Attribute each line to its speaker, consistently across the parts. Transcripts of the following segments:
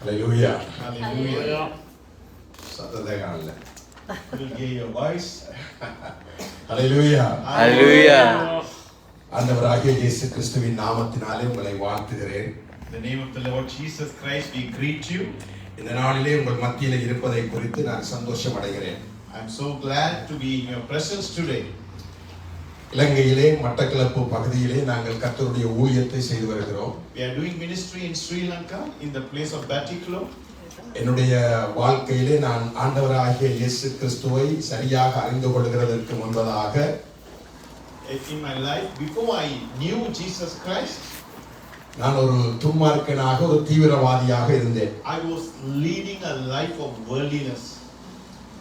Speaker 1: Hallelujah.
Speaker 2: Hallelujah.
Speaker 1: சத்தத்தை காணல.
Speaker 2: We'll hear your voice.
Speaker 1: Hallelujah.
Speaker 3: Hallelujah.
Speaker 1: ஆண்டவராகிய இயேசு கிறிஸ்துவின் நாமத்தினாலே உங்களை வாழ்த்துகிறேன்.
Speaker 2: In the name of the Lord Jesus Christ, we greet you.
Speaker 1: இந்த நாளிலே உங்கள் மத்தியிலே இருப்பதை குறித்து நான் சந்தோஷம் அடைகிறேன்.
Speaker 2: I'm so glad to be in your presence today.
Speaker 1: இலங்கையிலே மட்டக்களப்பு பகுதியிலே நாங்கள் கர்த்தருடைய ஊழியத்தை செய்து வருகிறோம்.
Speaker 2: We are doing ministry in Sri Lanka in the place of Batiklo.
Speaker 1: என்னுடைய வாழ்க்கையிலே நான் ஆண்டவராகிய இயேசு கிறிஸ்துவை சரியாக அறிந்து கொள்கிறதற்கு முன்பதாக
Speaker 2: In my life, before I knew Jesus Christ,
Speaker 1: நான் ஒரு துன்மார்க்கனாக ஒரு தீவிரவாதியாக இருந்தேன்.
Speaker 2: I was leading a life of worldliness.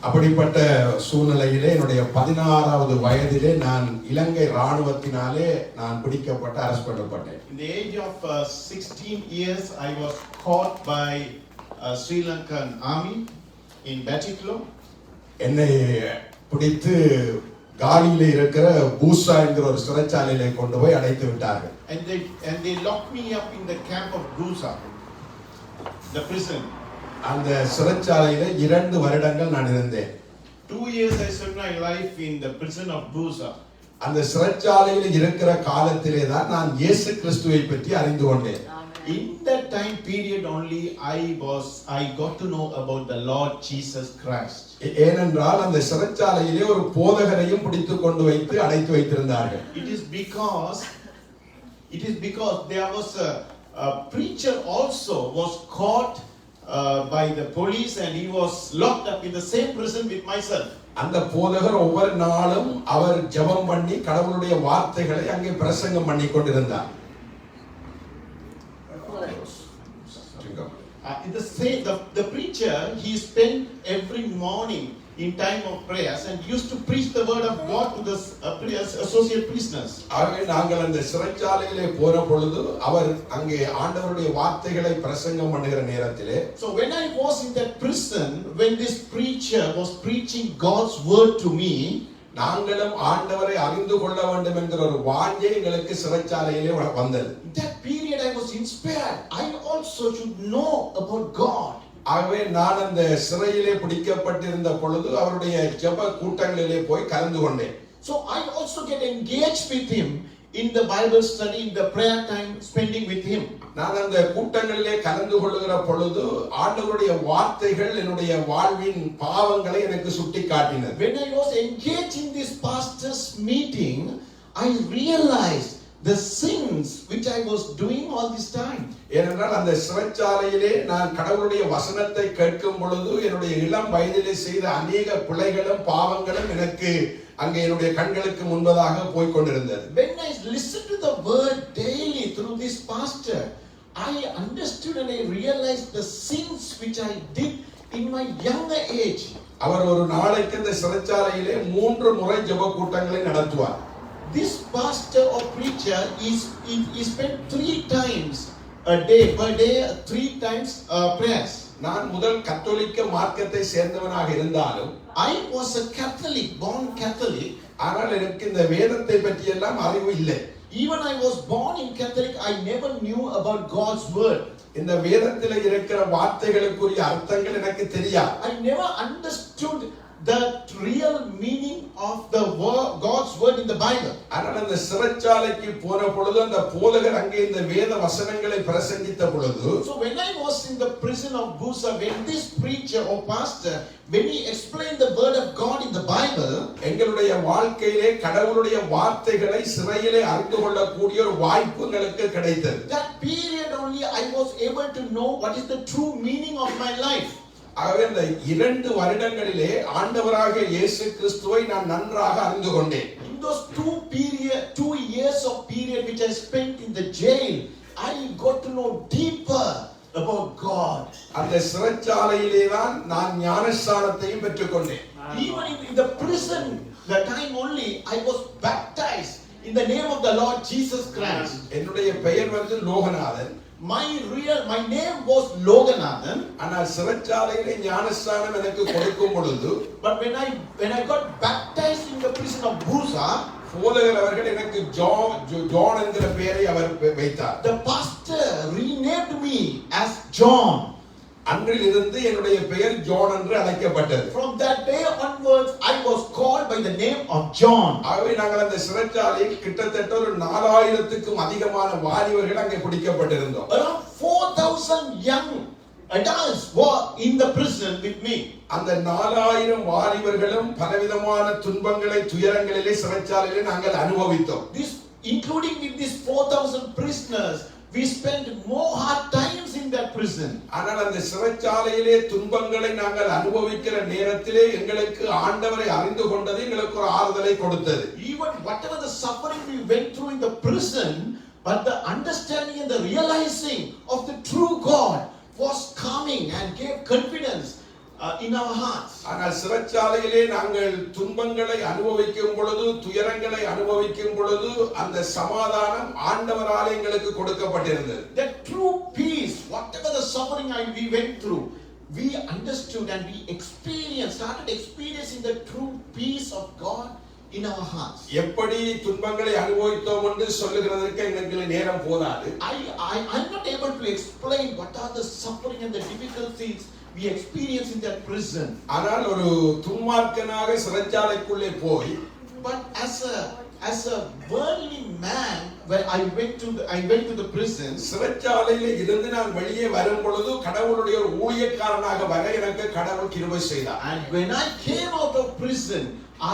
Speaker 1: அப்படிப்பட்ட சூழ்நிலையிலே என்னுடைய 16வது வயதிலே நான் இலங்கை ராணுவத்தினாலே நான் பிடிக்கப்பட்டு arrest பண்ணப்பட்டேன்.
Speaker 2: In the age of 16 years, I was caught by Sri Lankan army in Batiklo.
Speaker 1: என்னை பிடித்து காலியிலே இருக்கிற பூசா என்கிற ஒரு சிறைச்சாலையிலே கொண்டு போய் அடைத்து விட்டார்கள்.
Speaker 2: And they locked me up in the camp of Busa, the prison.
Speaker 1: அந்த சிறைச்சாலையிலே 2 வருடங்கள் நான் இருந்தேன்.
Speaker 2: 2 years I spent my life in the prison of Busa.
Speaker 1: அந்த சிறைச்சாலையில இருக்கிற காலத்திலே தான் நான் இயேசு கிறிஸ்துவை பற்றி அறிந்து கொண்டேன்.
Speaker 2: In that time period only I got to know about the Lord Jesus Christ.
Speaker 1: ஏனென்றால் அந்த சிறைச்சாலையிலே ஒரு போதகரையும் பிடித்து கொண்டு வைத்து அடைத்து வைத்திருந்தார்கள்.
Speaker 2: It is because there was a preacher also was caught by the police and he was locked up in the same prison with myself.
Speaker 1: அந்த போதகர் ஒவ்வொரு நாளும் அவர் ஜெபம் பண்ணி கடவுளுடைய வார்த்தைகளை அங்கே பிரசங்கம் பண்ணி கொண்டிருந்தார்.
Speaker 2: The preacher, he spent every morning in time of prayers and used to preach the word of God to the associate prisoners.
Speaker 1: ஆகவே நாங்கள் அந்த சிறைச்சாலையிலே போற பொழுது அவர் அங்கே ஆண்டவருடைய வார்த்தைகளை பிரசங்கம் பண்ணுகிற நேரத்திலே,
Speaker 2: so when I was in that prison, when this preacher was preaching God's word to me,
Speaker 1: நாங்களும் ஆண்டவரை அறிந்து கொள்ள வேண்டும் என்கிற ஒரு வாஞ்சை எங்களுக்கு சிறைச்சாலையிலே வந்தது.
Speaker 2: in that period I was inspired. I also should know about God.
Speaker 1: ஆகவே நான் அந்த சிறையிலே பிடிக்கப்பட்டிருந்த பொழுது அவருடைய ஜெப கூட்டங்களிலே போய் கலந்து கொண்டேன்.
Speaker 2: So I also get engaged with him in the Bible study, in the prayer time spending with him.
Speaker 1: நான் அந்த கூட்டங்களிலே கலந்து கொள்ளுகிற பொழுது ஆண்டவருடைய வார்த்தைகள் என்னுடைய வாழ்வின் பாவங்களை எனக்கு சுட்டிக்காட்டினது.
Speaker 2: When I was engaged in this pastor's meeting, I realized the sins which I was doing all this time.
Speaker 1: ஏனென்றால் அந்த சிறைச்சாலையிலே நான் கடவுளுடைய வசனத்தை கேட்கும் பொழுது என்னுடைய இளம் வயதிலே செய்த அநேக பிழைகளும் பாவங்களும் எனக்கு அங்கே என்னுடைய கண்களுக்கு முன்பதாக போய் கொண்டிருந்தது.
Speaker 2: When I listened to the word daily through this pastor, I understood and I realized the sins which I did in my younger age.
Speaker 1: அவர் ஒரு நாளைக்கு இந்த சிறைச்சாலையிலே 3 முறை ஜெப கூட்டங்களை நடத்துவார்.
Speaker 2: This pastor or preacher he spent 3 times a day, per day 3 times prayers.
Speaker 1: நான் முதல் கத்தோலிக்க மார்க்கத்தை சேர்ந்தவனாக இருந்தாலும்,
Speaker 2: I was a Catholic, born Catholic.
Speaker 1: ஆனால் எனக்கு இந்த வேதத்தை பற்றி எல்லாம் அறிவு இல்லை.
Speaker 2: Even I was born in Catholic, I never knew about God's word.
Speaker 1: இந்த வேதத்திலே இருக்கிற வார்த்தைகளுக்குரிய அர்த்தங்கள் எனக்கு தெரியாது.
Speaker 2: I never understood the real meaning of the word, God's word in the Bible.
Speaker 1: ஆனால் அந்த சிறைச்சாலைக்கு போன பொழுது அந்த போதகர் அங்கே இந்த வேத வசனங்களை பிரசங்கித்த பொழுது,
Speaker 2: So when I was in the prison of Busa, when this preacher or pastor, when he explained the word of God in the Bible,
Speaker 1: எங்களுடைய வாழ்க்கையிலே கடவுளுடைய வார்த்தைகளை சிறையிலே அறிந்து கொள்ளக்கூடிய ஒரு வாய்ப்பு எங்களுக்கு கிடைத்தது.
Speaker 2: that period only I was able to know what is the true meaning of my life.
Speaker 1: ஆகவே இந்த 2 வருடங்களிலே ஆண்டவராகிய இயேசு கிறிஸ்துவை நான் நன்றாக அறிந்து கொண்டேன்.
Speaker 2: In those 2 years of period which I spent in the jail, I got to know deeper about God.
Speaker 1: அந்த சிறைச்சாலையிலே தான் நான் ஞானஸ்நானத்தையும் பெற்றுக்கொண்டேன்.
Speaker 2: Even in the prison, the time only I was baptized in the name of the Lord Jesus Christ.
Speaker 1: என்னுடைய பெயர் வந்து Loganathan.
Speaker 2: My name was Loganathan.
Speaker 1: ஆனால் சிறைச்சாலையிலே ஞானஸ்நானம் எனக்கு கொடுக்கும் பொழுது,
Speaker 2: But when I got baptized in the prison of Busa,
Speaker 1: போதகர் அவர்கள் எனக்கு ஜான் என்கிற பெயரை அவர் வைத்தார்.
Speaker 2: the pastor renamed me as John.
Speaker 1: அன்றிலிருந்து என்னுடைய பெயர் ஜான் என்று அழைக்கப்பட்டது.
Speaker 2: From that day onwards, I was called by the name of John.
Speaker 1: ஆகவே நாங்கள் அந்த சிறைச்சாலையில் கிட்டத்தட்ட ஒரு 4000க்கும் அதிகமான வாலிபர்கள் அங்கே பிடிக்கப்பட்டிருந்தோம்.
Speaker 2: Around 4,000 young adults were in the prison with me.
Speaker 1: அந்த 4000 வாலிபர்களும் பலவிதமான துன்பங்களை துயரங்களிலே சிறைச்சாலையிலே நாங்கள் அனுபவித்தோம்.
Speaker 2: This, including with these 4,000 prisoners, we spent more hard times in that prison.
Speaker 1: ஆனால் அந்த சிறைச்சாலையிலே துன்பங்களை நாங்கள் அனுபவிக்கிற நேரத்திலே எங்களுக்கு ஆண்டவரை அறிந்து கொண்டது எங்களுக்கு ஒரு ஆறுதலை கொடுத்தது.
Speaker 2: Even whatever the suffering we went through in the prison, but the understanding and the realizing of the true God was coming and gave confidence in our hearts.
Speaker 1: ஆனால் சிறைச்சாலையிலே நாங்கள் துன்பங்களை அனுபவிக்கும் பொழுது துயரங்களை அனுபவிக்கும் பொழுது அந்த சமாதானம் ஆண்டவராலே எங்களுக்கு கொடுக்கப்பட்டிருந்தது.
Speaker 2: That true peace, whatever the suffering we went through, we understood and we started experiencing the true peace of God in our hearts.
Speaker 1: எப்படி துன்பங்களை அனுபவித்தோம் என்று சொல்லுகிறதற்கு எங்களுக்கு நேரம் போதாது.
Speaker 2: I'm not able to explain what are the suffering and the difficulties we experienced in that prison.
Speaker 1: ஆனால் ஒரு துன்மார்க்கனாக சிறைச்சாலைக்குள்ளே போய்,
Speaker 2: but as a worldly man, when I went to the prison,
Speaker 1: சிறைச்சாலையிலே இருந்து நான் வெளியே வரும் பொழுது கடவுளுடைய ஒரு ஊழியக்காரனாக வர எனக்கு கடவுள் கிருபை செய்தார்.
Speaker 2: And when I came out of prison,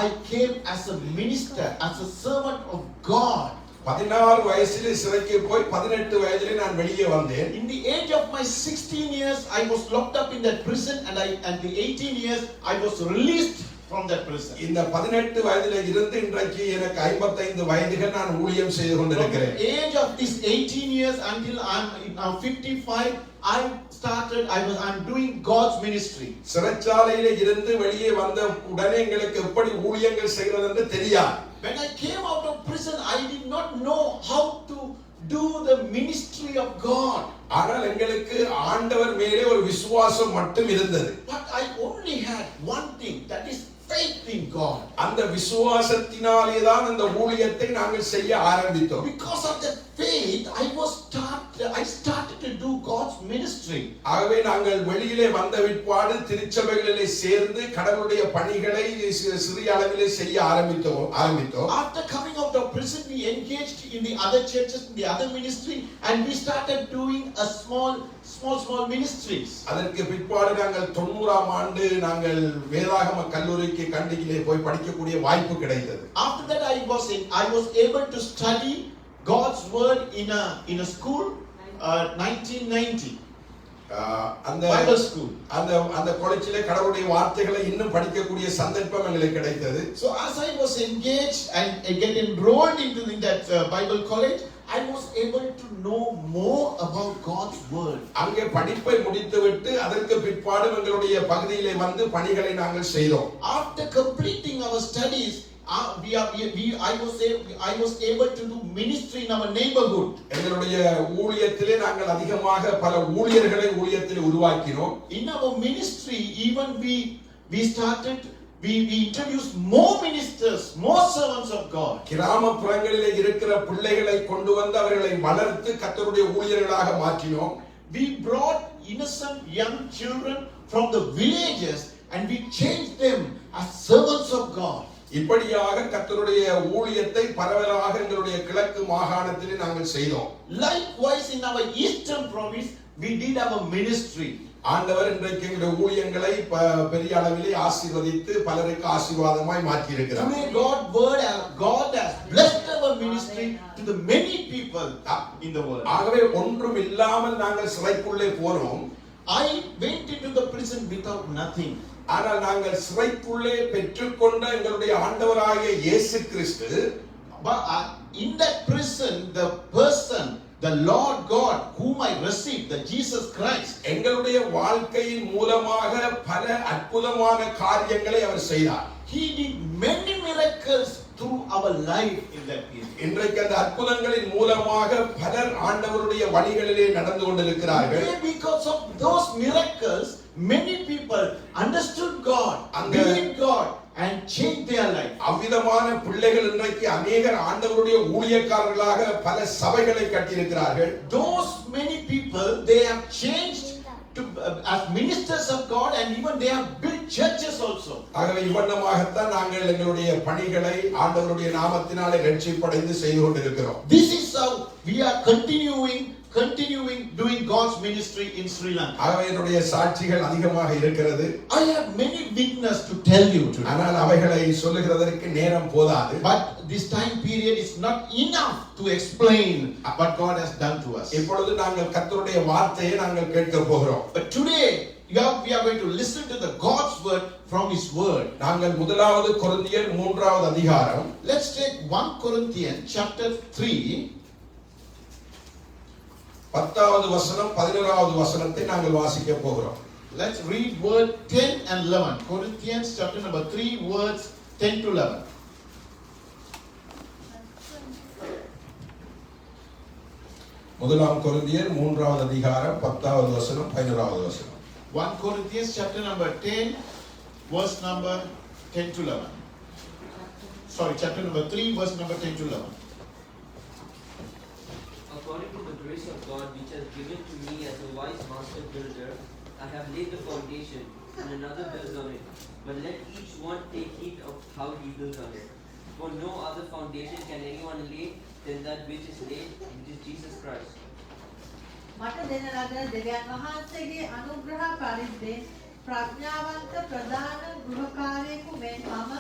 Speaker 2: I came as a minister, as a servant of God.
Speaker 1: 16 வயசிலே சிறைக்கு போய் 18 வயதிலே நான் வெளியே வந்தேன்.
Speaker 2: In the age of my 16 years, I was locked up in that prison, and the 18 years I was released from that prison.
Speaker 1: இந்த 18 வயதிலே இருந்து இன்றைக்கு எனக்கு 55 வயதுகள் நான் ஊழியம் செய்து கொண்டிருக்கிறேன்.
Speaker 2: From the age of this 18 years until I'm now 55, I'm doing God's ministry.
Speaker 1: சிறைச்சாலையிலே இருந்து வெளியே வந்த உடனே எங்களுக்கு எப்படி ஊழியங்கள் செய்கிறது என்று தெரியாது.
Speaker 2: When I came out of prison, I did not know how to do the ministry of God.
Speaker 1: ஆனால் எங்களுக்கு ஆண்டவர் மேலே ஒரு விசுவாசம் மட்டும் இருந்தது.
Speaker 2: But I only had one thing, that is faith in God.
Speaker 1: அந்த விசுவாசத்தினாலே தான் அந்த ஊழியத்தை நாங்கள் செய்ய ஆரம்பித்தோம்.
Speaker 2: Because of that faith, I started to do God's ministry.
Speaker 1: ஆகவே நாங்கள் வெளியிலே வந்த விற்பாடு திருச்சபைகளிலே சேர்ந்து கடவுளுடைய பணிகளை சிறிய அளவிலே செய்ய ஆரம்பித்தோம்.
Speaker 2: After coming out of prison, we engaged in the other churches, in the other ministry, and we started doing a small ministries.
Speaker 1: அதற்கு பிற்பாடு நாங்கள் 90ஆம் ஆண்டு நாங்கள் வேதாகம கல்லூரிக்கு கண்டியிலே போய் படிக்கக்கூடிய வாய்ப்பு கிடைத்தது.
Speaker 2: After that, I was able to study God's word in a school, 1990.
Speaker 1: அந்த
Speaker 2: Bible school.
Speaker 1: அந்த காலேஜிலே கடவுளுடைய வார்த்தைகளை இன்னும் படிக்கக்கூடிய சந்தர்ப்பம் எங்களுக்கு கிடைத்தது.
Speaker 2: So as I was engaged and get enrolled in that Bible college, I was able to know more about God's word.
Speaker 1: அங்கே படிப்பை முடித்துவிட்டு அதற்கு பிற்பாடு எங்களுடைய பகுதியிலே வந்து பணிகளை நாங்கள் செய்தோம்.
Speaker 2: After completing our studies, I was able to do ministry in our neighborhood.
Speaker 1: எங்களுடைய ஊழியத்திலே நாங்கள் அதிகமாக பல ஊழியர்களை ஊழியத்தில் உருவாக்கினோம்.
Speaker 2: In our ministry, even we introduced more ministers, more servants of God.
Speaker 1: கிராமப்புறங்களிலே இருக்கிற பிள்ளைகளை கொண்டு வந்து அவர்களை வளர்த்து கர்த்தருடைய ஊழியர்களாக மாற்றினோம்.
Speaker 2: We brought innocent young children from the villages and we changed them as servants of God.
Speaker 1: இப்படியாக கர்த்தருடைய ஊழியத்தை பரவலாக எங்களுடைய கிழக்கு மாகாணத்திலே நாங்கள் செய்தோம்.
Speaker 2: Likewise in our eastern province, we did our ministry.
Speaker 1: ஆண்டவர் இன்றைக்கு எங்களுடைய ஊழியங்களை பெரிய அளவிலே ஆசீர்வதித்து பலருக்கு ஆசீர்வாதமாய் மாற்றி இருக்கிறார்.
Speaker 2: Today God has blessed our ministry to the many people in the world.
Speaker 1: ஆகவே ஒன்றும் இல்லாமல் நாங்கள் சிறைக்குள்ளே போனோம்.
Speaker 2: I went into the prison without nothing.
Speaker 1: ஆனால் நாங்கள் சிறைக்குள்ளே பெற்றுக்கொண்ட எங்களுடைய ஆண்டவராகிய இயேசு கிறிஸ்து,
Speaker 2: in that prison, the Lord God whom I received, the Jesus Christ,
Speaker 1: எங்களுடைய வாழ்க்கையின் மூலமாக பல அற்புதமான காரியங்களை அவர் செய்தார்.
Speaker 2: He did many miracles through our life in that period.
Speaker 1: இன்றைக்கு அந்த அற்புதங்களின் மூலமாக பலர் ஆண்டவருடைய வழிகளிலே நடந்து கொண்டிருக்கிறார்கள்.
Speaker 2: Because of those miracles, many people understood God, believed God, and changed their life.
Speaker 1: அவ்விதமான பிள்ளைகள் இன்றைக்கு அநேகர் ஆண்டவருடைய ஊழியக்காரர்களாக பல சபைகளை கட்டியிருக்கிறார்கள்.
Speaker 2: Those many people, they have changed as ministers of God, and even they have built churches also.
Speaker 1: ஆகவே இவ்வண்ணமாகத்தான் நாங்கள் எங்களுடைய பணிகளை ஆண்டவருடைய நாமத்தினாலே ரட்சிப்படைந்து செய்து கொண்டிருக்கிறோம்.
Speaker 2: This is how we are continuing doing God's ministry in Sri Lanka.
Speaker 1: ஆகவே என்னுடைய சாட்சிகள் அதிகமாக இருக்கிறது.
Speaker 2: I have many witnesses to tell you today.
Speaker 1: ஆனால் அவைகளை சொல்லுகிறதற்கு நேரம் போதாது.
Speaker 2: But this time period is not enough to explain what God has done to us.
Speaker 1: இப்பொழுது நாங்கள் கர்த்தருடைய வார்த்தையை நாங்கள் கேட்க போகிறோம்.
Speaker 2: But today we are going to listen to the God's word from his word.
Speaker 1: நாங்கள் முதலாவது கொரிந்தியர் 3வது அதிகாரம்.
Speaker 2: Let's take 1 Corinthians chapter 3.
Speaker 1: 10வது வசனம் 11வது வசனத்தை நாங்கள் வாசிக்க போகிறோம்.
Speaker 2: Let's read word 10 and 11. Corinthians chapter number 3 words 10 to 11.
Speaker 1: முதலாம் கொரிந்தியர் 3வது அதிகாரம் 10வது வசனம் 11வது வசனம்.
Speaker 2: 1 Corinthians chapter number 10 verse number 10 to 11. Sorry, chapter number 3 verse number 10 to 11.
Speaker 3: According to the grace of God which has given to me as a wise master builder, I have laid the foundation, and another builds on it. But let each one take heed of how he builds on it. For no other foundation can anyone lay than that which is laid, which is Jesus Christ.
Speaker 4: මට දෙන ලද දෙවියන් වහන්සේගේ අනුග්‍රහ පරිද්දෙන් ප්‍රඥාවන්ත ප්‍රධාන ගෘහකාරයෙකු මෙන් මම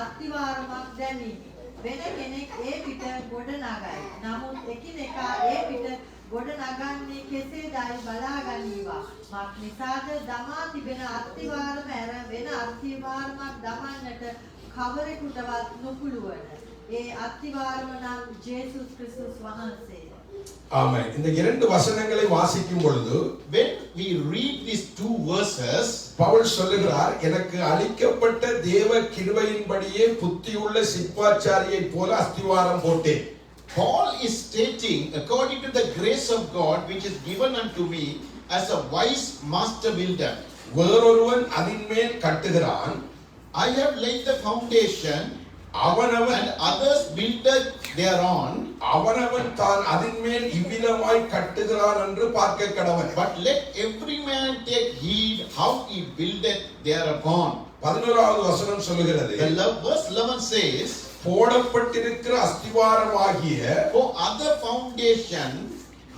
Speaker 4: අත්තිවාරමක් දැමීමි. වෙන කෙනෙක් ඒ පිට ගොඩ නගයි. නමුත් එකිනෙකා ඒ පිට ගොඩ නගන්නේ කෙසේදයි බලා ගනීවා. මක් නිසාද දමා තිබෙන අත්තිවාරම ඇර වෙන අත්තිවාරමක් දමන්නට කවරෙකුටවත් නොපුළුවන. ඒ අත්තිවාරම නම් ජේසුස් ක්‍රිස්තුස් වහන්සේ.
Speaker 1: ஆமென். இந்த இரண்டு வசனங்களை வாசிக்கும் பொழுது
Speaker 2: When we read these two verses,
Speaker 1: Pavul சொல்லுகிறார், எனக்கு அளிக்கப்பட்ட தேவ கிருபையின்படியே புத்தியுள்ள சிப்பாச்சாரியைப் போல அஸ்திவாரம் போட்டேன்.
Speaker 2: Paul is stating, according to the grace of God which is given unto me as a wise master builder,
Speaker 1: வேறொருவன் அதின்மேல் கட்டுகிறான்,
Speaker 2: I have laid the foundation,
Speaker 1: அவனவன்
Speaker 2: and others builded thereon.
Speaker 1: அவனவன் தான் அதின்மேல் இவ்விதமாய் கட்டுகிறான் என்று பார்க்க கடவன்.
Speaker 2: But let every man take heed how he buildeth thereupon.
Speaker 1: 11வது வசனம் சொல்லுகிறது,
Speaker 2: Verse 11 says,
Speaker 1: போடப்பட்டிருக்கிற அஸ்திவாரமாகிய
Speaker 2: for other foundation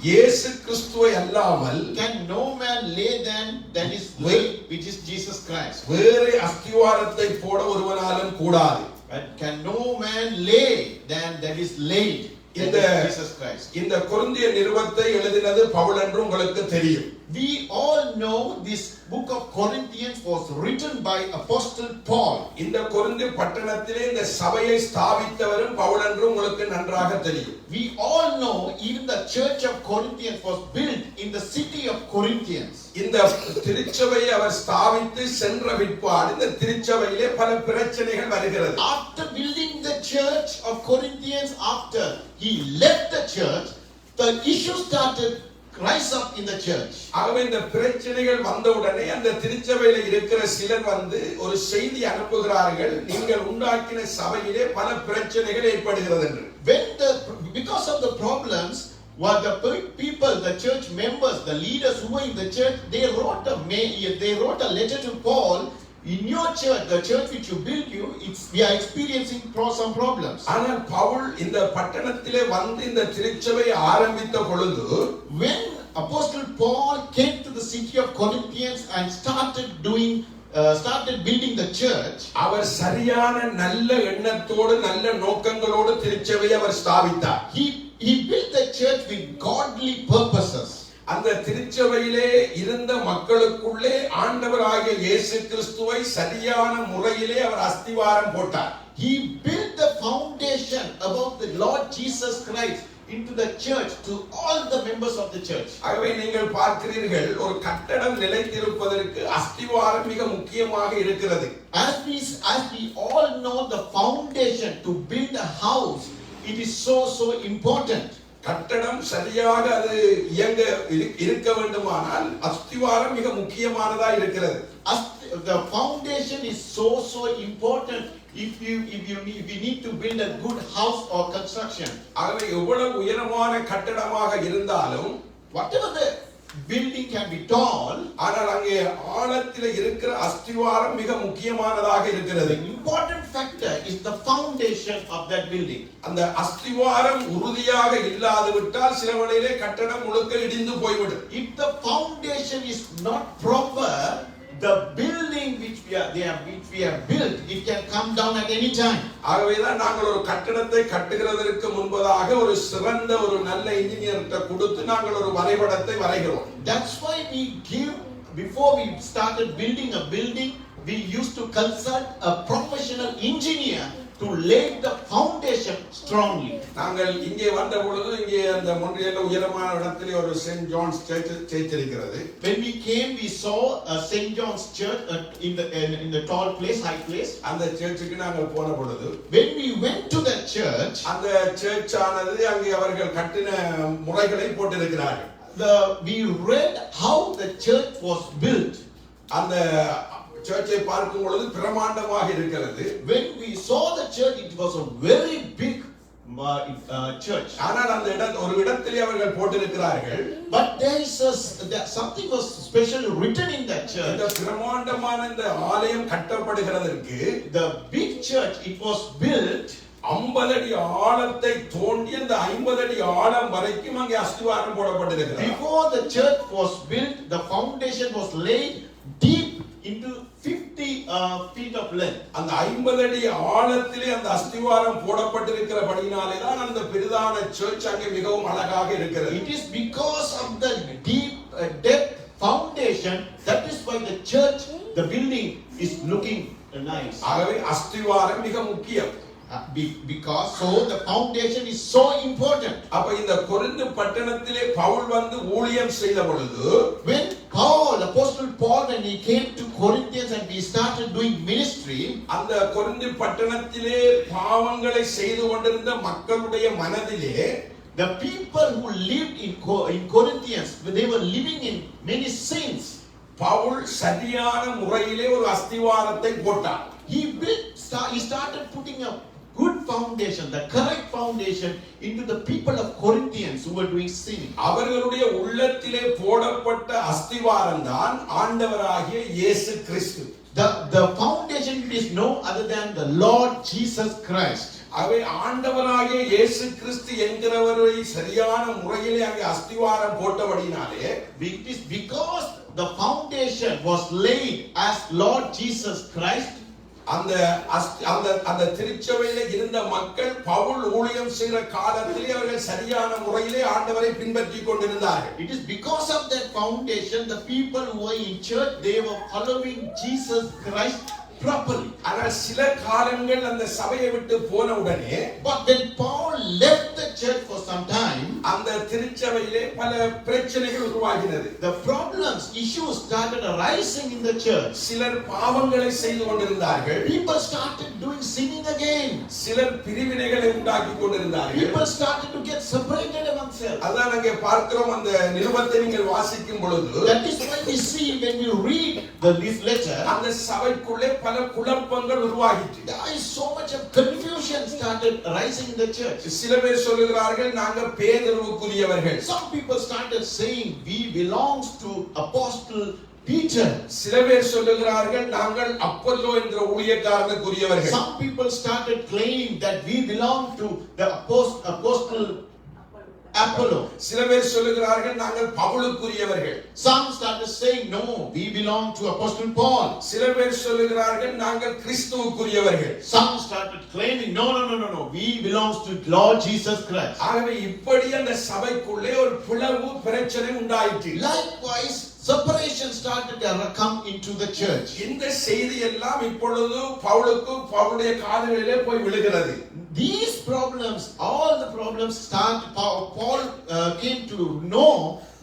Speaker 1: இயேசு கிறிஸ்துவை அல்லாமல்
Speaker 2: can no man lay than that is laid, which is Jesus Christ.
Speaker 1: வேறு அஸ்திவாரத்தை போட ஒருவனாலும் கூடாது.
Speaker 2: But can no man lay than that is laid, that is Jesus Christ.
Speaker 1: இந்த கொரிந்திய நிருபத்தை எழுதினது பவுல் என்று உங்களுக்கு தெரியும்.
Speaker 2: We all know this book of Corinthians was written by Apostle Paul.
Speaker 1: இந்த கொரிந்து பட்டணத்திலே இந்த சபையை ஸ்தாபித்தவரும் பவுல் என்று உங்களுக்கு நன்றாக தெரியும்.
Speaker 2: We all know even the church of Corinthians was built in the city of Corinthians.
Speaker 1: இந்த திருச்சபையை அவர் ஸ்தாபித்து சென்ற பிற்பாடு இந்த திருச்சபையிலே பல பிரச்சனைகள் வருகிறது.
Speaker 2: After building the church of Corinthians, after he left the church, the issue started rise up in the church.
Speaker 1: ஆகவே இந்த பிரச்சனைகள் வந்தவுடனே அந்த திருச்சபையில இருக்கிற சிலர் வந்து ஒரு செய்தி அனுப்புகிறார்கள், நீங்கள் உண்டாக்கின சபையிலே பல பிரச்சனைகள் ஏற்படுகிறது என்று.
Speaker 2: Because of the problems, what the people, the church members, the leaders who were in the church, they wrote a letter to Paul. In your church, the church which you built, we are experiencing some problems.
Speaker 1: ஆனால் பவுல் இந்த பட்டணத்திலே வந்து இந்த திருச்சபையை ஆரம்பித்த பொழுது,
Speaker 2: when Apostle Paul came to the city of Corinthians and started building the church,
Speaker 1: அவர் சரியான நல்ல எண்ணத்தோடு நல்ல நோக்கங்களோடு திருச்சபையை அவர் ஸ்தாபித்தார்.
Speaker 2: he built the church with godly purposes.
Speaker 1: அந்த திருச்சபையிலே இருந்த மக்களுக்குள்ளே ஆண்டவராகிய இயேசு கிறிஸ்துவை சரியான முறையிலே அவர் அஸ்திவாரம் போட்டார்.
Speaker 2: He built the foundation about the Lord Jesus Christ into the church to all the members of the church.
Speaker 1: ஆகவே நீங்கள் பார்க்கிறீர்கள், ஒரு கட்டடம் நிலைத்திருப்பதற்கு அஸ்திவாரம் மிக முக்கியமாக இருக்கிறது.
Speaker 2: As we all know, the foundation to build a house, it is so important.
Speaker 1: கட்டடம் சரியாக அது இயங்க இருக்க வேண்டுமானால் அஸ்திவாரம் மிக முக்கியமானதா இருக்கிறது.
Speaker 2: The foundation is so important if you need to build a good house or construction.
Speaker 1: ஆகவே எவ்வளவு உயரமான கட்டடமாக இருந்தாலும்,
Speaker 2: whatever building can be tall,
Speaker 1: ஆனால் அங்கே ஆழத்தில் இருக்கிற அஸ்திவாரம் மிக முக்கியமானதாக இருக்கிறது.
Speaker 2: the important factor is the foundation of that building.
Speaker 1: அந்த அஸ்திவாரம் உறுதியாக இல்லாது விட்டால் சில வேளையிலே கட்டடம் முழுக்க இடிந்து போய்விடும்.
Speaker 2: If the foundation is not proper, the building which we have built, it can come down at any time.
Speaker 1: ஆகவேதான் நாங்கள் ஒரு கட்டடத்தை கட்டுகிறதற்கு முன்பதாக ஒரு சிறந்த ஒரு நல்ல இன்ஜினியர்கிட்ட கொடுத்து நாங்கள் ஒரு வரைபடத்தை வரைகிறோம்.
Speaker 2: That's why we give, before we started building a building, we used to consult a professional engineer to lay the foundation strongly.
Speaker 1: நாங்கள் இங்கே வந்த பொழுது இங்கே அந்த மொன்றியல்ல உயரமான இடத்திலே ஒரு செயின்ட் ஜான்ஸ் சர்ச் இருக்கிறது.
Speaker 2: When we came, we saw a St. John's Church in the tall place, high place.
Speaker 1: அந்த சர்ச்சுக்கு நாங்கள் போன பொழுது
Speaker 2: When we went to that church,
Speaker 1: அந்த சர்ச் ஆனது அங்கே அவர்கள் கட்டின முறைகளை போட்டிருக்கிறார்கள்.
Speaker 2: we read how the church was built.
Speaker 1: அந்த சர்ச்சை பார்க்கும் பொழுது பிரமாண்டமாக இருக்கிறது.
Speaker 2: When we saw the church, it was a very big church.
Speaker 1: ஆனால் அந்த ஒரு இடத்திலே அவர்கள் போட்டிருக்கிறார்கள்.
Speaker 2: But there is something was specially written in that
Speaker 1: இந்த
Speaker 2: church.
Speaker 1: பிரமாண்டமான இந்த ஆலயம் கட்டப்படுகிறதற்கு
Speaker 2: The big church, it was built
Speaker 1: 50 அடி ஆழத்தை தோண்டி அந்த 50 அடி ஆழம் வரைக்கும் அங்கே அஸ்திவாரம் போடப்பட்டிருக்கிறது.
Speaker 2: before the church was built, the foundation was laid deep into 50 feet of length.
Speaker 1: அந்த 50 அடி ஆழத்திலே அந்த அஸ்திவாரம் போடப்பட்டிருக்கிறபடினாலே தான் அந்த பிரதான சர்ச் அங்கே மிகவும் அழகாக இருக்கிறது.
Speaker 2: It is because of the deep depth foundation, that is why the church, the building is looking nice.
Speaker 1: ஆகவே அஸ்திவாரம் மிக முக்கியம்.
Speaker 2: Because so the foundation is so important.
Speaker 1: அப்ப இந்த கொரிந்து பட்டணத்திலே பவுல் வந்து ஊழியம் செய்த பொழுது
Speaker 2: When Paul, Apostle Paul, when he came to Corinthians and he started doing ministry,
Speaker 1: அந்த கொரிந்து பட்டணத்திலே பாவங்களை செய்து கொண்டிருந்த மக்களுடைய மனதிலே
Speaker 2: the people who lived in Corinthians, they were living in many sins.
Speaker 1: Pavul சரியான முறையிலே ஒரு அஸ்திவாரத்தை போட்டார்.
Speaker 2: He started putting a good foundation, the correct foundation into the people of Corinthians who were doing sin.
Speaker 1: அவர்களுடைய உள்ளத்திலே போடப்பட்ட அஸ்திவாரம் தான் ஆண்டவராகிய இயேசு கிறிஸ்து.
Speaker 2: The foundation is no other than the Lord Jesus Christ.
Speaker 1: அவை ஆண்டவராகிய இயேசு கிறிஸ்து என்கிறவரை சரியான முறையிலே அங்கே அஸ்திவாரம் போட்டபடினாலே
Speaker 2: It is because the foundation was laid as Lord Jesus Christ.
Speaker 1: அந்த திருச்சபையில இருந்த மக்கள் பவுல் ஊழியம் செய்கிற காலத்திலே அவர்கள் சரியான முறையிலே ஆண்டவரை பின்பற்றி கொண்டிருந்தார்கள்.
Speaker 2: It is because of that foundation, the people who were in church, they were following Jesus Christ properly.
Speaker 1: ஆனால் சில காலங்கள் அந்த சபையை விட்டு போன உடனே
Speaker 2: But when Paul left the church for some time,
Speaker 1: அந்த திருச்சபையிலே பல பிரச்சனைகள் உருவாகினது.
Speaker 2: the problems, issues started arising in the church.
Speaker 1: சிலர் பாவங்களை செய்து கொண்டிருந்தார்கள்.
Speaker 2: People started doing sinning again.
Speaker 1: சிலர் பிரிவினைகளை உண்டாக்கி கொண்டிருந்தார்கள்.
Speaker 2: People started to get separated among themselves.
Speaker 1: அதான் அங்கே பார்க்கிறோம். அந்த நிருபத்தை நீங்கள் வாசிக்கும் பொழுது
Speaker 2: That is why we see when we read this letter,
Speaker 1: அந்த சபைக்குள்ளே பல குழப்பங்கள் உருவாகிற்று.
Speaker 2: there is so much of confusion started arising in the church.
Speaker 1: சில பேர் சொல்லுகிறார்கள் நாங்கள் பேதுருவுக்குரியவர்கள்.
Speaker 2: Some people started saying we belongs to Apostle Peter.
Speaker 1: சில பேர் சொல்லுகிறார்கள் நாங்கள் அப்போலோ என்ற ஊழியக்காரனுக்குரியவர்கள்.
Speaker 2: Some people started claiming that we belong to the Apostle Apollo.
Speaker 1: சில பேர் சொல்லுகிறார்கள் நாங்கள் பவுலுக்குரியவர்கள்.
Speaker 2: Some started saying no, we belong to Apostle Paul.
Speaker 1: சில பேர் சொல்லுகிறார்கள் நாங்கள் கிறிஸ்துவுக்குரியவர்கள்.
Speaker 2: Some started claiming no, we belongs to Lord Jesus Christ.
Speaker 1: ஆகவே இப்படி அந்த சபைக்குள்ளே ஒரு பிளவு பிரச்சனை உண்டாயிற்று.
Speaker 2: Likewise, separation started to come into the church.
Speaker 1: இந்த செய்தி எல்லாம் இப்பொழுது பவுலுடைய காதுகளிலே போய் விழுகிறது.
Speaker 2: These problems, all the problems Paul came to know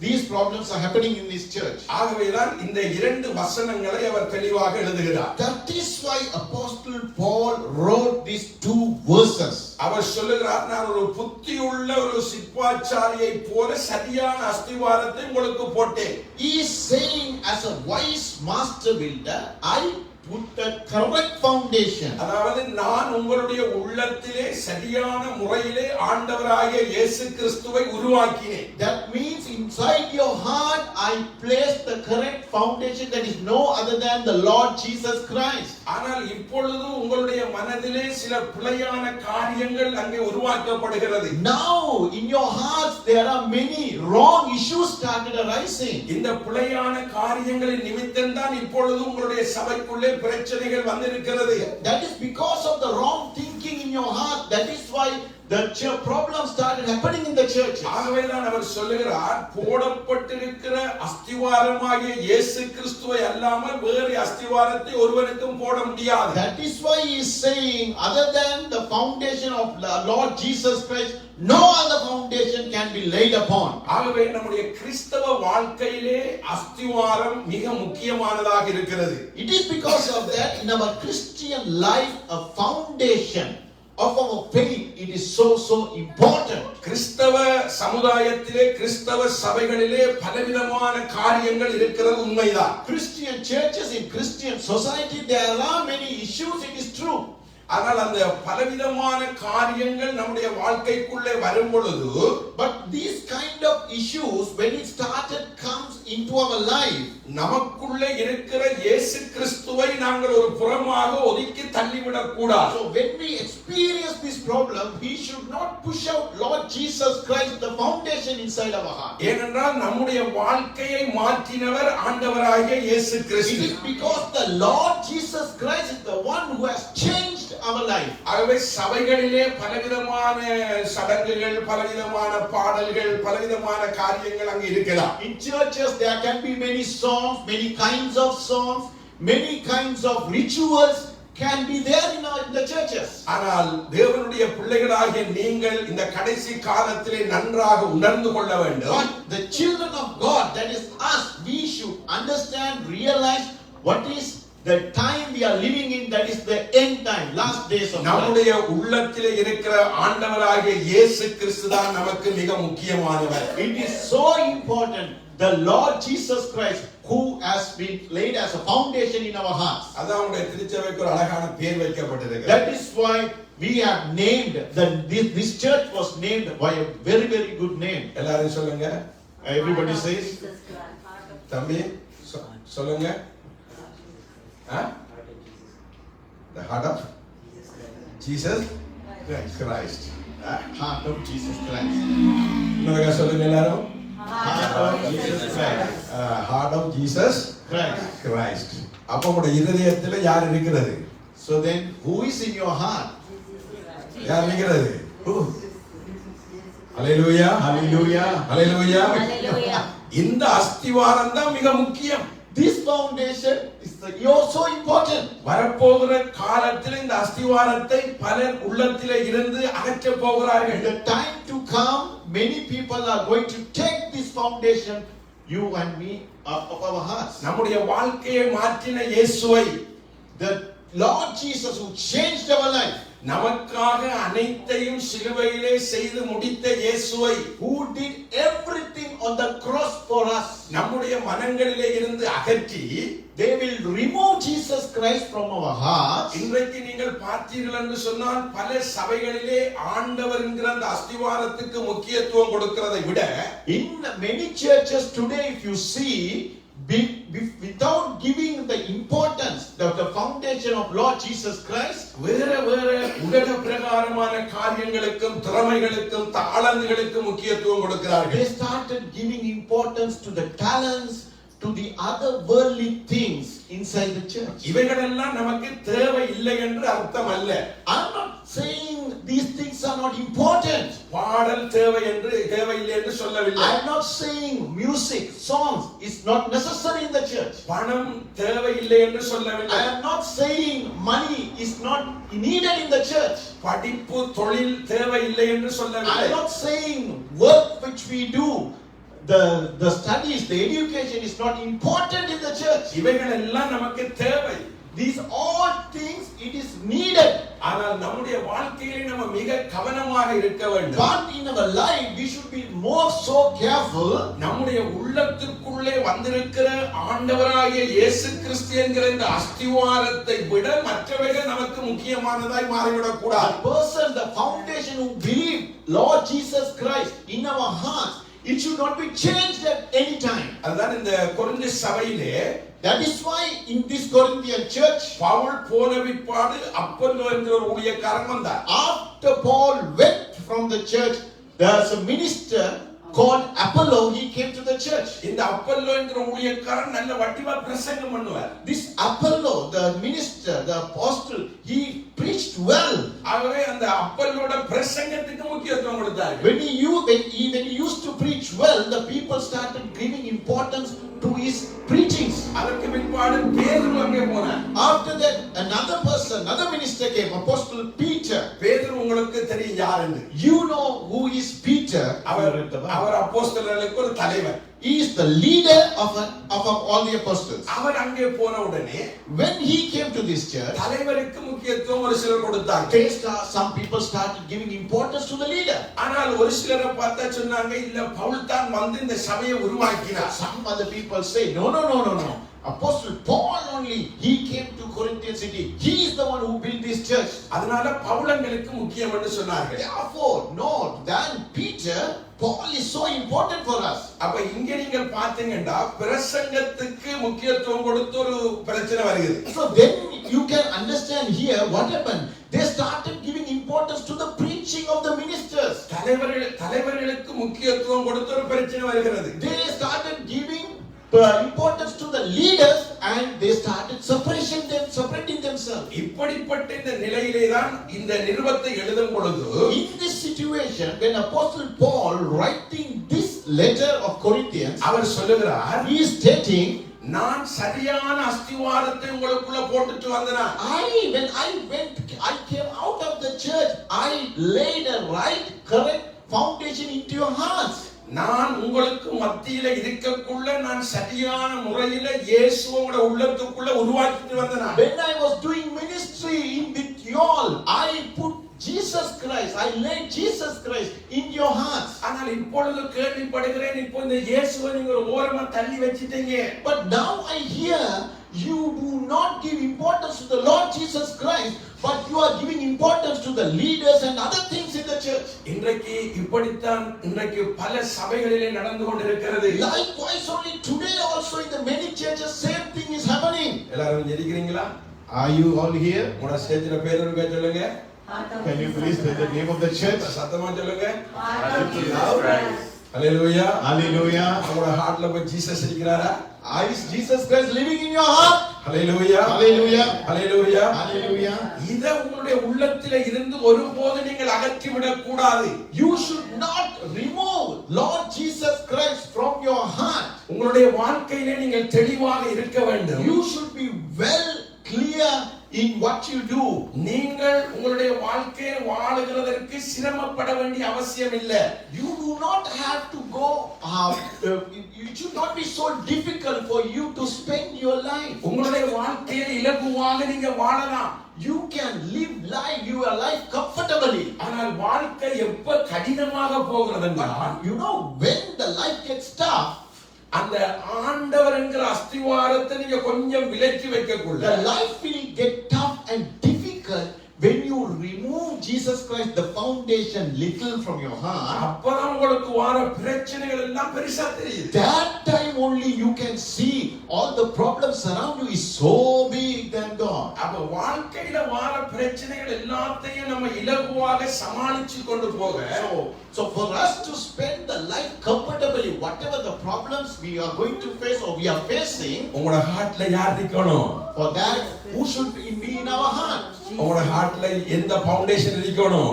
Speaker 2: these problems are happening in this church.
Speaker 1: ஆகவேதான் இந்த இரண்டு வசனங்களை அவர் தெளிவாக எழுதுகிறார்.
Speaker 2: That is why Apostle Paul wrote these two verses.
Speaker 1: அவர் சொல்லுகிறார் நான் ஒரு புத்தியுள்ள ஒரு சிற்பாச்சாரியை போல சரியான அஸ்திவாரத்தை உங்களுக்கு போட்டேன்.
Speaker 2: He is saying as a wise master builder, I put the correct foundation.
Speaker 1: அதாவது நான் உங்களுடைய உள்ளத்திலே சரியான முறையிலே ஆண்டவராகிய இயேசு கிறிஸ்துவை உருவாக்கினேன்.
Speaker 2: That means inside your heart I placed the correct foundation, that is no other than the Lord Jesus Christ.
Speaker 1: ஆனால் இப்பொழுது உங்களுடைய மனதிலே சில பிழையான காரியங்கள் அங்கே உருவாக்கப்படுகிறது.
Speaker 2: Now in your hearts there are many wrong issues started arising.
Speaker 1: இந்த பிழையான காரியங்களின் நிமித்தம் தான் இப்பொழுது உங்களுடைய சபைக்குள்ளே பிரச்சனைகள் வந்திருக்கிறது.
Speaker 2: That is because of the wrong thinking in your heart. That is why the problems started happening in the church.
Speaker 1: ஆகவே தான் அவர் சொல்லுகிறார், போடப்பட்டிருக்கிற அஸ்திவாரமாகிய இயேசு கிறிஸ்துவை அல்லாமல் வேறு அஸ்திவாரத்தை ஒருவனுக்கும் போட முடியாது.
Speaker 2: That is why he is saying, other than the foundation of Lord Jesus Christ, no other foundation can be laid upon.
Speaker 1: ஆகவே நம்முடைய கிறிஸ்தவ வாழ்க்கையிலே அஸ்திவாரம் மிக முக்கியமானதாக இருக்கிறது.
Speaker 2: It is because of that in our Christian life a foundation of our faith, it is so important.
Speaker 1: கிறிஸ்தவ சமுதாயத்திலே கிறிஸ்தவ சபைகளிலே பலவிதமான காரியங்கள் இருக்கிறது, உண்மைதான்.
Speaker 2: Christian churches, in Christian society, there are many issues, it is true.
Speaker 1: ஆனால் அந்த பலவிதமான காரியங்கள் நம்முடைய வாழ்க்கைக்குள்ளே வரும் பொழுது,
Speaker 2: but these kind of issues when it started comes into our life,
Speaker 1: நமக்குள்ளே இருக்கிற இயேசு கிறிஸ்துவை நாங்கள் ஒரு புறமாக ஒதுக்கி தள்ளிவிடக் கூடாது.
Speaker 2: so when we experience this problem, we should not push out Lord Jesus Christ, the foundation inside our heart.
Speaker 1: ஏனென்றால் நம்முடைய வாழ்க்கையை மாற்றினவர் ஆண்டவராகிய இயேசு
Speaker 2: It
Speaker 1: Kristu.
Speaker 2: is because the Lord Jesus Christ is the one who has changed our life.
Speaker 1: ஆகவே சபைகளிலே பலவிதமான சடங்குகள், பலவிதமான பாடல்கள், பலவிதமான காரியங்கள் அங்கே இருக்கலாம்.
Speaker 2: In churches there can be many songs, many kinds of songs, many kinds of rituals can be there in the churches.
Speaker 1: ஆனால் தேவனுடைய பிள்ளைகளாகிய நீங்கள் இந்த கடைசி காலத்திலே நன்றாக உணர்ந்து கொள்ள வேண்டும்.
Speaker 2: But the children of God, that is us, we should understand, realize what is the time we are living in, that is the end time, last days of life.
Speaker 1: நம்முடைய உள்ளத்திலே இருக்கிற ஆண்டவராகிய இயேசு கிறிஸ்து தான் நமக்கு மிக முக்கியமானவர்.
Speaker 2: It is so important, the Lord Jesus Christ who has been laid as a foundation in our hearts.
Speaker 1: அதான் உங்களுடைய திருச்சபைக்கு ஒரு அழகான பேர் வைக்கப்பட்டிருக்கு.
Speaker 2: That is why we have named this church was named by a very good name.
Speaker 1: எல்லாரும் சொல்லுங்க.
Speaker 2: Everybody says,
Speaker 1: தம்பி சொல்லுங்க. The heart of Jesus Christ.
Speaker 2: Heart of Jesus Christ.
Speaker 1: இன்னொருக்கா சொல்லுங்க எல்லாரும்.
Speaker 2: Heart of Jesus Christ.
Speaker 1: Heart of Jesus Christ. அப்ப உங்களுடைய இதயத்துல யார் இருக்கிறது?
Speaker 2: So then, who is in your heart?
Speaker 1: யார் இருக்கிறது? ஹalleluya.
Speaker 2: Hallelujah.
Speaker 1: ஹalleluya.
Speaker 4: Hallelujah.
Speaker 1: இந்த அஸ்திவாரம் தான் மிக முக்கியம்.
Speaker 2: This foundation is so important.
Speaker 1: வரப்போகிற காலத்தில் இந்த அஸ்திவாரத்தை பலர் உள்ளத்திலே இருந்து அகற்றப் போகிறார்கள்.
Speaker 2: In the time to come, many people are going to take this foundation, you and me, of our hearts.
Speaker 1: நம்முடைய வாழ்க்கையை மாற்றின இயேசுவை,
Speaker 2: The Lord Jesus who changed our life,
Speaker 1: நமக்காக அனைத்தையும் சிலுவையிலே செய்து முடித்த இயேசுவை,
Speaker 2: who did everything on the cross for us,
Speaker 1: நம்முடைய மனங்களிலே இருந்து அகற்றி,
Speaker 2: they will remove Jesus Christ from our hearts.
Speaker 1: இன்றைக்கு நீங்கள் பார்த்தீர்கள் என்று சொன்னால் பல சபைகளிலே ஆண்டவர் என்கிற அந்த அஸ்திவாரத்துக்கு முக்கியத்துவம் கொடுக்கிறதை விட,
Speaker 2: In many churches today, if you see, without giving the importance of the foundation of Lord Jesus Christ,
Speaker 1: வேற உலக பிரகாரமான காரியங்களுக்கும் திறமைகளுக்கும் தாளந்துகளுக்கும் முக்கியத்துவம் கொடுக்கிறார்கள்.
Speaker 2: they started giving importance to the talents, to the other worldly things inside the church.
Speaker 1: இவைகளெல்லாம் நமக்கு தேவை இல்லை என்று அர்த்தம் அல்ல.
Speaker 2: I'm not saying these things are not important.
Speaker 1: பாடல் தேவை இல்லை என்று சொல்லவில்லை.
Speaker 2: I'm not saying music, songs is not necessary in the church.
Speaker 1: பணம் தேவை இல்லை என்று சொல்லவில்லை.
Speaker 2: I am not saying money is not needed in the church.
Speaker 1: படிப்பு தொழில் தேவை இல்லை என்று
Speaker 2: I
Speaker 1: சொல்லவில்லை.
Speaker 2: am not saying work which we do, the studies, the education is not important in the church.
Speaker 1: இவைகளெல்லாம் நமக்கு தேவை.
Speaker 2: these all things it is needed.
Speaker 1: ஆனால் நம்முடைய வாழ்க்கையிலே நம்ம மிக கவனமாக இருக்க வேண்டும்.
Speaker 2: But in our life we should be more so careful.
Speaker 1: நம்முடைய உள்ளத்திற்குள்ளே வந்திருக்கிற ஆண்டவராகிய இயேசு கிறிஸ்து என்கிற இந்த அஸ்திவாரத்தை விட மற்றவைகள் நமக்கு முக்கியமானதாய் மாறிவிடக் கூடாது.
Speaker 2: The person, the foundation who believe Lord Jesus Christ in our hearts, it should not be changed at any time.
Speaker 1: அதுதான் இந்த கொரிந்து சபையிலே,
Speaker 2: That is why in this Corinthian church,
Speaker 1: Pavul போன பிற்பாடு அப்பல்லோ என்கிற ஒரு ஊழியக்காரன் வந்தார்.
Speaker 2: after Paul went from the church, there's a minister called Apollo. He came to the church.
Speaker 1: இந்த அப்பல்லோ என்கிற ஊழியக்காரன் நல்ல வட்டிவா பிரசங்கம் பண்ணுவார்.
Speaker 2: This Apollo, the minister, the apostle, he preached well.
Speaker 1: ஆகவே அந்த அப்பல்லோட பிரசங்கத்துக்கு முக்கியத்துவம் கொடுத்தார்.
Speaker 2: When he used to preach well, the people started giving importance to his preachings.
Speaker 1: அதற்கு பிற்பாடு பேதுரு அங்கே போனார்.
Speaker 2: After that, another person, another minister came, Apostle Peter.
Speaker 1: பேதுரு உங்களுக்கு தெரியும் யார் என்று.
Speaker 2: You know who is Peter?
Speaker 1: அவர் அப்போஸ்தலர்களுக்கு ஒரு தலைவர்.
Speaker 2: He is the leader of all the apostles.
Speaker 1: அவர் அங்கே போன உடனே
Speaker 2: When he came to this church,
Speaker 1: தலைவருக்கு முக்கியத்துவம் ஒரு சிலர் கொடுத்தாங்க.
Speaker 2: some people started giving importance to the leader.
Speaker 1: ஆனால் ஒரு சிலரை பார்த்தா சொன்னாங்க, இல்ல பவுல் தான் வந்து இந்த சபையை உருவாக்கினார்.
Speaker 2: Some other people say, no. Apostle Paul only, he came to Corinthian city. He is the one who built this church.
Speaker 1: அதனால பவுலங்களுக்கு முக்கியம் என்று சொன்னார்கள்.
Speaker 2: Therefore, no, than Peter, Paul is so important for us.
Speaker 1: அப்ப இங்க நீங்கள் பாத்தீங்கன்னா பிரசங்கத்துக்கு முக்கியத்துவம் கொடுத்து ஒரு பிரச்சனை வருகிறது.
Speaker 2: So then you can understand here what happened. They started giving importance to the preaching of the ministers.
Speaker 1: தலைவர்களுக்கு முக்கியத்துவம் கொடுத்து ஒரு பிரச்சனை வருகிறது.
Speaker 2: They started giving importance to the leaders and they started separating themselves.
Speaker 1: இப்படிப்பட்ட இந்த நிலையிலே தான் இந்த நிருபத்தை எழுதும் பொழுது,
Speaker 2: In this situation, when Apostle Paul writing this letter of Corinthians,
Speaker 1: அவர் சொல்லுகிறார்,
Speaker 2: he is stating,
Speaker 1: நான் சரியான அஸ்திவாரத்தை உங்களுக்குள்ள போட்டுட்டு வந்தேனா.
Speaker 2: when I came out of the church, I laid a right, correct foundation into your hearts.
Speaker 1: நான் உங்களுக்கு மத்தியில இருக்கக்குள்ள நான் சரியான முறையில இயேசுவோட உள்ளத்துக்குள்ள உருவாக்கிட்டு வந்தேனா.
Speaker 2: When I was doing ministry in with you all, I put Jesus Christ, I laid Jesus Christ in your hearts.
Speaker 1: ஆனால் இப்பொழுது கேள்விப்படுகிறேன், இப்போ இந்த இயேசுவை நீங்க ஒரு ஓரமா தள்ளி வச்சிட்டீங்க.
Speaker 2: But now I hear you do not give importance to the Lord Jesus Christ, but you are giving importance to the leaders and other things in the church.
Speaker 1: இன்றைக்கு இப்படித்தான் இன்றைக்கு பல சபைகளிலே நடந்து கொண்டிருக்கிறது.
Speaker 2: Likewise, only today also in the many churches same thing is happening.
Speaker 1: எல்லாரும் ஜெபிக்கிறீங்களா?
Speaker 2: Are you all here?
Speaker 1: உங்க ஸ்டேஜ்ல பேர் இருக்க சொல்லுங்க.
Speaker 2: Can you please tell the name of the church?
Speaker 1: சத்தமா சொல்லுங்க.
Speaker 2: Hallelujah.
Speaker 1: ஹalleluya.
Speaker 2: Hallelujah.
Speaker 1: உங்க ஹார்ட்ல போய் ஜீசஸ் இருக்கிறாரா?
Speaker 2: Is Jesus Christ living in your heart?
Speaker 1: Hallelujah.
Speaker 2: Hallelujah.
Speaker 1: Hallelujah.
Speaker 2: Hallelujah.
Speaker 1: இத உங்களுடைய உள்ளத்திலே இருந்து ஒருபோது நீங்கள் அகற்றி விடக் கூடாது.
Speaker 2: You should not remove Lord Jesus Christ from your heart.
Speaker 1: உங்களுடைய வாழ்க்கையிலே நீங்கள் தெளிவாக இருக்க வேண்டும்.
Speaker 2: You should be well clear in what you do.
Speaker 1: நீங்கள் உங்களுடைய வாழ்க்கையை வாழுகிறதற்கு சிரமப்பட வேண்டிய அவசியம் இல்லை.
Speaker 2: You do not have to go it should not be so difficult for you to spend your life.
Speaker 1: உங்களுடைய வாழ்க்கையை இலகுவாக நீங்க வாழலாம்.
Speaker 2: You can live your life comfortably.
Speaker 1: ஆனால் வாழ்க்கை எப்ப கடினமாக போகிறதுன்னா,
Speaker 2: You know, when the life gets tough,
Speaker 1: அந்த ஆண்டவர் என்கிற அஸ்திவாரத்தை நீங்க கொஞ்சம் விலக்கி வைக்கக்குள்ள,
Speaker 2: the life will get tough and difficult when you remove Jesus Christ, the foundation, little from your heart.
Speaker 1: அப்பதான் உங்களுக்கு வர பிரச்சனைகள் எல்லாம் பெருசா தெரியுது.
Speaker 2: That time only you can see all the problems around you is so big than God.
Speaker 1: அப்ப வாழ்க்கையில வர பிரச்சனைகள் எல்லாத்தையும் நம்ம இலகுவாக சமாளிச்சு கொண்டு போக,
Speaker 2: So for us to spend the life comfortably, whatever the problems we are going to face or we are facing,
Speaker 1: உங்களோட ஹார்ட்ல யார் இருக்கணும்?
Speaker 2: for that, who should be in our heart?
Speaker 1: உங்களோட ஹார்ட்ல எந்த ஃபவுண்டேஷன் இருக்கணும்?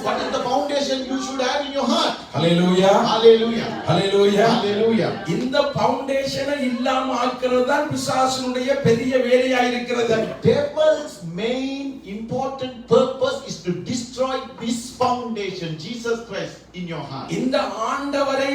Speaker 2: What is the foundation you should have in your heart?
Speaker 1: Hallelujah.
Speaker 2: Hallelujah.
Speaker 1: Hallelujah.
Speaker 2: Hallelujah.
Speaker 1: இந்த ஃபவுண்டேஷனை இல்லாம ஆக்குறது தான் பிசாசுனுடைய பெரிய வேலையா இருக்கிறது.
Speaker 2: The devil's main important purpose is to to destroy this foundation, Jesus Christ, in your heart.
Speaker 1: இந்த ஆண்டவரை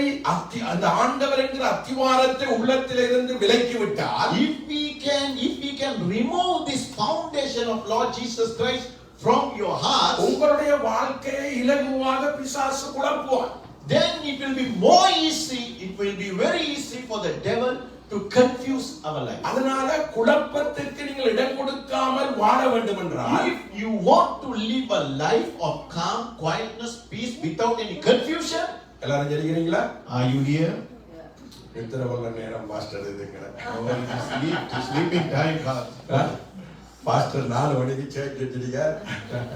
Speaker 1: அந்த ஆண்டவர் என்கிற அத்திவாரத்தை உள்ளத்திலிருந்து விலக்கி விட்டால்,
Speaker 2: If we can remove this foundation of Lord Jesus Christ from your heart,
Speaker 1: உங்களுடைய வாழ்க்கையை இலகுவாக பிசாசு குழப்புவான்.
Speaker 2: then it will be more easy, it will be very easy for the devil to confuse our life.
Speaker 1: அதனால குழப்பத்திற்கு நீங்கள் இடம் கொடுக்காமல் வாழ வேண்டும் என்றால்,
Speaker 2: If you want to live a life of calm, quietness, peace without any confusion,
Speaker 1: எல்லாரும் ஜெயிக்கிறீங்களா?
Speaker 2: are you here?
Speaker 1: நித்திர வல்ல நேரம் பாஸ்டர் இதுங்கிற
Speaker 2: Oh, it is sleeping time, God.
Speaker 1: Pastor 4 மணிக்கு சேர்ச் வச்சிருக்கார்.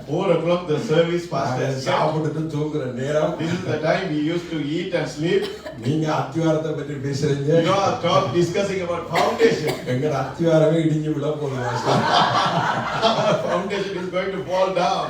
Speaker 2: 4 o'clock the service, pastor.
Speaker 1: சாப்பிட்டுட்டு தூங்குற நேரம்.
Speaker 2: This is the time we used to eat and sleep.
Speaker 1: நீங்க அத்திவாரத்தை பற்றி பேசுறீங்க.
Speaker 2: You are discussing about foundation.
Speaker 1: எங்க அத்திவாரமே இடிஞ்சு விழ போகுது pastor.
Speaker 2: Our foundation is going to fall down.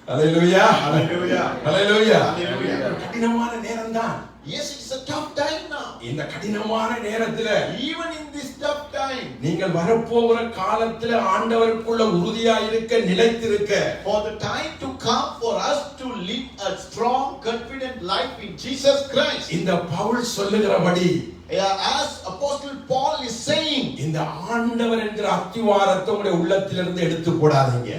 Speaker 1: Hallelujah.
Speaker 2: Hallelujah.
Speaker 1: Hallelujah.
Speaker 2: Hallelujah.
Speaker 1: கடினமான நேரம் தான்.
Speaker 2: Yes, it's a tough time now.
Speaker 1: இந்த கடினமான நேரத்துல
Speaker 2: Even in this tough time,
Speaker 1: நீங்கள் வரப்போகிற காலத்துல ஆண்டவருக்குள்ள உறுதியா இருக்க, நிலைத்திருக்க,
Speaker 2: for the time to come for us to live a strong, confident life in Jesus Christ.
Speaker 1: இந்த பவுல் சொல்லுகிறபடி,
Speaker 2: As Apostle Paul is saying,
Speaker 1: இந்த ஆண்டவர் என்கிற அத்திவாரத்தை உங்களுடைய உள்ளத்திலிருந்து எடுத்து போடாதீங்க.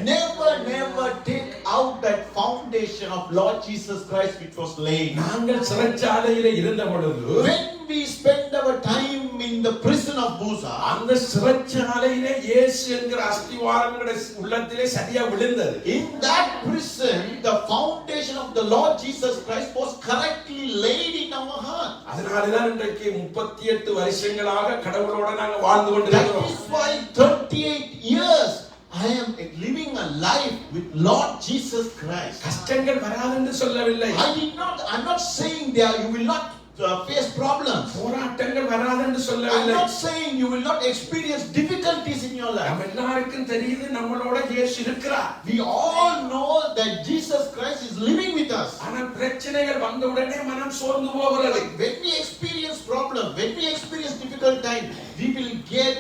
Speaker 2: never take out that foundation of Lord Jesus Christ which was laid.
Speaker 1: நாங்கள் சிறைச்சாலையில இருந்த பொழுது,
Speaker 2: When we spend our time in the prison of Buza,
Speaker 1: அந்த சிறைச்சாலையிலே இயேசு என்கிற அஸ்திவாரம் எங்களுடைய உள்ளத்திலே சரியா விழுந்தது.
Speaker 2: in that prison, the foundation of the Lord Jesus Christ was correctly laid in our heart.
Speaker 1: அதனாலதான் இன்றைக்கு 38 வருஷங்களாக கடவுளோட நாங்க வாழ்ந்து
Speaker 2: That
Speaker 1: கொண்டிருக்கிறோம்.
Speaker 2: is why 38 years I am living a life with Lord Jesus Christ.
Speaker 1: கஷ்டங்கள் வராதுன்னு சொல்லவில்லை.
Speaker 2: I'm not saying there you will not face problems.
Speaker 1: போராட்டங்கள் வராதுன்னு
Speaker 2: I'm
Speaker 1: சொல்லவில்லை.
Speaker 2: not saying you will not experience difficulties in your life.
Speaker 1: நம்ம எல்லாருக்கும் தெரியுது நம்மளோட இயேசு இருக்கிறார்.
Speaker 2: We all know that Jesus Christ is living with us.
Speaker 1: ஆனா பிரச்சனைகள் வந்த உடனே மனம் சோர்ந்து போகிறது.
Speaker 2: When we experience problems, when we experience difficult time, we will get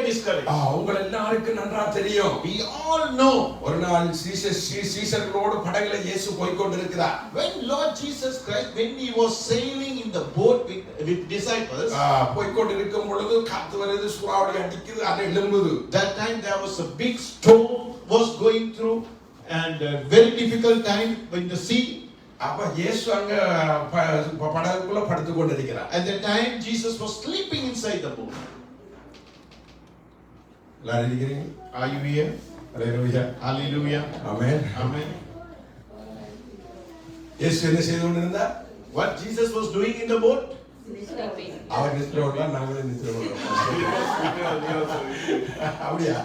Speaker 2: discouraged.
Speaker 1: உங்க எல்லாருக்கும் நன்றா தெரியும்.
Speaker 2: We all know
Speaker 1: ஒரு நாள் சீசர்களோடு படகுல இயேசு போய் கொண்டிருக்கிறார்.
Speaker 2: when Lord Jesus Christ, when he was sailing in the boat with disciples,
Speaker 1: போய் கொண்டிருக்கும் பொழுது காத்து வருது, சூறாவளி அடிக்குது, அது எழும்புது.
Speaker 2: that time there was a big storm was going through and a very difficult time in the sea.
Speaker 1: அப்ப இயேசு அங்க படகுக்குள்ள படுத்து கொண்டிருக்கிறார்.
Speaker 2: At that time Jesus was sleeping inside the boat.
Speaker 1: எல்லாரும் இருக்கிறீங்க?
Speaker 2: Are you here?
Speaker 1: Hallelujah.
Speaker 2: Hallelujah.
Speaker 1: Amen.
Speaker 2: Amen.
Speaker 1: இயேசு என்ன செய்து கொண்டிருந்தார்?
Speaker 2: What Jesus was doing in the boat?
Speaker 1: அவர் நித்திர ஓடலாம், நாங்களும் நித்திர ஓடலாம். அப்படியா?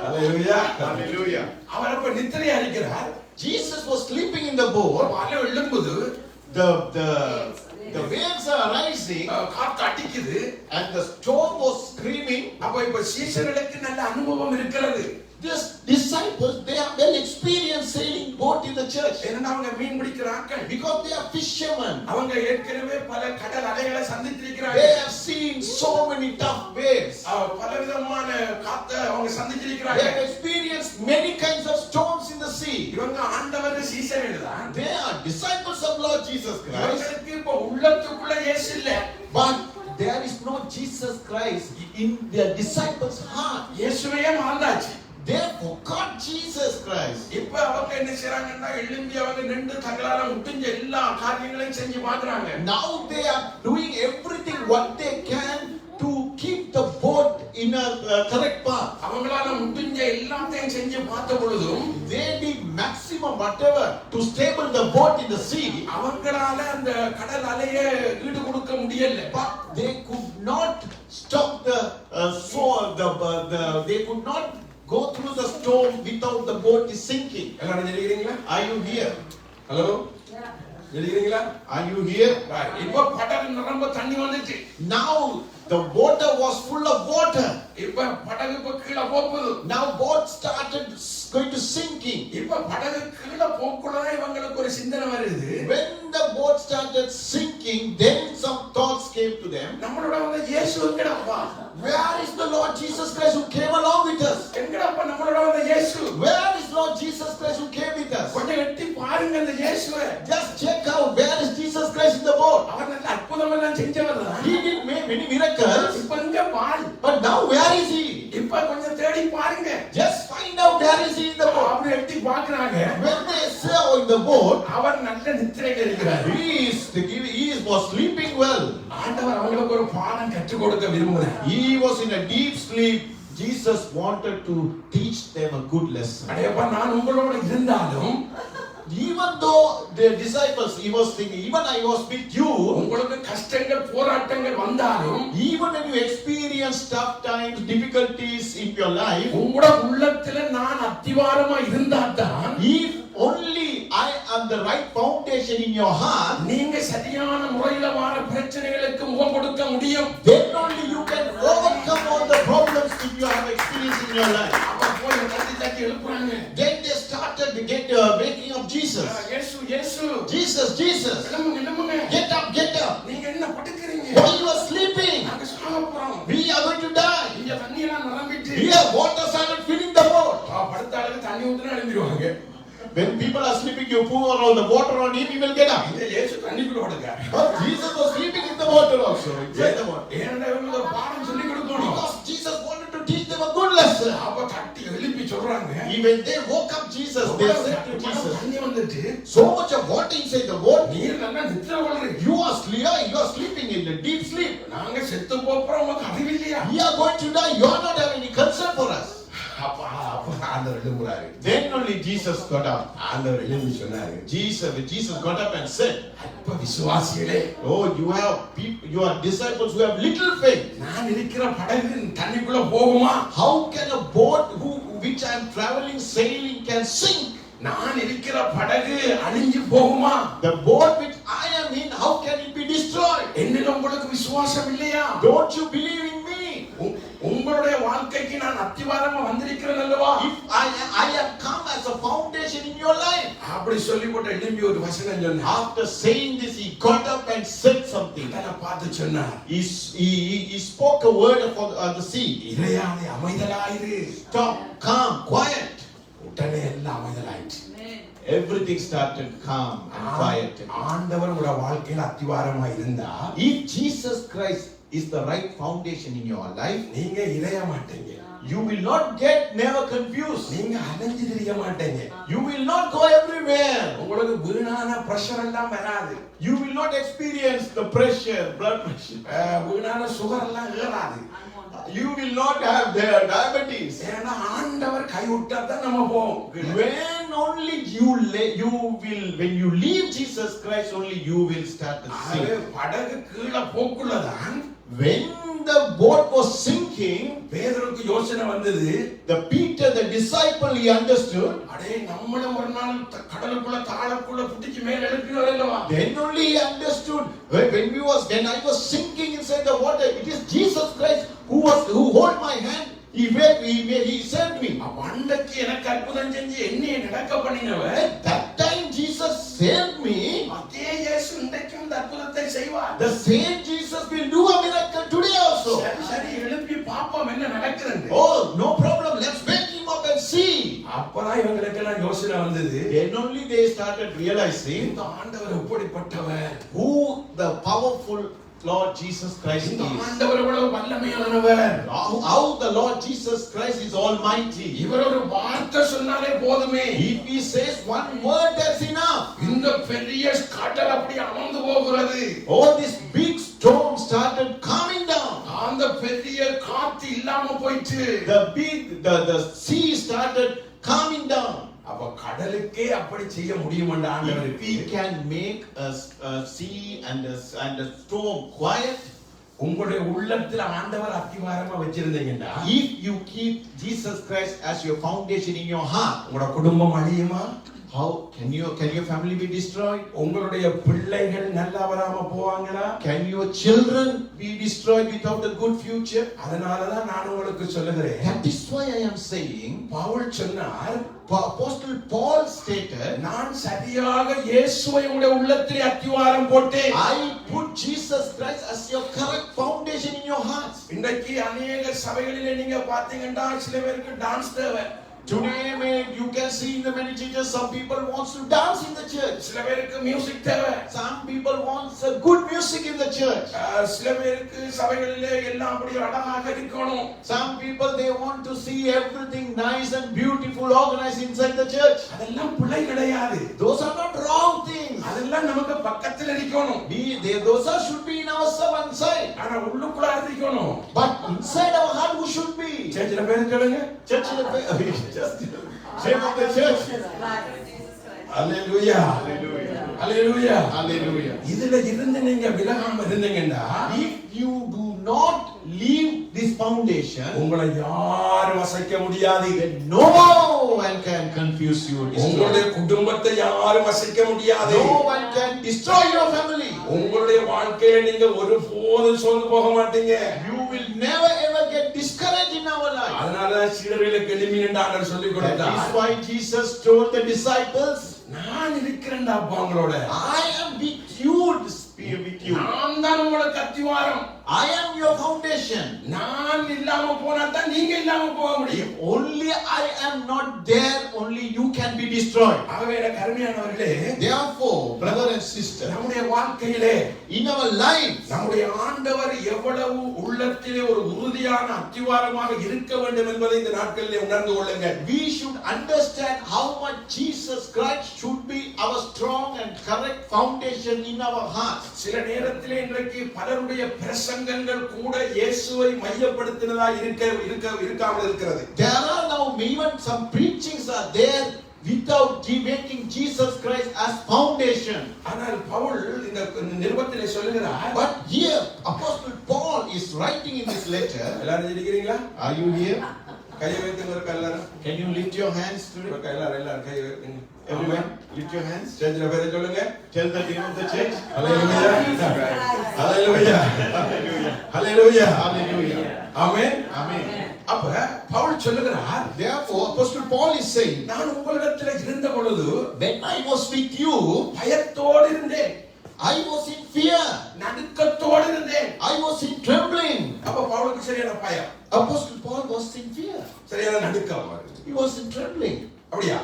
Speaker 1: ஹalleluya.
Speaker 2: Hallelujah.
Speaker 1: அவர் அப்ப நித்திரை அடிக்கிறார்.
Speaker 2: Jesus was sleeping in the boat.
Speaker 1: அலை எழும்புது,
Speaker 2: The waves are rising
Speaker 1: காத்து அடிக்குது.
Speaker 2: and the storm was screaming.
Speaker 1: அப்ப இப்ப சீசர்களுக்கு நல்ல அனுபவம் இருக்கிறது.
Speaker 2: These disciples, they are well experienced sailing boat in the church
Speaker 1: ஏன்னா அவங்க மீன் பிடிக்கிறார்கள்.
Speaker 2: because they are fishermen.
Speaker 1: அவங்க ஏற்கனவே பல கடல் அலைகளை
Speaker 2: They
Speaker 1: சந்தித்திருக்கிறார்கள்.
Speaker 2: have seen so many tough waves.
Speaker 1: பலவிதமான காத்தை அவங்க
Speaker 2: They have
Speaker 1: சந்திச்சிருக்கிறார்கள்.
Speaker 2: experienced many kinds of storms in the sea.
Speaker 1: இவங்க ஆண்டவர் சீசர்கள் தான்.
Speaker 2: They are disciples of Lord Jesus Christ.
Speaker 1: இவங்களுக்கு இப்ப உள்ளத்துக்குள்ள இயேசு இல்ல.
Speaker 2: But there is no Jesus Christ in their disciples' heart.
Speaker 1: இயேசுவையே மறந்தாச்சு.
Speaker 2: They forgot Jesus Christ.
Speaker 1: இப்ப அவங்க என்ன செய்றாங்கன்னா, எழும்பி அவங்க நின்று தங்களால முடிஞ்ச எல்லா காரியங்களையும் செஞ்சு பார்க்கறாங்க.
Speaker 2: Now they are doing everything what they can to keep the boat in a correct path.
Speaker 1: அவங்களால முடிஞ்ச எல்லாத்தையும் செஞ்சு பார்த்த பொழுதும்
Speaker 2: They did maximum whatever to stable the boat in the sea.
Speaker 1: அவங்களால அந்த கடல் அலையை ஈடு கொடுக்க முடியல.
Speaker 2: But they could not stop they could not go through the storm without the boat is sinking.
Speaker 1: எல்லாரும் தெரியுறீங்களா?
Speaker 2: Are you here?
Speaker 1: ஹலோ, தெரியுறீங்களா?
Speaker 2: Are you here?
Speaker 1: இப்ப படகு நிரம்ப தண்ணி வந்துச்சு.
Speaker 2: Now the water was full of water.
Speaker 1: இப்ப படகு இப்ப கீழ போகுது.
Speaker 2: Now boat started going to sinking.
Speaker 1: இப்ப படகு கீழ போக்குள்ளதான் இவங்களுக்கு ஒரு சிந்தனை வருது.
Speaker 2: When the boat started sinking, then some thoughts came came to them,
Speaker 1: நம்மளோட வந்த இயேசு எங்கடப்பா?
Speaker 2: where is the Lord Jesus Christ who came along with us?
Speaker 1: எங்கடப்பா நம்மளோட வந்த இயேசு?
Speaker 2: Where is Lord Jesus Christ who came with us?
Speaker 1: கொஞ்சம் எட்டி பாருங்க அந்த இயேசுவை.
Speaker 2: Just check out, where is Jesus Christ in the boat?
Speaker 1: அவர் நல்ல அற்புதம் எல்லாம் செஞ்சவர் தான்.
Speaker 2: He did many miracles,
Speaker 1: இப்ப இங்க பாரு.
Speaker 2: but now where is he?
Speaker 1: இப்ப கொஞ்சம் தேடி பாருங்க.
Speaker 2: Just find out where is he in the boat.
Speaker 1: அப்படி எட்டி பார்க்கறாங்க.
Speaker 2: When they saw in the boat,
Speaker 1: அவர் நல்ல நித்திரையில இருக்கிறார்.
Speaker 2: he was sleeping well.
Speaker 1: ஆண்டவர் அவங்களுக்கு ஒரு பாடம் கற்றுக் கொடுக்க விரும்புகிறார்.
Speaker 2: He was in a deep sleep. Jesus wanted to teach them a good lesson.
Speaker 1: அடேப்பா நான் உங்களோட இருந்தாலும்
Speaker 2: Even though the disciples, he was thinking, even I was with you,
Speaker 1: உங்களுக்கு கஷ்டங்கள் போராட்டங்கள் வந்தாலும்
Speaker 2: even when you experience tough times, difficulties in your life,
Speaker 1: உங்களோட உள்ளத்துல நான் அத்திவாரமா இருந்தாதான்
Speaker 2: if only I am the right foundation in your heart,
Speaker 1: நீங்க சரியான முறையில வர பிரச்சனைகளுக்கு முகம் கொடுக்க முடியும்.
Speaker 2: then only you can overcome all the problems that you have experienced in your life.
Speaker 1: அப்ப போய் தட்டி தட்டி எழுப்புறாங்க.
Speaker 2: Then they started to get waking up Jesus.
Speaker 1: இயேசு இயேசு
Speaker 2: Jesus, Jesus,
Speaker 1: எழும்புங்க எழும்புங்க.
Speaker 2: get up, get up.
Speaker 1: நீங்க என்ன படுக்கிறீங்க?
Speaker 2: While you are sleeping,
Speaker 1: நாங்க சாக போறோம்.
Speaker 2: we are going to die.
Speaker 1: இங்க தண்ணி எல்லாம் நிரம்பிட்டு
Speaker 2: Here, water started filling the boat.
Speaker 1: படுத்த அளவுக்கு தண்ணி ஊத்துனா எழுந்திருவாங்க.
Speaker 2: When people are sleeping, you pour all the water on him, he will get up.
Speaker 1: இந்த இயேசு தண்ணிக்குள்ள படுக்காரு.
Speaker 2: But Jesus was sleeping in the water also. Inside the water.
Speaker 1: ஏன்னா இவங்களுக்கு ஒரு பாடம் சொல்லி கொடுக்கணும்.
Speaker 2: Because Jesus wanted to teach them a good lesson.
Speaker 1: அப்ப தட்டி எழுப்பி சொல்றாங்க.
Speaker 2: Even they woke up Jesus, they said to Jesus,
Speaker 1: தண்ணி வந்துட்டு
Speaker 2: so much of water inside the boat.
Speaker 1: நீ நல்லா நித்திரை கொள்றீங்க.
Speaker 2: You are sleeping in the deep sleep.
Speaker 1: நாங்க செத்து போறோம் உங்களுக்கு அறிவில்லையா?
Speaker 2: We are going to die. You are not having any concern for us.
Speaker 1: அப்ப ஆண்டவர் எழும்புறாரு.
Speaker 2: Then only Jesus got up.
Speaker 1: ஆண்டவர் எழும்பி சொன்னாரு.
Speaker 2: Jesus got up and said,
Speaker 1: அப்ப விசுவாசிகளே,
Speaker 2: oh, you are disciples who have little faith.
Speaker 1: நான் இருக்கிற படகு தண்ணிக்குள்ள போகுமா?
Speaker 2: How can a boat which I am traveling, sailing can sink?
Speaker 1: நான் இருக்கிற படகு அழிஞ்சு போகுமா?
Speaker 2: The boat which I am in, how can it be destroyed?
Speaker 1: என்னில உங்களுக்கு விசுவாசம் இல்லையா?
Speaker 2: Don't you believe in me?
Speaker 1: உங்களுடைய வாழ்க்கைக்கு நான் அத்திவாரமா வந்திருக்கிறேன் அல்லவா?
Speaker 2: If I have come as a foundation in your life.
Speaker 1: அப்படி சொல்லி போட்டு எழும்பி ஒரு வசனம் சொன்னார்.
Speaker 2: After saying this, he got up and said something.
Speaker 1: அதை பார்த்து சொன்னார்.
Speaker 2: He spoke a word for the sea.
Speaker 1: இறையானே அமைதலாயிரு.
Speaker 2: Stop, calm, quiet.
Speaker 1: உடனே எல்லாம் அமைதலாயிற்று.
Speaker 2: Everything started calm and quiet.
Speaker 1: ஆண்டவர் உங்க வாழ்க்கையில அத்திவாரமா இருந்தா,
Speaker 2: If Jesus Christ is the right foundation in your life,
Speaker 1: நீங்க இறைய மாட்டீங்க.
Speaker 2: you will not get never confused.
Speaker 1: நீங்க அலைஞ்சு திரிய மாட்டீங்க.
Speaker 2: You will not go everywhere.
Speaker 1: உங்களுக்கு வீணான பிரஷர் எல்லாம் வராது.
Speaker 2: You will not experience the pressure, blood pressure.
Speaker 1: வீணான சுகர் எல்லாம் ஏறாது.
Speaker 2: You will not have their diabetes.
Speaker 1: ஏன்னா ஆண்டவர் கைவிட்டா தான் நம்ம போவோம்.
Speaker 2: When only when you leave Jesus Christ, only you will start to sink.
Speaker 1: படகு கீழே போக்குள்ளதான்
Speaker 2: When the boat was sinking,
Speaker 1: பேதுருக்கு யோசனை வந்தது.
Speaker 2: Peter, the disciple, he understood.
Speaker 1: அடே நம்மளும் ஒரு நாள் கடலுக்குள்ள தாளக்குள்ள புடிச்சு மேல எழுப்பினோம் அல்லவா?
Speaker 2: Then only he understood. When I was sinking inside the water, it is Jesus Christ who hold my hand. He saved me.
Speaker 1: அன்றைக்கு எனக்கு அற்புதம் செஞ்சு என்னைய நடக்க பண்ணினவர்.
Speaker 2: That time Jesus saved me.
Speaker 1: அதே இயேசு இன்றைக்கும் இந்த அற்புதத்தை செய்வார்.
Speaker 2: The same Jesus will do a miracle today also.
Speaker 1: சரி எழுப்பி பாப்போம் என்ன நடக்குதுன்னு.
Speaker 2: Oh, no problem. Let's wake him up and see.
Speaker 1: அப்பதான் இவங்களுக்கு எல்லாம் யோசனை வந்தது.
Speaker 2: Then only they started realizing
Speaker 1: இந்த ஆண்டவர் எப்படிப்பட்டவர்,
Speaker 2: who the powerful Lord Jesus Christ
Speaker 1: இந்த
Speaker 2: is.
Speaker 1: ஆண்டவர் எவ்வளவு வல்லமையானவர்.
Speaker 2: How the Lord Jesus Christ is almighty.
Speaker 1: இவர் ஒரு வார்த்தை சொன்னாலே போதுமே.
Speaker 2: If he says one word, that's enough.
Speaker 1: இந்த பெரிய கடல் அப்படி அமர்ந்து போகிறது.
Speaker 2: Oh, this big storm started calming down.
Speaker 1: அந்த பெரிய காத்து இல்லாம போயிட்டு
Speaker 2: The sea started calming down.
Speaker 1: அப்ப கடலுக்கே அப்படி செய்ய முடியும்ன்ற ஆண்டவருக்கு.
Speaker 2: We can make a sea and a storm quiet.
Speaker 1: உங்களுடைய உள்ளத்துல ஆண்டவர் அத்திவாரமா வச்சிருந்தீங்கன்னா,
Speaker 2: If you keep Jesus Christ as your foundation in your heart,
Speaker 1: உங்களோட குடும்பம் அழியுமா?
Speaker 2: how can your family be destroyed?
Speaker 1: உங்களுடைய பிள்ளைகள் நல்லா வராம போவாங்களா?
Speaker 2: Can your children be destroyed without a good future?
Speaker 1: அதனாலதான் நான் உங்களுக்கு சொல்லுகிறேன்.
Speaker 2: That is why I am saying,
Speaker 1: Pavul சொன்னார்,
Speaker 2: Apostle Paul stated,
Speaker 1: நான் சரியாக இயேசுவை உங்களுடைய உள்ளத்திலே அத்திவாரம் போட்டேன்.
Speaker 2: I put Jesus Christ as your correct foundation in your hearts.
Speaker 1: இன்றைக்கு अनेक சபைகளிலே நீங்க பாத்தீங்கன்னா சில பேருக்கு டான்ஸ் தேவை.
Speaker 2: Today, you can see in the many churches, some people wants to dance in the church.
Speaker 1: சில பேருக்கு மியூசிக் தேவை.
Speaker 2: Some people wants a good music in the church.
Speaker 1: சில பேருக்கு சபைகளிலே எல்லாம் அப்படியே அழகாக இருக்கணும்.
Speaker 2: Some people, they want to see everything nice and beautiful organized inside the church.
Speaker 1: அதெல்லாம் பிழை கிடையாது.
Speaker 2: Those are not wrong things.
Speaker 1: அதெல்லாம் நமக்கு பக்கத்துல இருக்கணும்.
Speaker 2: Those are should be in our one side.
Speaker 1: ஆனா உள்ளுக்குள்ள இருக்கணும்.
Speaker 2: But inside our heart, who should be?
Speaker 1: சேர்ச்சில பேர் சொல்லுங்க.
Speaker 2: Church. Just name of the church.
Speaker 1: Hallelujah. Hallelujah.
Speaker 2: Hallelujah.
Speaker 1: இதுல இருந்து நீங்க விலகாம இருந்தீங்கன்னா,
Speaker 2: If you do not leave this foundation,
Speaker 1: உங்களை யாரும் அசைக்க முடியாது.
Speaker 2: then no one can confuse you or destroy
Speaker 1: உங்களுடைய
Speaker 2: you.
Speaker 1: குடும்பத்தை யாரும் அசைக்க முடியாது.
Speaker 2: No one can destroy your family.
Speaker 1: உங்களுடைய வாழ்க்கையில நீங்க ஒருபோதும் சோர்ந்து போக மாட்டீங்க.
Speaker 2: You will never ever get discouraged in our life.
Speaker 1: அதனால சீடர்களுக்கு எளிமை என்று ஆண்டவர் சொல்லிக்
Speaker 2: That
Speaker 1: கொடுத்தார்.
Speaker 2: is why Jesus told the disciples,
Speaker 1: நான் இருக்கிறேன்டா அப்பா உங்களோட.
Speaker 2: I am with you to be with you.
Speaker 1: நான் தான் உங்களுக்கு அத்திவாரம்.
Speaker 2: I am your foundation.
Speaker 1: நான் இல்லாம போனா தான் நீங்க இல்லாம போக முடியும்.
Speaker 2: Only I am not there, only you can be destroyed.
Speaker 1: ஆகவே எனக்கு அருமையானவர்களே,
Speaker 2: Therefore, brother and sister,
Speaker 1: நம்முடைய வாழ்க்கையிலே
Speaker 2: in our lives,
Speaker 1: நம்முடைய ஆண்டவர் எவ்வளவு உள்ளத்திலே ஒரு உறுதியான அத்திவாரமாக இருக்க வேண்டும் என்பதை இந்த நாட்களிலே உணர்ந்து கொள்ளுங்கள்.
Speaker 2: we should understand how much Jesus Christ should be our strong and correct foundation in our hearts.
Speaker 1: சில நேரத்திலே இன்றைக்கு பலருடைய பிரசங்கங்கள் கூட இயேசுவை மையப்படுத்தினதா இருக்காமல் இருக்கிறது.
Speaker 2: There are now even some preachings are there without making Jesus Christ as foundation.
Speaker 1: ஆனால் பவுல் இந்த நிருபத்திலே சொல்லுகிறார்,
Speaker 2: But here, Apostle Paul is writing in this letter.
Speaker 1: எல்லாரும் இருக்கிறீங்களா?
Speaker 2: Are you here?
Speaker 1: கையை வைத்துங்க இருக்க எல்லாரும்.
Speaker 2: Can you lift your hands today?
Speaker 1: இருக்க எல்லாரும் கையை வைத்துங்க.
Speaker 2: Everyone, lift your hands.
Speaker 1: சேர்ச்சில பேரை சொல்லுங்க.
Speaker 2: Tell the name of the church.
Speaker 1: Hallelujah. Hallelujah. Hallelujah.
Speaker 2: Hallelujah.
Speaker 1: Amen.
Speaker 2: Amen.
Speaker 1: அப்ப பவுல் சொல்லுகிறார்,
Speaker 2: Therefore, Apostle Paul is saying,
Speaker 1: நான் உங்களிடத்தில் இருந்த பொழுது
Speaker 2: when I was with you,
Speaker 1: பயத்தோடு இருந்தேன்.
Speaker 2: I was in fear.
Speaker 1: நடுக்கத்தோடு இருந்தேன்.
Speaker 2: I was in trembling.
Speaker 1: அப்ப பவுலுக்கு சரியான பயம்,
Speaker 2: Apostle Paul was in fear.
Speaker 1: சரியான நடுக்கம்.
Speaker 2: He was in trembling.
Speaker 1: அப்படியா?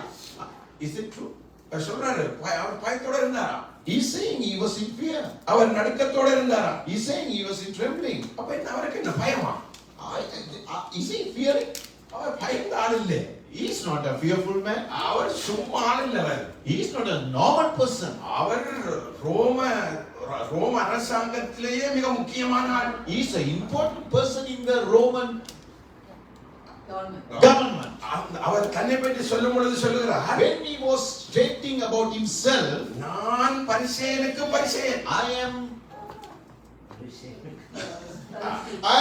Speaker 2: Is it true?
Speaker 1: அவர் சொல்றாரு, அவர் பயத்தோட இருந்தாரா?
Speaker 2: He's saying he was in fear.
Speaker 1: அவர் நடுக்கத்தோட இருந்தாரா?
Speaker 2: He's saying he was in trembling.
Speaker 1: அப்ப அவருக்கு என்ன பயமா?
Speaker 2: Is he fearing?
Speaker 1: அவர் பயந்த ஆள் இல்லை.
Speaker 2: He is not a fearful man.
Speaker 1: அவர் சும்மா ஆள் இல்லை. அவர்
Speaker 2: He is not a normal person.
Speaker 1: அவர் ரோம அரசாங்கத்திலேயே மிக முக்கியமான ஆள்.
Speaker 2: He is an important person in the Roman government.
Speaker 1: அவர் தன்னை பற்றி சொல்லும் பொழுது சொல்லுகிறார்,
Speaker 2: When he was stating about himself,
Speaker 1: நான் பரிசேயனுக்கு பரிசேயன்.
Speaker 2: I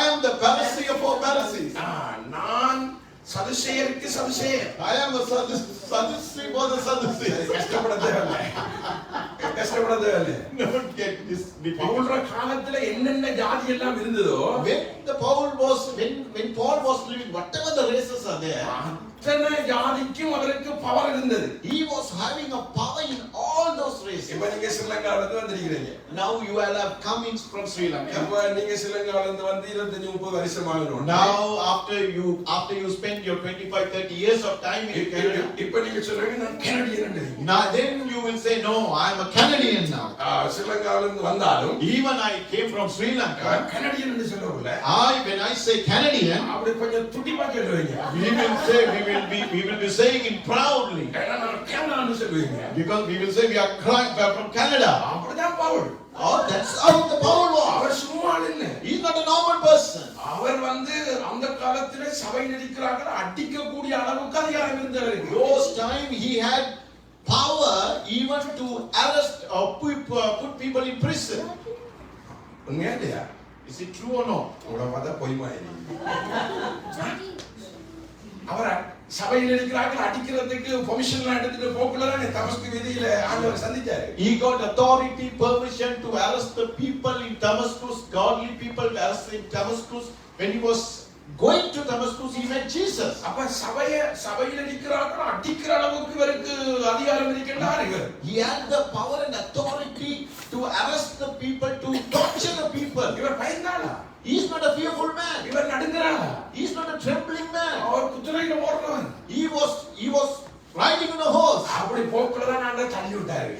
Speaker 2: am the Pharisee of all Pharisees.
Speaker 1: நான் சதுசேயருக்கு சதுசேயன்.
Speaker 2: I am a Sadducee for the Sadducees.
Speaker 1: கஷ்டப்பட தேவையில்லை. கஷ்டப்பட தேவையில்லை.
Speaker 2: Don't get this difficult.
Speaker 1: பவுல்ற காலத்துல என்னென்ன ஜாதி எல்லாம் இருந்ததோ,
Speaker 2: When Paul was living, whatever the races are there,
Speaker 1: அத்தனை ஜாதிக்கும் அவருக்கு பவர் இருந்தது.
Speaker 2: he was having a power in all those races.
Speaker 1: இப்ப நீங்க ஸ்ரீலங்கால இருந்து வந்திருக்கீங்க.
Speaker 2: Now you all have come in from Sri Lanka.
Speaker 1: இப்ப நீங்க ஸ்ரீலங்கால இருந்து வந்து 25-30 வருஷம் ஆகணும்.
Speaker 2: Now after you spend your 25-30 years of time in Canada,
Speaker 1: இப்ப நீங்க சொல்றீங்க நான் Canadian.
Speaker 2: now then you will say, no, I am a Canadian now.
Speaker 1: ஸ்ரீலங்கால இருந்து வந்தாலும்
Speaker 2: Even I came from Sri Lanka.
Speaker 1: Canadian என்று சொல்றோம்ல,
Speaker 2: When I say Canadian,
Speaker 1: அப்படி கொஞ்சம் துடிப்பா சொல்லுவீங்க.
Speaker 2: we will be saying it proudly,
Speaker 1: ஏன்னா நான் கனடான்னு சொல்லுவீங்க.
Speaker 2: because we will say we are from Canada.
Speaker 1: அப்படிதான் Pavul.
Speaker 2: Oh, that's how the Paul was.
Speaker 1: அவர் சும்மா இல்ல.
Speaker 2: He is not a normal person.
Speaker 1: அவர் வந்து அந்த காலத்திலே சபையில் இருக்கிறார்கள் அடிக்கக்கூடிய அளவுக்கு அதிகாரம் இருந்தவருக்கு.
Speaker 2: Those time he had power even to arrest or put people in prison.
Speaker 1: உண்மையா இல்லையா?
Speaker 2: Is it true or no?
Speaker 1: உங்களை பார்த்தா பொய்மா அவர் சபையில் இருக்கிறார்கள் அடிக்கிறதுக்கு பெர்மிஷன் எடுத்துட்டு போக்குள்ளதானே தமஸ்கு வீதியில ஆண்டவர் சந்திச்சாரு.
Speaker 2: He got authority, permission to arrest the people in Damascus, godly people arrested in Damascus. When he was going to Damascus, he met Jesus.
Speaker 1: அப்ப சபையில் இருக்கிறார்கள் அடிக்கிற அளவுக்கு இவருக்கு அதிகாரம் இருக்கின்றார். இவர்
Speaker 2: He had the power and authority to arrest the people, to torture the people.
Speaker 1: இவர் பயந்தாளா?
Speaker 2: He is not a fearful man.
Speaker 1: இவர் நடுங்கிறாரா?
Speaker 2: He is not a trembling man.
Speaker 1: அவர் குதிரையில ஓடுறவன்.
Speaker 2: He was riding on a horse.
Speaker 1: அப்படி போக்குள்ளதான் ஆண்டவர் தள்ளி விட்டாரு.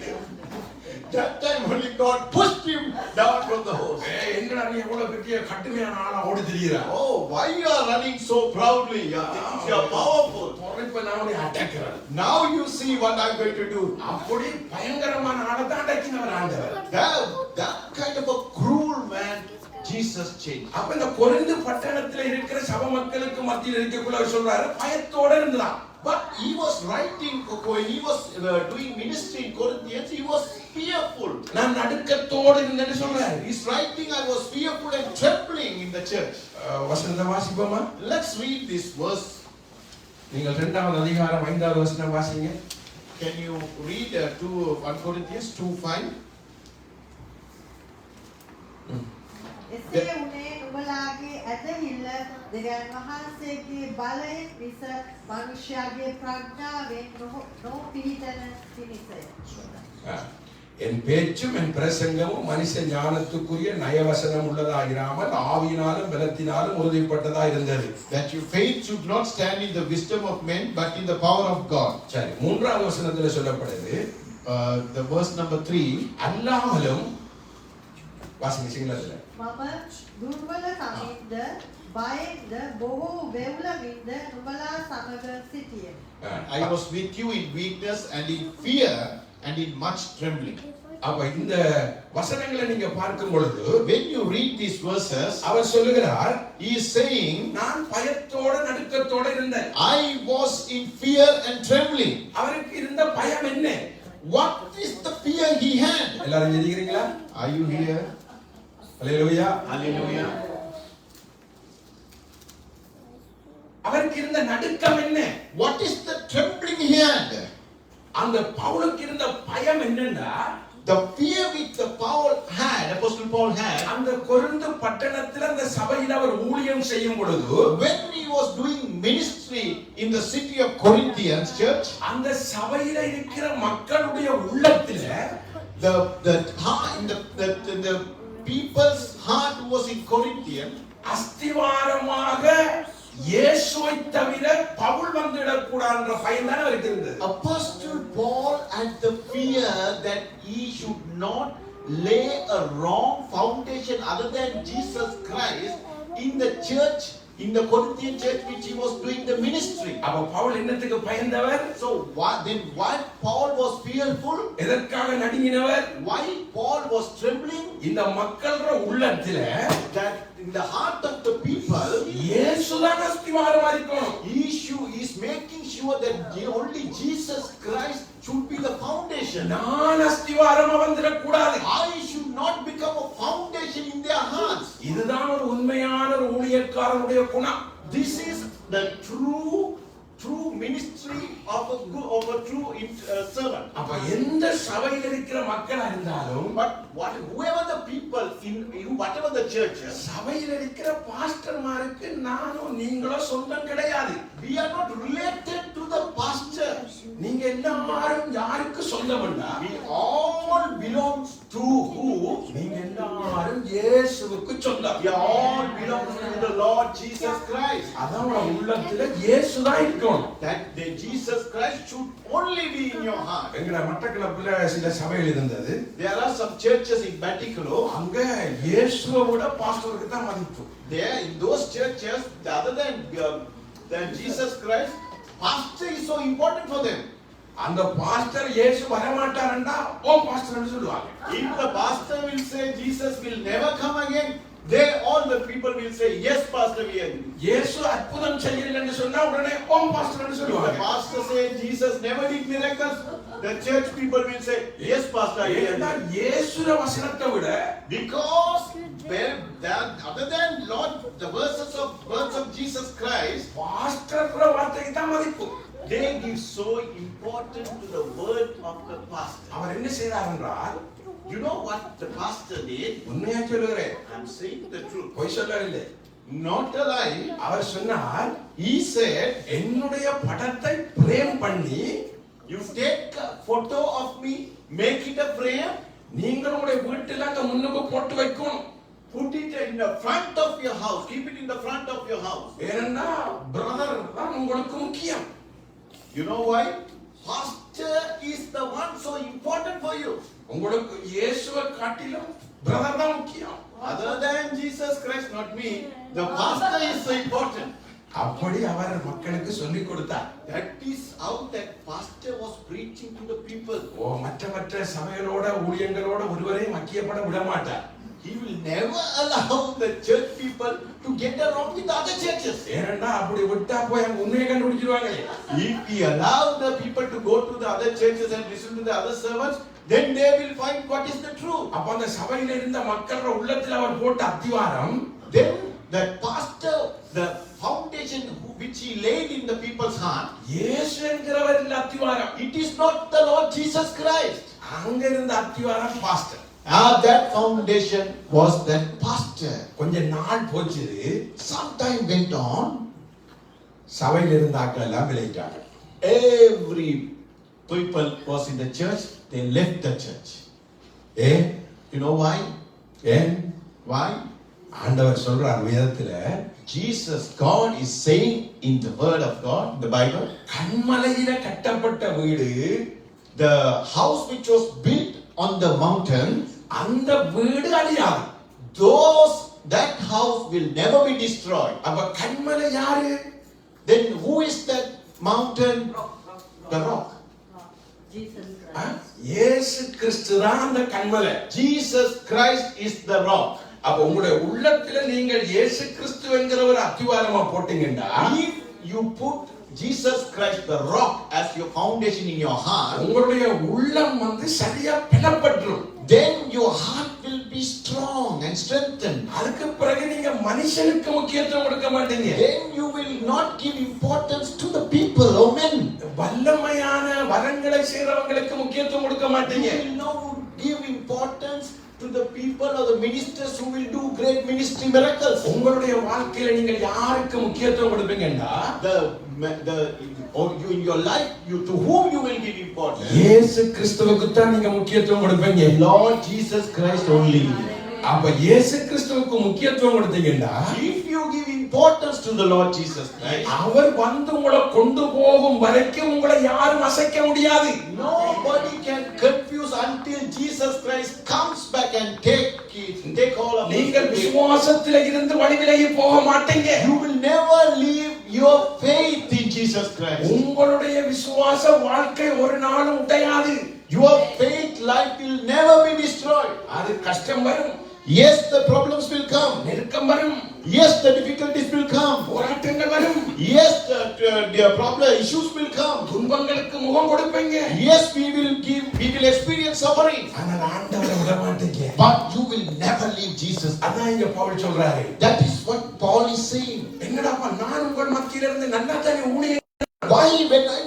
Speaker 2: That time only God pushed him down from the horse.
Speaker 1: என்னடா நீ எவ்வளவு பெரிய கட்டுமையான ஆளா ஓடி திரியறா?
Speaker 2: Oh, why you are running so proudly? You are powerful.
Speaker 1: இப்ப நான் உன்னை அடக்குறேன்.
Speaker 2: Now you see what I'm going to do.
Speaker 1: அப்படி பயங்கரமான ஆளை தான் அடக்கினவர் ஆண்டவர்.
Speaker 2: That kind of a cruel man Jesus changed.
Speaker 1: அப்ப இந்த கொரிந்து பட்டணத்துல இருக்கிற சபை மக்களுக்கு மத்தியில் இருக்கக்குள்ள சொல்றாரு பயத்தோட இருந்தான்.
Speaker 2: But he was writing, when he was doing ministry in Corinthians, he was fearful.
Speaker 1: நான் நடுக்கத்தோட இருந்தேன்னு சொல்றாரு.
Speaker 2: He's writing, I was fearful and trembling in the church.
Speaker 1: வசனத்தை வாசிப்போமா?
Speaker 2: Let's read this verse.
Speaker 1: நீங்கள் 2வது அதிகாரம் 5வது வசனம் வாசிங்க.
Speaker 2: Can you read 1 Corinthians 2:5?
Speaker 4: එසේ වුණේ නුඹලාගේ ඇදහිල්ල දෙවියන් වහන්සේගේ බලයෙන් මිස මනුෂ්‍යයාගේ ප්‍රඥාවෙන් නොපිහිටන පිණිසය.
Speaker 1: என் பேச்சும் என் பிரசங்கமும் மனுஷ ஞானத்துக்குரிய நயவசனம் உள்ளதாயிராமல் ஆவியினாலும் பலத்தினாலும் உறுதிப்பட்டதா இருந்தது.
Speaker 2: That your faith should not stand in the wisdom of men but in the power of God.
Speaker 1: சரி, 3வது வசனத்துல சொல்லப்படுது
Speaker 2: The verse number 3,
Speaker 1: அல்லாமலும் வாசிங்க சிங்களத்துல.
Speaker 4: මම දුර්වල කමින්ද බයෙන්ද බොහෝ වෙවුලමින්ද නුඹලා සමග සිටියෙමි.
Speaker 2: I was with you in weakness and in fear and in much trembling.
Speaker 1: அப்ப இந்த வசனங்களை நீங்க பார்க்கும் பொழுது
Speaker 2: When you read these verses,
Speaker 1: அவர் சொல்லுகிறார்,
Speaker 2: he is saying,
Speaker 1: நான் பயத்தோட நடுக்கத்தோட இருந்தேன்.
Speaker 2: I was in fear and trembling.
Speaker 1: அவருக்கு இருந்த பயம் என்ன?
Speaker 2: What is the fear he had?
Speaker 1: எல்லாரும் தெரியுறீங்களா?
Speaker 2: Are you here?
Speaker 1: Hallelujah.
Speaker 2: Hallelujah.
Speaker 1: அவருக்கு இருந்த நடுக்கம் என்ன?
Speaker 2: What is the trembling he had?
Speaker 1: அந்த பவுலுக்கு இருந்த பயம் என்னன்னா,
Speaker 2: The fear which the Paul had, Apostle Paul had,
Speaker 1: அந்த கொரிந்து பட்டணத்துல அந்த சபையில அவர் ஊழியம் செய்யும் பொழுது
Speaker 2: when he was doing ministry in the city of Corinthians church,
Speaker 1: அந்த சபையில இருக்கிற மக்களுடைய உள்ளத்துல
Speaker 2: the people's heart who was in Corinthian,
Speaker 1: அஸ்திவாரமாக இயேசுவை தவிர பவுல் வந்துடக்கூடாதுன்ற பயம் தான் அவருக்கு இருந்தது.
Speaker 2: Apostle Paul had the fear that he should not lay a wrong foundation other than Jesus Christ in the church, in the Corinthian church which he was doing the ministry.
Speaker 1: அப்ப பவுல் என்னத்துக்கு பயந்தவர்?
Speaker 2: So why Paul was fearful?
Speaker 1: எதற்காக நடுங்கினவர்?
Speaker 2: Why Paul was trembling?
Speaker 1: இந்த மக்களோட உள்ளத்துல
Speaker 2: That in the heart of the people,
Speaker 1: இயேசுதான் அஸ்திவாரமா இருக்கணும்.
Speaker 2: he is making sure that only Jesus Christ should be the foundation.
Speaker 1: நான் அஸ்திவாரமா வந்துடக்கூடாது.
Speaker 2: I should not become a foundation in their hearts.
Speaker 1: இதுதான் ஒரு உண்மையான ஒரு ஊழியக்காரனுடைய குணம்.
Speaker 2: This is the true ministry of a true servant.
Speaker 1: அப்ப எந்த சபையில் இருக்கிற மக்களா இருந்தாலும்,
Speaker 2: But whoever the people in whatever the churches,
Speaker 1: சபையில் இருக்கிற பாஸ்டர்மாருக்கு நானும் நீங்களும் சொந்தம் கிடையாது.
Speaker 2: we are not related to the pastor.
Speaker 1: நீங்க எல்லாரும் யாருக்கு சொந்தம்னா,
Speaker 2: We all belongs to who?
Speaker 1: நீங்க எல்லாரும் இயேசுவுக்கு சொந்தம்.
Speaker 2: We all belongs to the Lord Jesus Christ.
Speaker 1: அதான் உங்க உள்ளத்துல இயேசுதான் இருக்கணும்.
Speaker 2: That the Jesus Christ should only be in your heart.
Speaker 1: எங்கட மட்டக்களப்புல சில சபைகள் இருந்தது.
Speaker 2: There are some churches in Batikalo.
Speaker 1: அங்க இயேசுவை விட பாஸ்டருக்கு தான் மதிப்பு.
Speaker 2: There in those churches, other than Jesus Christ, pastor is so important for them.
Speaker 1: அந்த பாஸ்டர் இயேசு வர மாட்டாருன்னா ஓ பாஸ்டர்னு சொல்லுவாங்க.
Speaker 2: If the pastor will say Jesus will never come again, all the people will say yes pastor we agree.
Speaker 1: இயேசு அற்புதம் செய்யலன்னு சொன்னா உடனே ஓ பாஸ்டர்னு
Speaker 2: If the
Speaker 1: சொல்லுவாங்க.
Speaker 2: pastor say Jesus never did miracles, The church people will say, yes, Pastor, I
Speaker 1: ஏன்னா
Speaker 2: hear you."
Speaker 1: இயேசுவின் வசனத்தை விட
Speaker 2: Because other than Lord, the words of Jesus Christ,
Speaker 1: pastor வார்த்தைக்கு தான் மதிப்பு.
Speaker 2: they give so important to the word of the pastor.
Speaker 1: அவர் என்ன செய்தார் என்றால்,
Speaker 2: You know what the pastor did?
Speaker 1: உண்மையா சொல்லுகிறேன்,
Speaker 2: I'm saying the truth.
Speaker 1: பொய் சொல்லவில்லை.
Speaker 2: Not a lie.
Speaker 1: அவர் சொன்னார்,
Speaker 2: He said,
Speaker 1: என்னுடைய படத்தை பிரேம் பண்ணி
Speaker 2: you take a photo of me, make it a frame,
Speaker 1: நீங்கள் உங்களுடைய வீட்டில் அங்க முன்னுக்கு போட்டு வைக்கணும்.
Speaker 2: put it in the front of your house, keep it in the front of your house.
Speaker 1: ஏன்னா பிரதர் தான் உங்களுக்கு முக்கியம்.
Speaker 2: You know why? Pastor is the one so important for you.
Speaker 1: உங்களுக்கு இயேசுவை காட்டிலும் பிரதர் தான் முக்கியம்.
Speaker 2: Other than Jesus Christ, not me, the pastor is so important.
Speaker 1: அப்படி அவர் மக்களுக்கு சொல்லிக் கொடுத்தார்.
Speaker 2: That is how that pastor was preaching to the people.
Speaker 1: மற்ற சபைகளோட ஊழியங்களோட ஒருவரையும் ஐக்கியப்பட விட மாட்டார்.
Speaker 2: He will never allow the church people to get along with other churches.
Speaker 1: ஏன்னா அப்படி விட்டா போய் அங்க உண்மையை கண்டுபிடிச்சிருவாங்க.
Speaker 2: If he allow the people to go to the other churches and listen to the other sermons, then they will find what is the truth.
Speaker 1: அப்ப அந்த சபையில இருந்த மக்களோட உள்ளத்துல அவர் போட்ட அத்திவாரம்,
Speaker 2: Then the pastor, the foundation which he laid in the people's heart,
Speaker 1: இயேசு என்கிறவர் இல்ல அத்திவாரம்.
Speaker 2: it is not the Lord Jesus Christ.
Speaker 1: அங்க இருந்த அத்திவாரம் pastor.
Speaker 2: That foundation was that pastor.
Speaker 1: கொஞ்ச நாள் போச்சு,
Speaker 2: Some time went on.
Speaker 1: சபையில இருந்த ஆட்கள் எல்லாம் விலகிட்டாங்க.
Speaker 2: Every people was in the church, they left the church.
Speaker 1: ஏன்?
Speaker 2: You know why?
Speaker 1: ஏன்?
Speaker 2: Why?
Speaker 1: ஆண்டவர் சொல்றார் வேதத்துல,
Speaker 2: Jesus, God is saying in the word of God, the Bible,
Speaker 1: கன்மலையில கட்டப்பட்ட வீடு,
Speaker 2: the house which was built on the mountain,
Speaker 1: அந்த வீடு அழியாது.
Speaker 2: that house will never be destroyed.
Speaker 1: அப்ப கன்மலை யாரு?
Speaker 2: Then who is that mountain? The rock.
Speaker 4: Jesus
Speaker 1: ah?
Speaker 4: Christ.
Speaker 1: இயேசு கிறிஸ்து தான் அந்த கன்மலை.
Speaker 2: Jesus Christ is the rock.
Speaker 1: அப்ப உங்களுடைய உள்ளத்துல நீங்கள் இயேசு கிறிஸ்து என்கிற ஒரு அத்திவாரமா போட்டீங்கன்னா,
Speaker 2: If you put Jesus Christ, the rock, as your foundation in your heart,
Speaker 1: உங்களுடைய உள்ளம் சரியா பலப்பற்றும்.
Speaker 2: then your heart will be strong and strengthened.
Speaker 1: அதுக்கு பிறகு நீங்க மனுஷனுக்கு முக்கியத்துவம் கொடுக்க மாட்டீங்க.
Speaker 2: Then you will not give importance to the people or men.
Speaker 1: வல்லமையான வரங்களை செய்றவங்களுக்கு முக்கியத்துவம் கொடுக்க
Speaker 2: You
Speaker 1: மாட்டீங்க.
Speaker 2: will not give importance to the people or the ministers who will do great ministry miracles.
Speaker 1: உங்களுடைய வாழ்க்கையில நீங்கள் யாருக்கு முக்கியத்துவம் கொடுப்பீங்கன்னா,
Speaker 2: You in your life, to whom you will give importance?
Speaker 1: இயேசு கிறிஸ்துவுக்கு தான் நீங்க முக்கியத்துவம் கொடுப்பீங்க.
Speaker 2: Lord Jesus Christ only.
Speaker 1: அப்ப இயேசு கிறிஸ்துவுக்கு முக்கியத்துவம் கொடுத்தீங்கன்னா,
Speaker 2: If you give importance to the Lord Jesus Christ,
Speaker 1: அவர் உங்களை கொண்டு போகும் வரைக்கும் உங்களை யாரும் அசைக்க முடியாது.
Speaker 2: nobody can confuse until Jesus Christ comes back and take all of
Speaker 1: நீங்கள்
Speaker 2: us.
Speaker 1: விசுவாசத்தில இருந்து வழிவிலகி போக மாட்டீங்க.
Speaker 2: You will never leave your faith in Jesus Christ.
Speaker 1: உங்களுடைய விசுவாச வாழ்க்கை ஒரு நாளும் உடையாது.
Speaker 2: Your faith life will never be destroyed.
Speaker 1: அது கஷ்டம் வரும்,
Speaker 2: Yes, the problems will come.
Speaker 1: நெருக்கம் வரும்,
Speaker 2: Yes, the difficulties will come.
Speaker 1: போராட்டங்கள் வரும்,
Speaker 2: Yes, the problem issues will come.
Speaker 1: துன்பங்களுக்கு முகம் கொடுப்பீங்க.
Speaker 2: Yes, we will experience suffering.
Speaker 1: ஆனால் ஆண்டவரை விட மாட்டீங்க.
Speaker 2: But you will never leave Jesus.
Speaker 1: அதான் இங்க பவுல் சொல்றாரு.
Speaker 2: That is what Paul is saying.
Speaker 1: என்னடாப்பா நான் உங்கள் மத்தியில இருந்து நல்லா தானே ஊழியம்.
Speaker 2: Why when I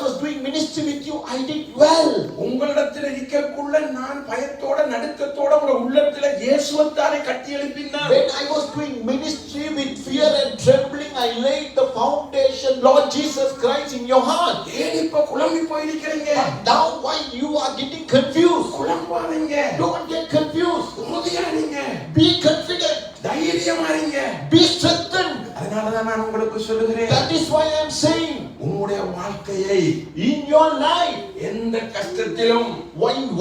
Speaker 2: was doing ministry with you, I did well.
Speaker 1: உங்களிடத்தில் இருக்கக்குள்ள நான் பயத்தோட நடுக்கத்தோட உங்க உள்ளத்துல இயேசுவைத்தானே கட்டி எழுப்பினார்.
Speaker 2: When I was doing ministry with fear and trembling, I laid the foundation, Lord Jesus Christ, in your heart.
Speaker 1: ஏன் இப்ப குழம்பி போயிருக்கிறீங்க?
Speaker 2: But now why you are getting confused?
Speaker 1: குழம்பாதீங்க,
Speaker 2: Don't get confused.
Speaker 1: உறுதியானீங்க,
Speaker 2: Be confident.
Speaker 1: தைரியமாறீங்க.
Speaker 2: Be strengthened.
Speaker 1: அதனாலதான் நான் உங்களுக்கு சொல்லுகிறேன்,
Speaker 2: That is why I am saying,
Speaker 1: உங்களுடைய வாழ்க்கையை
Speaker 2: in your life,
Speaker 1: எந்த கஷ்டத்திலும்,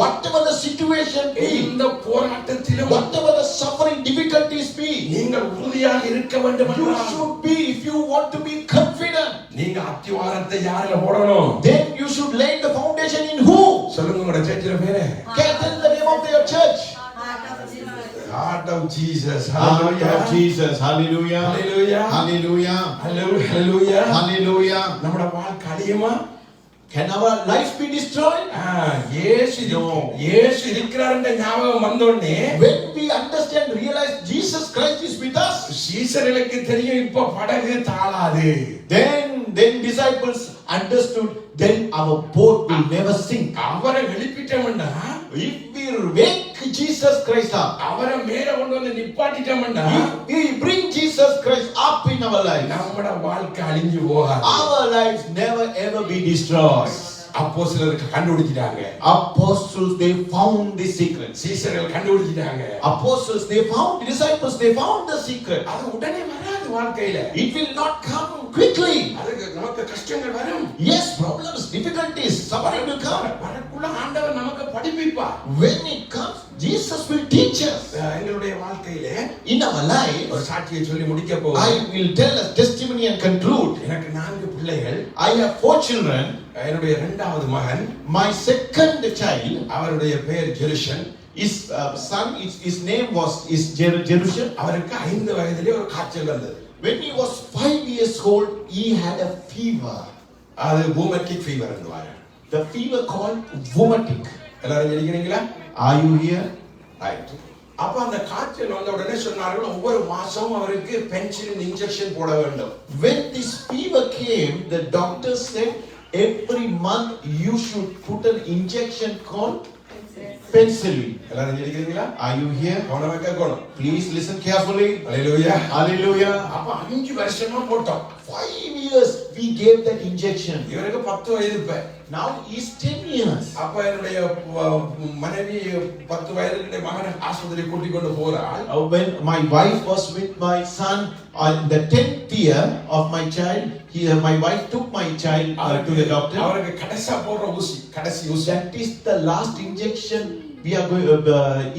Speaker 2: whatever the situation be,
Speaker 1: எந்த போராட்டத்திலும்
Speaker 2: whatever the suffering difficulties be,
Speaker 1: நீங்கள் உறுதியாக இருக்க வேண்டும்
Speaker 2: you
Speaker 1: என்றால்,
Speaker 2: should be, if you want to be confident,
Speaker 1: நீங்க அத்திவாரத்தை யாரில போடணும்?
Speaker 2: then you should lay the foundation in who?
Speaker 1: சொல்லுங்க உங்களோட சேர்ச்சில பேரு.
Speaker 2: Can tell the name of your church.
Speaker 1: Heart of Jesus.
Speaker 2: Heart of Jesus. Hallelujah.
Speaker 1: Hallelujah.
Speaker 2: Hallelujah.
Speaker 1: Hallelujah.
Speaker 2: Hallelujah.
Speaker 1: நம்மட வாழ்க்கை அழியுமா?
Speaker 2: Can our lives be destroyed?
Speaker 1: இயேசு இருக்கிறார்ன்ற ஞாபகம் வந்தோடனே
Speaker 2: When we understand, realize Jesus Christ is with us,
Speaker 1: சீசர்களுக்கு தெரியும் இப்ப படகு தாளாது.
Speaker 2: then disciples understood, then our boat will never sink.
Speaker 1: அவரை எழுப்பிட்டோம்னா,
Speaker 2: If we wake Jesus Christ up,
Speaker 1: அவரை மேல கொண்டு வந்து நிப்பாட்டிட்டோம்னா,
Speaker 2: if we bring Jesus Christ up in our lives,
Speaker 1: நம்மட வாழ்க்கை அழிஞ்சு போகாது.
Speaker 2: our lives never ever be destroyed.
Speaker 1: அப்போஸ்தலருக்கு கண்டுபிடிச்சிட்டாங்க.
Speaker 2: Apostles, they found the secret.
Speaker 1: சீசர்கள் கண்டுபிடிச்சிட்டாங்க.
Speaker 2: Apostles, they found, disciples, they found the secret.
Speaker 1: அது உடனே வராது வாழ்க்கையில.
Speaker 2: It will not come quickly.
Speaker 1: அதுக்கு நமக்கு கஷ்டங்கள் வரும்.
Speaker 2: Yes, problems, difficulties, suffering will come.
Speaker 1: வரக்குள்ள ஆண்டவர் நமக்கு படிப்பிப்பார்.
Speaker 2: When it comes, Jesus will teach us.
Speaker 1: எங்களுடைய வாழ்க்கையில
Speaker 2: In our life,
Speaker 1: ஒரு சாட்சியை சொல்லி முடிக்க
Speaker 2: I
Speaker 1: போகிறேன்.
Speaker 2: will tell a testimony and conclude.
Speaker 1: எனக்கு 4 பிள்ளைகள்.
Speaker 2: I have 4 children.
Speaker 1: என்னுடைய இரண்டாவது மகன்,
Speaker 2: My second child,
Speaker 1: அவருடைய பெயர் ஜெருஷன்.
Speaker 2: his son, his name is Jerusalem.
Speaker 1: அவருக்கு 5 வயதிலே ஒரு காய்ச்சல் வந்தது.
Speaker 2: When he was 5 years old, he had a fever.
Speaker 1: அது பூமட்டிக் ஃபீவர் என்றுவாங்க.
Speaker 2: The fever called vomiting.
Speaker 1: எல்லாரும் ஜெயிக்கிறீங்களா?
Speaker 2: Are you here?
Speaker 1: ரைட். அப்ப அந்த காய்ச்சல் வந்த உடனே சொன்னார்கள் ஒவ்வொரு மாசமும் அவருக்கு பென்சிலின் இன்ஜெக்ஷன் போட வேண்டும்.
Speaker 2: When this fever came, the doctor said every month you should put an injection called penicillin.
Speaker 1: எல்லாரும் ஜெயிக்கிறீங்களா?
Speaker 2: Are you here?
Speaker 1: கவனமா கேட்கணும்.
Speaker 2: Please listen carefully.
Speaker 1: Hallelujah.
Speaker 2: Hallelujah.
Speaker 1: அப்ப 5 வருஷமா போட்டோம்.
Speaker 2: 5 years we gave that injection.
Speaker 1: இவருக்கு 10 வயது இப்ப.
Speaker 2: Now he's 10 years.
Speaker 1: அப்ப என்னுடைய மனைவி 10 வயதுடைய மகனை ஆஸ்பத்திரி கூட்டிக் கொண்டு போறாள்.
Speaker 2: When my wife was with my son on the 10th year of my child, my wife took my child to the doctor.
Speaker 1: அவருக்கு கடைசியா போடுற ஊசி, கடைசி ஊசி.
Speaker 2: That is the last injection he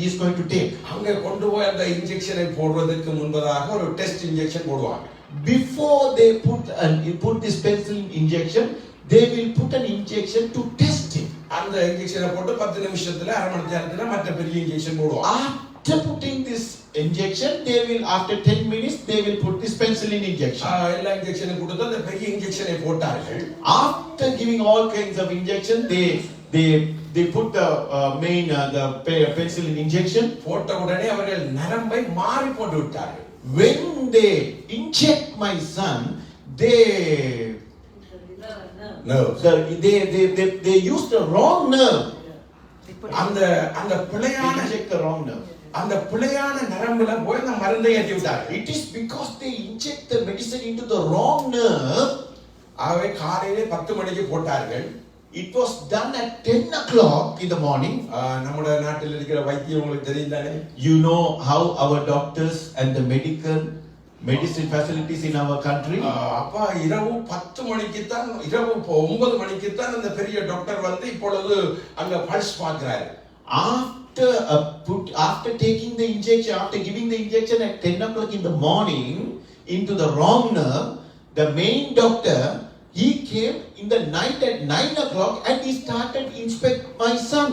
Speaker 2: is going to take.
Speaker 1: அங்க கொண்டு போய் அந்த இன்ஜெக்ஷனை போடுறதுக்கு முன்பதாக ஒரு டெஸ்ட் இன்ஜெக்ஷன் போடுவாங்க.
Speaker 2: Before they put this penicillin injection, they will put an injection to test it.
Speaker 1: அந்த இன்ஜெக்ஷனை போட்டு 10 நிமிஷத்துல அரை மணி நேரத்துல மற்ற பெரிய இன்ஜெக்ஷன் போடுவாங்க.
Speaker 2: After putting this injection, after 10 minutes they will put this penicillin injection.
Speaker 1: எல்லா இன்ஜெக்ஷனும் கொடுத்து அந்த பெரிய இன்ஜெக்ஷனை போட்டார்கள்.
Speaker 2: After giving all kinds of injection, they put the main the penicillin injection.
Speaker 1: போட்ட உடனே அவர்கள் நரம்பை மாறி போட்டு விட்டார்கள்.
Speaker 2: When they inject my son, they used the wrong nerve.
Speaker 1: அந்த பிழையான
Speaker 2: inject the wrong nerve.
Speaker 1: அந்த பிழையான நரம்புல போய் அந்த மருந்தை ஏற்றி விட்டார்கள்.
Speaker 2: It is because they inject the medicine into the wrong nerve.
Speaker 1: ஆகவே காலையிலே 10 மணிக்கு போட்டார்கள்.
Speaker 2: It was done at 10 o'clock in the morning.
Speaker 1: நம்முடைய நாட்டில் இருக்கிற வைத்தியம் உங்களுக்கு தெரியும் தானே?
Speaker 2: You know how our doctors and the medicine facilities in our country.
Speaker 1: அப்பா இரவு 10 மணிக்கு தான், இரவு 9 மணிக்கு தான் அந்த பெரிய டாக்டர் வந்து இப்பொழுது அங்க பல்ஸ் பார்க்கிறாரு.
Speaker 2: After taking the injection, after giving the injection at 10 o'clock in the morning into the wrong nerve, the main doctor, he came in the night at 9 o'clock and he started inspect my son.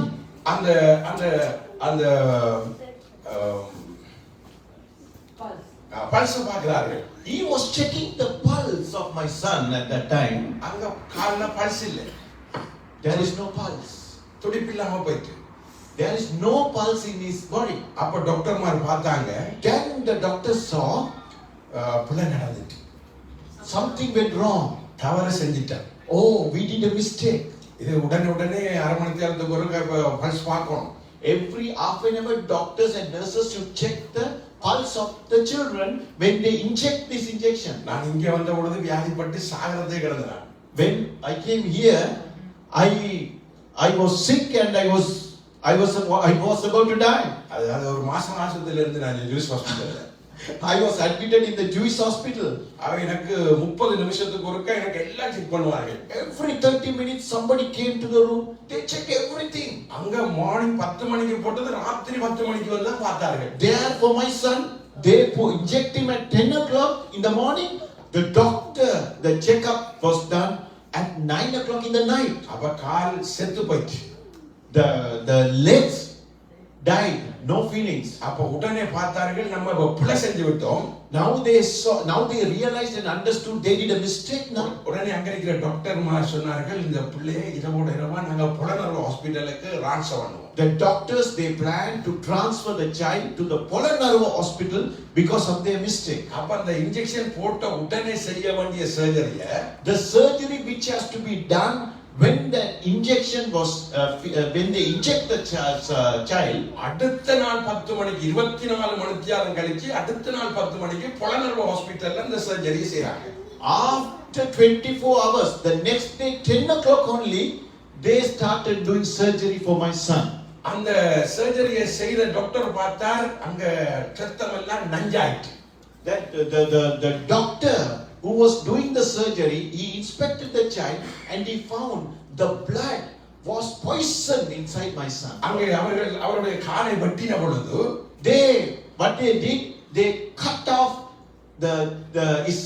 Speaker 1: அந்த pulse பார்க்கிறாரு.
Speaker 2: He was checking the pulse of my son at that time.
Speaker 1: அங்க கால்ல pulse இல்ல.
Speaker 2: There is no pulse.
Speaker 1: துடிப்பு இல்லாம போயிட்டு.
Speaker 2: There is no pulse in his body.
Speaker 1: அப்ப டாக்டர்மார் பார்த்தாங்க.
Speaker 2: Then the doctor saw
Speaker 1: பிழை நடந்துட்டு.
Speaker 2: something went wrong.
Speaker 1: தவறு செஞ்சிட்டார்.
Speaker 2: Oh, we did a mistake.
Speaker 1: இது உடனே அரை மணி நேரத்துக்கு ஒரு பல்ஸ் பார்க்கணும்.
Speaker 2: Every half an hour, doctors and nurses should check the pulse of the children when they inject this injection.
Speaker 1: நான் இங்க வந்த பொழுது வியாதிப்பட்டு சாகறதே கிடந்தேன்.
Speaker 2: When I came here, I was sick and I was about to die.
Speaker 1: அது ஒரு மாசத்துல இருந்து நான் ஜூஸ் ஹாஸ்பிடல்ல.
Speaker 2: I was admitted in the Jewish hospital.
Speaker 1: எனக்கு 30 நிமிஷத்துக்கு ஒருக்க எனக்கு எல்லாம் செக் பண்ணுவாங்க.
Speaker 2: Every 30 minutes somebody came to the room. They check everything.
Speaker 1: அங்க மார்னிங் 10 மணிக்கு போட்டது ராத்திரி 10 மணிக்கு வந்து தான் பார்த்தார்கள்.
Speaker 2: There for my son, they inject him at 10 o'clock in the morning. The checkup was done at 9 o'clock in the night.
Speaker 1: அப்ப கால் செத்து போயிடுச்சு.
Speaker 2: The legs died. no feelings.
Speaker 1: அப்ப உடனே பார்த்தார்கள் நம்ம பிழை செஞ்சு விட்டோம்.
Speaker 2: Now they realized and understood they did a mistake now.
Speaker 1: உடனே அங்க இருக்கிற டாக்டர்மார் சொன்னார்கள் இந்த பிள்ளையை இரவோட இரவா நாங்க புலனர்வு ஹாஸ்பிடலுக்கு ட்ரான்ஸ்ஃபர் பண்ணுவோம்.
Speaker 2: The doctors, they planned to transfer the child to the Polonnaruwa hospital because of their mistake.
Speaker 1: அப்ப அந்த இன்ஜெக்ஷன் போட்ட உடனே செய்ய வேண்டிய சர்ஜரியை
Speaker 2: The surgery which has to be done when the injection was when they inject the child,
Speaker 1: அடுத்த நாள் 10 மணிக்கு 24 மணித்தியாலம் கழிச்சு அடுத்த நாள் 10 மணிக்கு புலனர்வு ஹாஸ்பிடல்ல அந்த சர்ஜரி செய்றாங்க.
Speaker 2: after 24 hours, the next day 10 o'clock only, they started doing surgery for my son.
Speaker 1: அந்த சர்ஜரியை செய்த டாக்டர் பார்த்தார் அங்க ரத்தம் எல்லாம் நஞ்சாயிட்டு.
Speaker 2: That the doctor who was doing the surgery, he inspected the child and he found the blood was poisoned inside my son.
Speaker 1: அங்கே அவருடைய காலை வெட்டின பொழுது
Speaker 2: What they did, they cut off his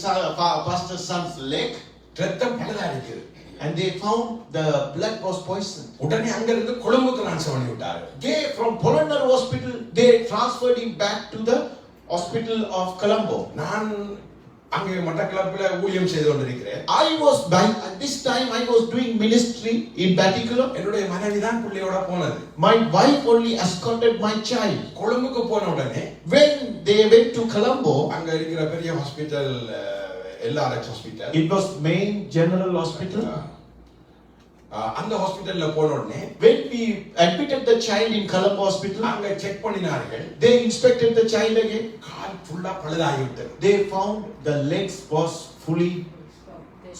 Speaker 2: pastor's son's leg
Speaker 1: ரத்தம் பழுதா இருக்குது.
Speaker 2: and they found the blood was poisoned.
Speaker 1: உடனே அங்க இருந்து கொழும்புக்கு ட்ரான்ஸ்ஃபர் பண்ணி விட்டாரு.
Speaker 2: They from Polonnaruwa hospital, they transferred him back to the hospital of Colombo.
Speaker 1: நான் அங்கே மட்டக்களப்பில் ஊழியம் செய்து கொண்டிருக்கிறேன்.
Speaker 2: At this time I was doing ministry in Batikulam.
Speaker 1: என்னுடைய மனைவி தான் பிள்ளையோட போனது.
Speaker 2: My wife only escorted my child.
Speaker 1: கொழும்புக்கு போன உடனே
Speaker 2: When they went to Colombo,
Speaker 1: அங்க இருக்கிற பெரிய hospital LRH hospital,
Speaker 2: it was main general hospital.
Speaker 1: அந்த ஹாஸ்பிடல்ல போன உடனே
Speaker 2: When we admitted the child in Colombo hospital,
Speaker 1: அங்க செக் பண்ணினார்கள்.
Speaker 2: they inspected the child again.
Speaker 1: கால் ஃபுல்லா பழுதாகி விட்டது.
Speaker 2: They found the legs was fully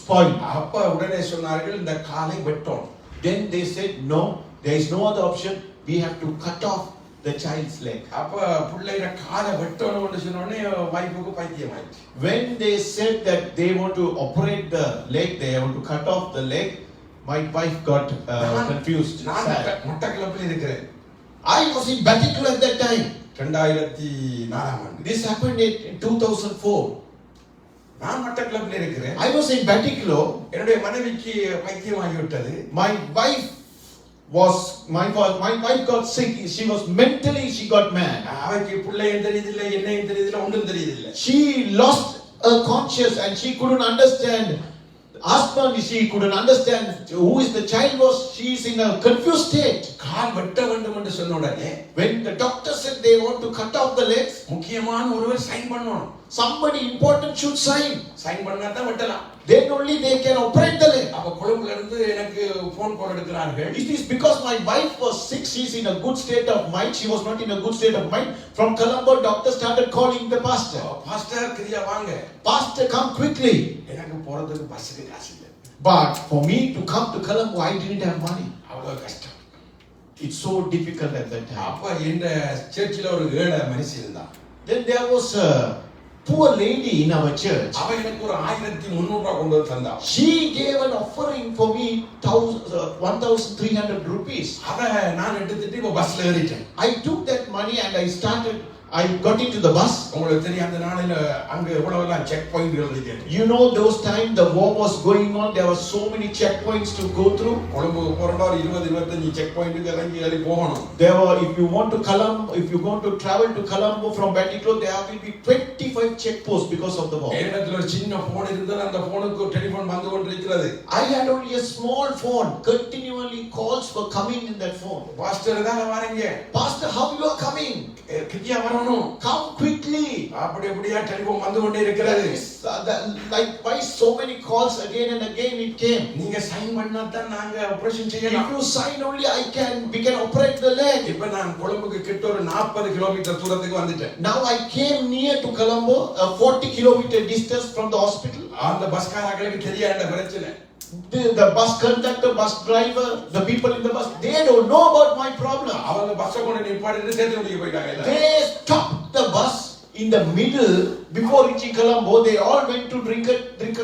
Speaker 2: spoiled.
Speaker 1: அப்ப உடனே சொன்னார்கள் இந்த காலை வெட்டோம்.
Speaker 2: Then they said, no, there is no other option. We have to cut off the child's leg.
Speaker 1: அப்ப பிள்ளையோட காலை வெட்டணும்னு சொன்ன உடனே வைஃபுக்கு பைத்தியம் ஆயிடுச்சு.
Speaker 2: When they said that they want to operate the leg, they want to cut off the leg, my wife got confused.
Speaker 1: நான் மட்டக்களப்பில் இருக்கிறேன்.
Speaker 2: I was in Batikulam at that time.
Speaker 1: 2004 ஆண்டு.
Speaker 2: This happened in 2004.
Speaker 1: நான் மட்டக்களப்பில் இருக்கிறேன்.
Speaker 2: I was in Batikulam.
Speaker 1: என்னுடைய மனைவிக்கு பைத்தியம் ஆகிவிட்டது.
Speaker 2: My wife got sick. She was mentally, she got mad.
Speaker 1: அவருக்கு பிள்ளையும் தெரியுதில்லை, என்னையும் தெரியுதில்லை, ஒன்றும் தெரியுதில்லை.
Speaker 2: She lost her conscience and she couldn't understand. Husband, she couldn't understand who is the child was. She is in a confused state.
Speaker 1: கால் வெட்ட வேண்டும் என்று சொன்ன உடனே
Speaker 2: When the doctor said they want to cut off the legs,
Speaker 1: முக்கியமான ஒருவர் sign பண்ணணும்.
Speaker 2: somebody important should sign.
Speaker 1: Sign பண்ணா தான் வெட்டலாம்.
Speaker 2: Then only they can operate the leg.
Speaker 1: அப்ப கொழும்புல இருந்து எனக்கு போன் கால் எடுக்கிறார்கள்.
Speaker 2: It is because my wife was sick. She is in a good state of mind. She was not in a good state of mind. From Colombo, doctor started calling the pastor.
Speaker 1: Pastor கிரியா வாங்க.
Speaker 2: Pastor, come quickly.
Speaker 1: எனக்கு போறதுக்கு பஸ்ஸுக்கு காசு இல்லை.
Speaker 2: But for me to come to Colombo, I didn't have money.
Speaker 1: அவ்வளவு கஷ்டம்.
Speaker 2: It's so difficult at that time.
Speaker 1: அப்ப இந்த சர்ச்சில் ஒரு ஏழை மனுஷி இருந்தான்.
Speaker 2: Then there was a poor lady in our church.
Speaker 1: அவ எனக்கு ஒரு 1300 ரூபாய் கொண்டு வந்து தந்தா.
Speaker 2: She gave an offering for me 1,300 rupees.
Speaker 1: அத நான் எடுத்துட்டு இப்ப பஸ்ல ஏறிட்டேன்.
Speaker 2: I took that money and I got into the bus.
Speaker 1: உங்களுக்கு தெரியும் அந்த நாளில அங்க எவ்வளவுலாம் செக் பாயிண்ட்கள் இருக்கு.
Speaker 2: You know those time the war was going on, there were so many checkpoints to go through.
Speaker 1: Colombo போறடா 20-25 செக் பாயிண்ட்க்கு இறங்கி ஏறி போகணும்.
Speaker 2: There were, if you want to travel to Colombo from Batikulam, there will be 25 checkposts because of the war.
Speaker 1: என்னிடத்துல ஒரு சின்ன phone இருந்தது, அந்த போனுக்கு டெலிபோன் வந்து கொண்டிருக்கிறது.
Speaker 2: I had only a small phone. Continually calls were coming in that phone.
Speaker 1: Pastor தான் வரீங்க.
Speaker 2: Pastor, how you are coming?
Speaker 1: கிட்டியா வரணும்.
Speaker 2: Come quickly.
Speaker 1: அப்படியே டெலிபோன் வந்து கொண்டே இருக்கிறது.
Speaker 2: Like why so many calls again and again it came.
Speaker 1: நீங்க sign பண்ணா தான் நாங்க ஆபரேஷன் செய்யலாம்.
Speaker 2: If you sign only we can operate the leg.
Speaker 1: இப்ப நான் கொழும்புக்கு கிட்ட ஒரு 40 கிலோமீட்டர் தூரத்துக்கு வந்துட்டேன்.
Speaker 2: Now I came near to Colombo, a 40 kilometer distance from the hospital.
Speaker 1: அந்த பஸ்காரங்களுக்கு தெரியாத பிரச்சனை.
Speaker 2: The bus conductor, bus driver, the people in the bus, they don't know about my problem.
Speaker 1: அவங்க பஸ்ஸை கொண்டு நிப்பாட்டிட்டு சேர்த்து முடிக்க போயிட்டாங்க.
Speaker 2: They stopped the bus in the middle before reaching Colombo. They all went to drink a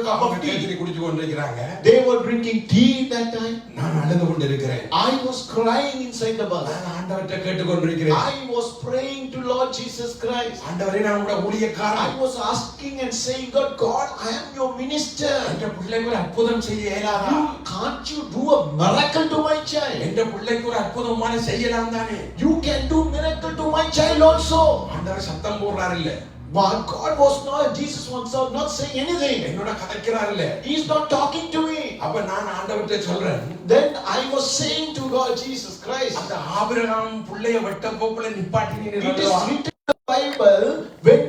Speaker 2: cup of tea.
Speaker 1: குடிச்சு கொண்டிருக்கிறாங்க.
Speaker 2: They were drinking tea that time.
Speaker 1: நான் அழுது கொண்டிருக்கிறேன்.
Speaker 2: I was crying inside the bus.
Speaker 1: நான் ஆண்டவர்ட்ட கேட்டு கொண்டிருக்கிறேன்.
Speaker 2: I was praying to Lord Jesus Christ.
Speaker 1: ஆண்டவரே நான் உம்முடைய ஊழியக்காரன்.
Speaker 2: I was asking and saying, God, I am your minister.
Speaker 1: என்ற பிள்ளைக்கு ஒரு அற்புதம் செய்ய இயலாதா?
Speaker 2: Can't you do a miracle to my child?
Speaker 1: என்ற பிள்ளைக்கு ஒரு அற்புதமான செய்யலாம் தானே?
Speaker 2: You can do miracle to my child also.
Speaker 1: ஆண்டவர் சத்தம் போடுறார் இல்ல.
Speaker 2: But God was not, Jesus was not saying anything.
Speaker 1: என்னோட கதைக்கிறார் இல்ல.
Speaker 2: He is not talking to me.
Speaker 1: அப்ப நான் ஆண்டவர்ட்ட சொல்றேன்.
Speaker 2: Then I was saying to God, Jesus Christ,
Speaker 1: அந்த ஆபிரகாம் பிள்ளைய வெட்ட போக்குல நிப்பாட்டினீங்க.
Speaker 2: it is written in the Bible when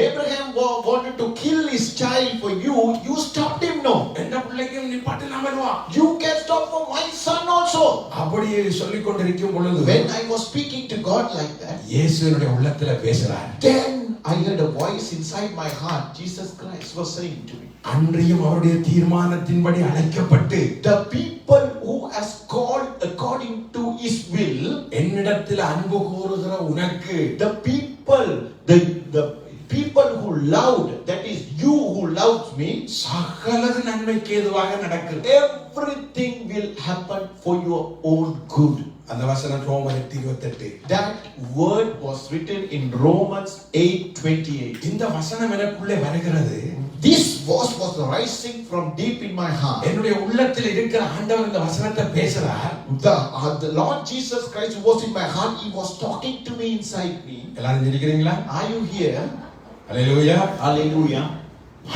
Speaker 2: Abraham wanted to kill his child for you, you stopped him, no?
Speaker 1: என்ற பிள்ளைக்கும் நிப்பாட்டலாமல்வா?
Speaker 2: You can stop for my son also.
Speaker 1: அப்படியே சொல்லிக் கொண்டிருக்கும் பொழுது
Speaker 2: When I was speaking to God like that,
Speaker 1: இயேசுவினுடைய உள்ளத்துல பேசுறார்.
Speaker 2: then I heard a voice inside my heart. Jesus Christ was saying to me,
Speaker 1: அன்றையும் அவருடைய தீர்மானத்தின்படி அழைக்கப்பட்டு
Speaker 2: the people who has called according to his will,
Speaker 1: என்னிடத்தில் அன்பு கூறுகிற உனக்கு
Speaker 2: the people who loved, that is you who loved me,
Speaker 1: சகலது நன்மைக்கு ஏதுவாக நடக்கும்.
Speaker 2: everything will happen for your own good.
Speaker 1: அந்த வசனம் ரோமர் 8:28.
Speaker 2: That word was written in Romans 8:28.
Speaker 1: இந்த வசனம் எனக்குள்ளே வருகிறது.
Speaker 2: This was rising from deep in my heart.
Speaker 1: என்னுடைய உள்ளத்தில் இருக்கிற ஆண்டவர் இந்த வசனத்தை பேசுறார்.
Speaker 2: The Lord Jesus Christ who was in my heart, he was talking to me inside me.
Speaker 1: எல்லாரும் இருக்கிறீங்களா?
Speaker 2: Are you here?
Speaker 1: Hallelujah.
Speaker 2: Hallelujah.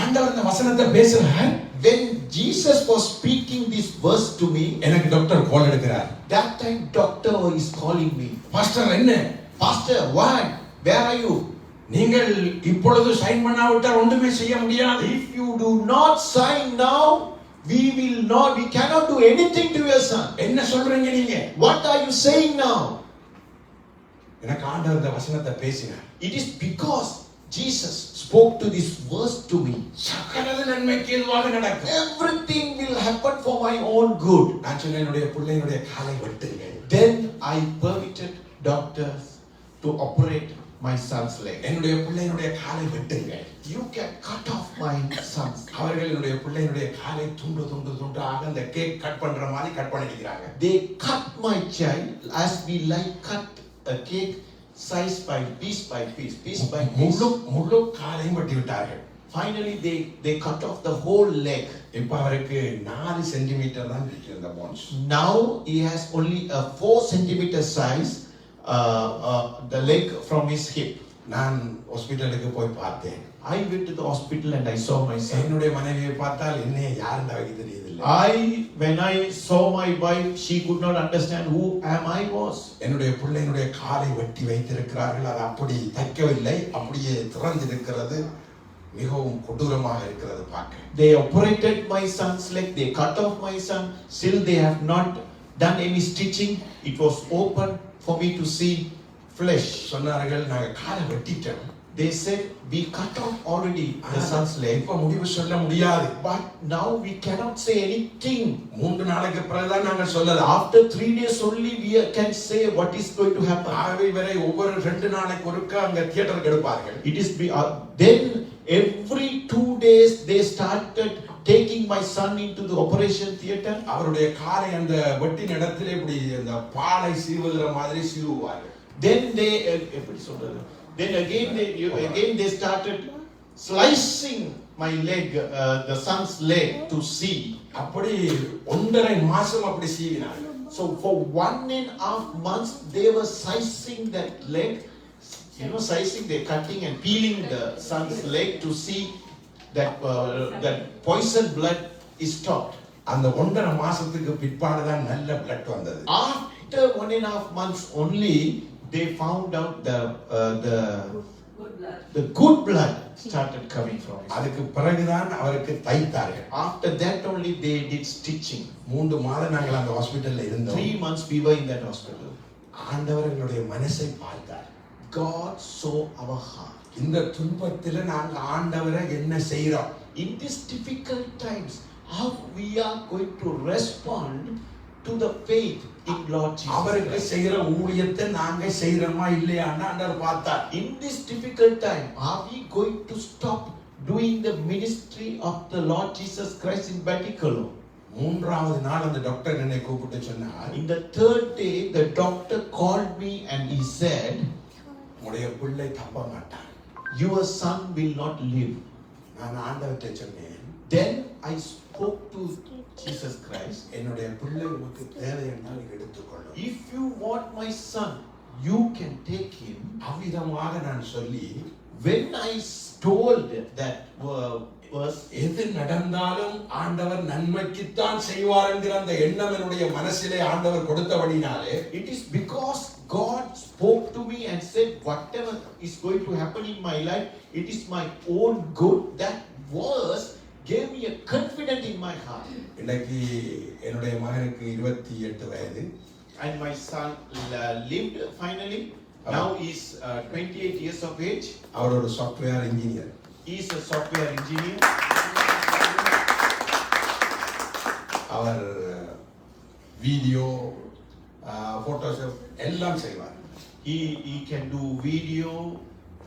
Speaker 1: ஆண்டவர் இந்த வசனத்தை பேசுறார்.
Speaker 2: When Jesus was speaking this verse to me,
Speaker 1: எனக்கு டாக்டர் கால் எடுக்கிறார்.
Speaker 2: that time doctor is calling me.
Speaker 1: Pastor என்ன?
Speaker 2: Pastor, what? Where are you?
Speaker 1: நீங்கள் இப்பொழுது சைன் பண்ணாவிட்டால் ஒன்றுமே செய்ய முடியாது.
Speaker 2: If you do not sign now, we cannot do anything to your son.
Speaker 1: என்ன சொல்றீங்க நீங்க?
Speaker 2: What are you saying now?
Speaker 1: எனக்கு ஆண்டவர் இந்த வசனத்தை பேசினார்.
Speaker 2: It is because Jesus spoke to this verse to me.
Speaker 1: சகலது நன்மைக்கு ஏதுவாக நடக்கும்.
Speaker 2: Everything will happen for my own good.
Speaker 1: நான் சொன்னேன் என்னுடைய பிள்ளையினுடைய காலை வெட்டுங்கள்.
Speaker 2: Then I permitted doctors to operate my son's leg.
Speaker 1: என்னுடைய பிள்ளையினுடைய காலை வெட்டுங்கள்.
Speaker 2: You can cut off my son's.
Speaker 1: அவர்கள் என்னுடைய பிள்ளையினுடைய காலை துண்டாக அந்த கேக் கட் பண்ற மாதிரி கட் பண்ணிக்கிறாங்க.
Speaker 2: They cut my child as we like cut a cake, size by piece by piece.
Speaker 1: முழு காலையும் வெட்டி விட்டார்கள்.
Speaker 2: Finally they cut off the whole leg.
Speaker 1: இப்ப அவருக்கு 4 சென்டிமீட்டர் தான் இருக்கு இந்த bones.
Speaker 2: Now he has only a 4 centimeter size the leg from his hip.
Speaker 1: நான் ஹாஸ்பிடலுக்கு போய் பார்த்தேன்.
Speaker 2: I went to the hospital and I saw my son.
Speaker 1: என்னுடைய மனைவியை பார்த்தால் என்ன யாருன்னு அவருக்கு தெரியல.
Speaker 2: When I saw my wife, she could not understand who am I was.
Speaker 1: என்னுடைய பிள்ளையினுடைய காலை வெட்டி வைத்திருக்கிறார்கள். அது அப்படி தைக்கவில்லை, அப்படியே திறந்திருக்கிறது. மிகவும் கொடூரமாக இருக்கிறது பார்க்க.
Speaker 2: They operated my son's leg, they cut off my son, still they have not done any stitching. It was open for me to see flesh.
Speaker 1: சொன்னார்கள் நாங்க காலை வெட்டிட்டோம்.
Speaker 2: They said we cut off already the son's leg.
Speaker 1: இப்ப முடிவு சொல்ல முடியாது.
Speaker 2: But now we cannot say anything.
Speaker 1: 3 நாளைக்கு பிறகுதான் நாங்கள் சொல்லலாம்.
Speaker 2: After 3 days only we can say what is going to happen.
Speaker 1: ஆகவே வரை ஒவ்வொரு 2 நாளைக்கு ஒருக்க அங்க தியேட்டருக்கு எடுப்பார்கள்.
Speaker 2: It is then every 2 days they started taking my son into the operation theater.
Speaker 1: அவருடைய காலை அந்த வெட்டின இடத்திலே இப்படி அந்த பாலை சீவுகிற மாதிரி சீவுவார்கள்.
Speaker 2: Then they again they started slicing my leg, the son's leg, to see.
Speaker 1: அப்படி 1.5 மாசம் அப்படி சீவினார்கள்.
Speaker 2: So for 1.5 months they were slicing that leg. Slicing, they cutting and peeling the son's leg to see that poison blood is stopped.
Speaker 1: அந்த 1.5 மாசத்துக்கு பிற்பாடு தான் நல்ல blood வந்தது.
Speaker 2: After 1.5 months only they found out the good blood started coming from his.
Speaker 1: அதுக்கு பிறகுதான் அவருக்கு தைத்தார்கள்.
Speaker 2: After that only they did stitching.
Speaker 1: 3 மாதம் நாங்கள் அந்த ஹாஸ்பிடல்ல இருந்தோம்.
Speaker 2: 3 months we were in that hospital.
Speaker 1: ஆண்டவர் எங்களுடைய மனசை பார்த்தார்.
Speaker 2: God saw our heart.
Speaker 1: இந்த துன்பத்தில நாங்க ஆண்டவரை என்ன செய்றோம்?
Speaker 2: In these difficult times, how we are going to respond to the faith in Lord Jesus.
Speaker 1: அவருக்கு செய்யற ஊழியத்தை நாங்க செய்றோமா இல்லையான்னு ஆண்டவர் பார்த்தார்.
Speaker 2: In this difficult time, are we going to stop doing the ministry of the Lord Jesus Christ in Batikalo?
Speaker 1: மூன்றாவது நாள் அந்த டாக்டர் என்னை கூப்பிட்டு சொன்னார்,
Speaker 2: In the third day, the doctor called me and he said,
Speaker 1: உடைய பிள்ளை தப்ப மாட்டான்.
Speaker 2: your son will not live.
Speaker 1: நான் ஆண்டவர்கிட்ட சொன்னேன்,
Speaker 2: Then I spoke to Jesus Christ.
Speaker 1: என்னுடைய பிள்ளை உனக்கு தேவை என்றால் எடுத்துக்கொள்ளும்.
Speaker 2: If you want my son, you can take him.
Speaker 1: அவ்விதமாக நான் சொல்லி,
Speaker 2: When I told that verse,
Speaker 1: எது நடந்தாலும் ஆண்டவர் நன்மைக்குத்தான் செய்வார் என்கிற அந்த எண்ணம் என்னுடைய மனசிலே ஆண்டவர் கொடுத்தபடினாலே,
Speaker 2: it is because God spoke to me and said, whatever is going to happen in my life, it is my own good. That verse gave me a confidence in my heart.
Speaker 1: இன்னைக்கு என்னுடைய மகனுக்கு 28 வயது.
Speaker 2: And my son lived finally. Now he is 28 years of age.
Speaker 1: அவர் ஒரு software engineer.
Speaker 2: He is a software engineer.
Speaker 1: அவர் video, Photoshop எல்லாம் செய்வார்.
Speaker 2: He can do video,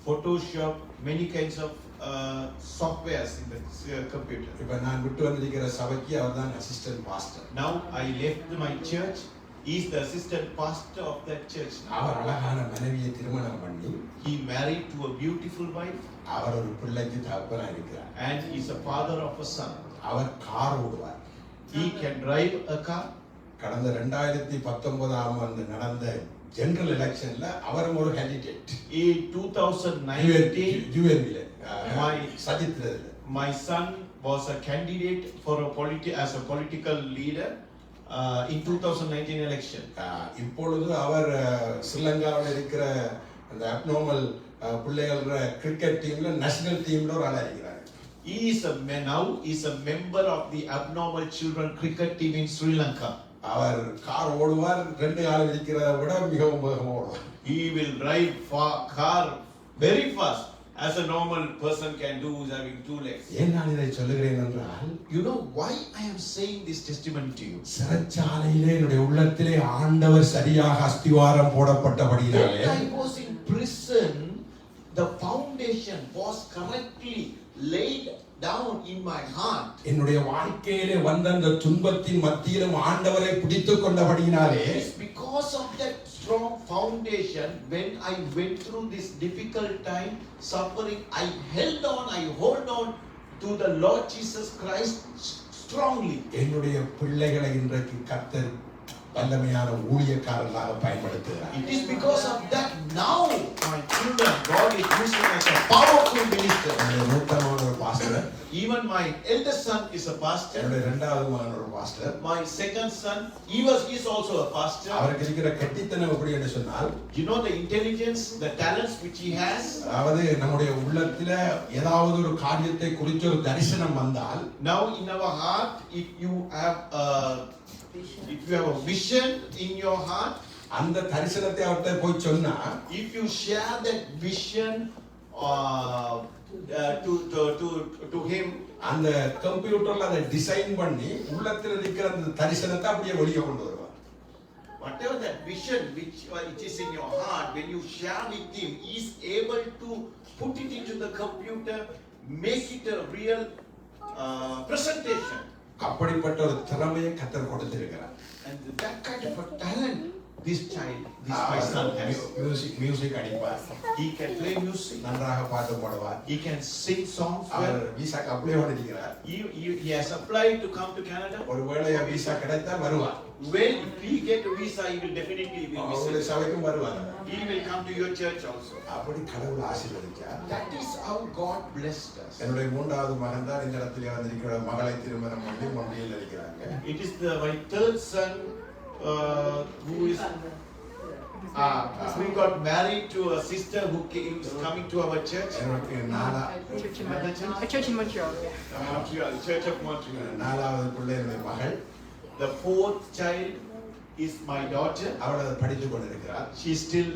Speaker 2: Photoshop, many kinds of softwares in the computer.
Speaker 1: இப்ப நான் விட்டு வந்திருக்கிற சபைக்கு அவர் தான் assistant pastor.
Speaker 2: Now I left my church. He is the assistant pastor of that church.
Speaker 1: அவர் அழகான மனைவியை திருமணம் பண்ணி,
Speaker 2: He married to a beautiful wife
Speaker 1: அவர் ஒரு பிள்ளைக்கு தகப்பனா இருக்கிறார்.
Speaker 2: and is a father of a son.
Speaker 1: அவர் கார் ஓடுவார்.
Speaker 2: He can drive a car.
Speaker 1: கடந்த 2019ஆம் ஆண்டு நடந்த ஜெனரல் எலெக்ஷன்ல அவரும் ஒரு candidate.
Speaker 2: In 2019,
Speaker 1: யுஎன்ல
Speaker 2: My-
Speaker 1: சதித்திரத்துல
Speaker 2: my son was a candidate for as a political leader in 2019 election.
Speaker 1: இப்பொழுது அவர் ஸ்ரீலங்காவில் இருக்கிற அந்த அப்நார்மல் பிள்ளைகள் கிரிக்கெட் டீம்ல நேஷனல் டீம்ல ஒரு ஆளா இருக்கிறார்.
Speaker 2: He is now is a member of the abnormal children cricket team in Sri Lanka.
Speaker 1: அவர் கார் ஓடுவார், 2 கால் இருக்கிறத விட மிகவும் வேகமாக ஓடுவார்.
Speaker 2: He will drive car very fast as a normal person can do who's having 2 legs.
Speaker 1: ஏன் நான் இதை சொல்லுகிறேன் என்றால்,
Speaker 2: You know why I am saying this testimony to you?
Speaker 1: சிறைச்சாலையிலே என்னுடைய உள்ளத்திலே ஆண்டவர் சரியாக அஸ்திவாரம் போடப்பட்டபடியினாலே,
Speaker 2: When I was in prison, the foundation was correctly laid down in my heart.
Speaker 1: என்னுடைய வாழ்க்கையிலே வந்த அந்த துன்பத்தின் மத்தியிலும் ஆண்டவரை பிடித்துக் கொண்டபடியினாலே,
Speaker 2: It is because of that strong foundation, when I went through this difficult time, suffering, I held on, I hold on to the Lord Jesus Christ strongly.
Speaker 1: என்னுடைய பிள்ளைகளை இன்றைக்கு கர்த்தர் வல்லமையான ஊழியக்காரர்களாக பயன்படுத்துகிறார்.
Speaker 2: It is because of that now my children, God is using as a powerful minister.
Speaker 1: என்னுடைய மூத்தமான ஒரு pastor,
Speaker 2: Even my eldest son is a pastor.
Speaker 1: என்னுடைய 2வது மகன் ஒரு pastor.
Speaker 2: My second son, is also a pastor.
Speaker 1: அவருக்கு இருக்கிற கெட்டித்தனம் எப்படி என்று சொன்னால்,
Speaker 2: You know the intelligence, the talents which he has.
Speaker 1: அதாவது நம்முடைய உள்ளத்தில ஏதாவது ஒரு காரியத்தை குறித்து ஒரு தரிசனம் வந்தால்,
Speaker 2: Now in our heart, if you have a vision in your heart,
Speaker 1: அந்த தரிசனத்தை அவர்கிட்ட போய் சொன்னா,
Speaker 2: if you share that vision to him,
Speaker 1: அந்த கம்ப்யூட்டர்ல அதை டிசைன் பண்ணி உள்ளத்துல இருக்கிற அந்த தரிசனத்தை அப்படியே வெளியே கொண்டு வருவார்.
Speaker 2: whatever that vision which is in your heart, when you share with him, he is able to put it into the computer, make it a real presentation.
Speaker 1: அப்படிப்பட்ட ஒரு திறமையை கர்த்தர் கொடுத்திருக்கிறார்.
Speaker 2: And that kind of a talent this my son has.
Speaker 1: Music அடிப்பார்,
Speaker 2: He can play music.
Speaker 1: நன்றாக பாட்டு பாடுவார்.
Speaker 2: He can sing songs
Speaker 1: அவர்
Speaker 2: well.
Speaker 1: விசாக்கு அப்ளை பண்ணிருக்கிறார்.
Speaker 2: He has applied to come to Canada.
Speaker 1: ஒருவேளை விசா கிடைத்தால் வருவார்.
Speaker 2: When he get a visa, he will definitely
Speaker 1: அவருடைய
Speaker 2: visit.
Speaker 1: சபைக்கும் வருவார்.
Speaker 2: He will come to your church also.
Speaker 1: அப்படி கடவுள் ஆசீர்வதிச்சார்.
Speaker 2: That is how God blessed us.
Speaker 1: என்னுடைய 3வது மகன் தான் இந்த இடத்துல வந்திருக்கிற மகளை திருமணம் பண்ணி மொழியில் இருக்கிறாங்க.
Speaker 2: It is my third son who got married to a sister who is coming to our church.
Speaker 1: எனக்கு
Speaker 5: A church in Montreal.
Speaker 2: Montreal, Church of Montreal.
Speaker 1: 4வது பிள்ளை என்னுடைய மகள்.
Speaker 2: The 4th child is my daughter.
Speaker 1: அவள் அதை படித்துக் கொண்டிருக்கிறார்.
Speaker 2: She is still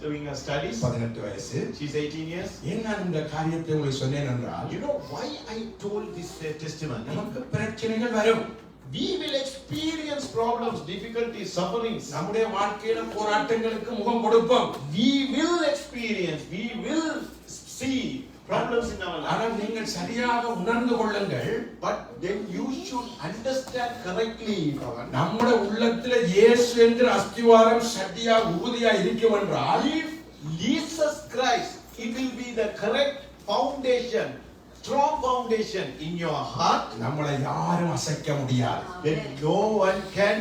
Speaker 2: doing her studies.
Speaker 1: 18 வயசு.
Speaker 2: She's 18 years.
Speaker 1: ஏன் நான் இந்த காரியத்தை உங்களுக்கு சொன்னேன் என்றால்,
Speaker 2: You know why I told this testimony?
Speaker 1: நமக்கு பிரச்சனைகள் வரும்.
Speaker 2: We will experience problems, difficulties, sufferings.
Speaker 1: நம்முடைய வாழ்க்கையில போராட்டங்களுக்கு முகம் கொடுப்போம்.
Speaker 2: We will experience, we will see problems in our life.
Speaker 1: ஆனால் நீங்கள் சரியாக உணர்ந்து கொள்ளுங்கள்,
Speaker 2: But then you should understand correctly.
Speaker 1: நம்முடைய உள்ளத்துல இயேசு என்கிற அஸ்திவாரம் சட்டியா உறுதியா இருக்கும் என்றால்,
Speaker 2: If Jesus Christ, it will be the correct foundation, strong foundation in your heart,
Speaker 1: நம்மளை யாரும் அசைக்க முடியாது.
Speaker 2: then no one can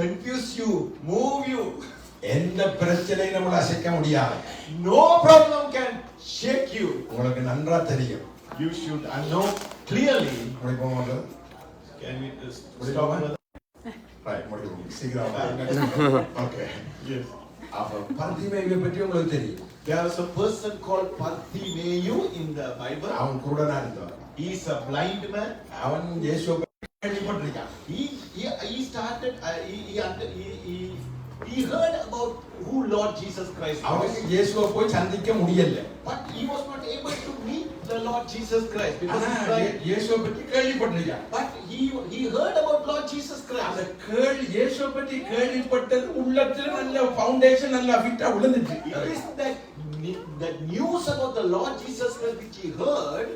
Speaker 2: confuse you, move you.
Speaker 1: எந்த பிரச்சனையும் நம்மளை அசைக்க முடியாது.
Speaker 2: No problem can shake you.
Speaker 1: உங்களுக்கு நன்றா தெரியும்.
Speaker 2: You should know clearly.
Speaker 1: முடிப்போம் வந்து.
Speaker 2: Can we
Speaker 1: முடிப்போம்?
Speaker 2: stop?
Speaker 1: ரைட், முடிப்போம். சீக்கிரம். ஓகே.
Speaker 2: Yes.
Speaker 1: அப்ப பர்திமேயுவை பற்றி உங்களுக்கு தெரியும்.
Speaker 2: There is a person called Bartimaeus in the Bible.
Speaker 1: அவன் குருடனா இருந்தவன்.
Speaker 2: He is a blind man.
Speaker 1: அவன் இயேசுவை பற்றி கேள்விப்பட்டிருக்கான்.
Speaker 2: He started. He heard about who Lord Jesus Christ
Speaker 1: அவனுக்கு
Speaker 2: was,
Speaker 1: இயேசுவை போய் சந்திக்க முடியல.
Speaker 2: but he was not able to meet the Lord Jesus Christ because
Speaker 1: ஆனா
Speaker 2: he's blind.
Speaker 1: இயேசுவை பற்றி கேள்விப்பட்டிருக்கான்.
Speaker 2: But he heard about Lord Jesus
Speaker 1: அந்த
Speaker 2: Christ.
Speaker 1: இயேசுவை பற்றி கேள்விப்பட்டது உள்ளத்துல நல்ல ஃபவுண்டேஷன் நல்லா ஃபிட்டா விழுந்துச்சு.
Speaker 2: It is that news about the Lord Jesus Christ which he heard,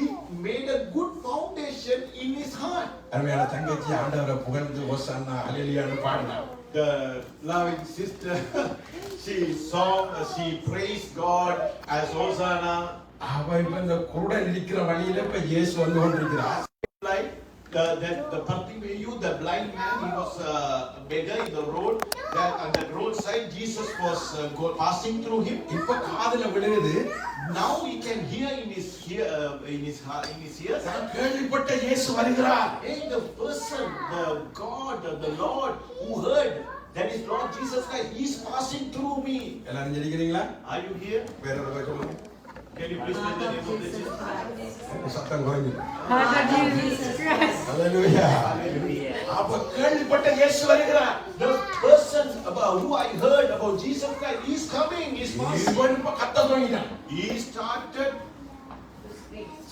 Speaker 2: it made a good foundation in his heart.
Speaker 1: அருமையான தங்கச்சி ஆண்டவரை புகழ்ந்து ஓசானா ஹல்லேலூயான்னு பாடினார்.
Speaker 2: The loving sister, she praised God as Hosanna.
Speaker 1: அவ இப்ப இந்த குருடன் இருக்கிற வழியில இப்ப இயேசு வந்து கொண்டிருக்கிறார்.
Speaker 2: Like the Bartimaeus, the blind man, he was a beggar in the road. That on the roadside, Jesus was passing through him.
Speaker 1: இப்ப காதுல விழுகுது.
Speaker 2: Now he can hear in his ears.
Speaker 1: நான் கேள்விப்பட்ட இயேசு வருகிறார்.
Speaker 2: Hey, the person, the God, the Lord who heard, that is Lord Jesus Christ, he is passing through me.
Speaker 1: எல்லாரும் ஜெயிக்கிறீங்களா?
Speaker 2: Are you here?
Speaker 1: வேற ஒரு சொல்லுங்க.
Speaker 2: Can you please let the name of the Jesus?
Speaker 1: சத்தம் குறைஞ்சு.
Speaker 5: Father Jesus Christ.
Speaker 1: ஹல்லேலூயா. அப்ப கேள்விப்பட்ட இயேசு வருகிறார்.
Speaker 2: The person about who I heard about Jesus Christ, he is coming, he is passing.
Speaker 1: இவன் இப்ப கத்த தொடங்கினான்.
Speaker 2: He started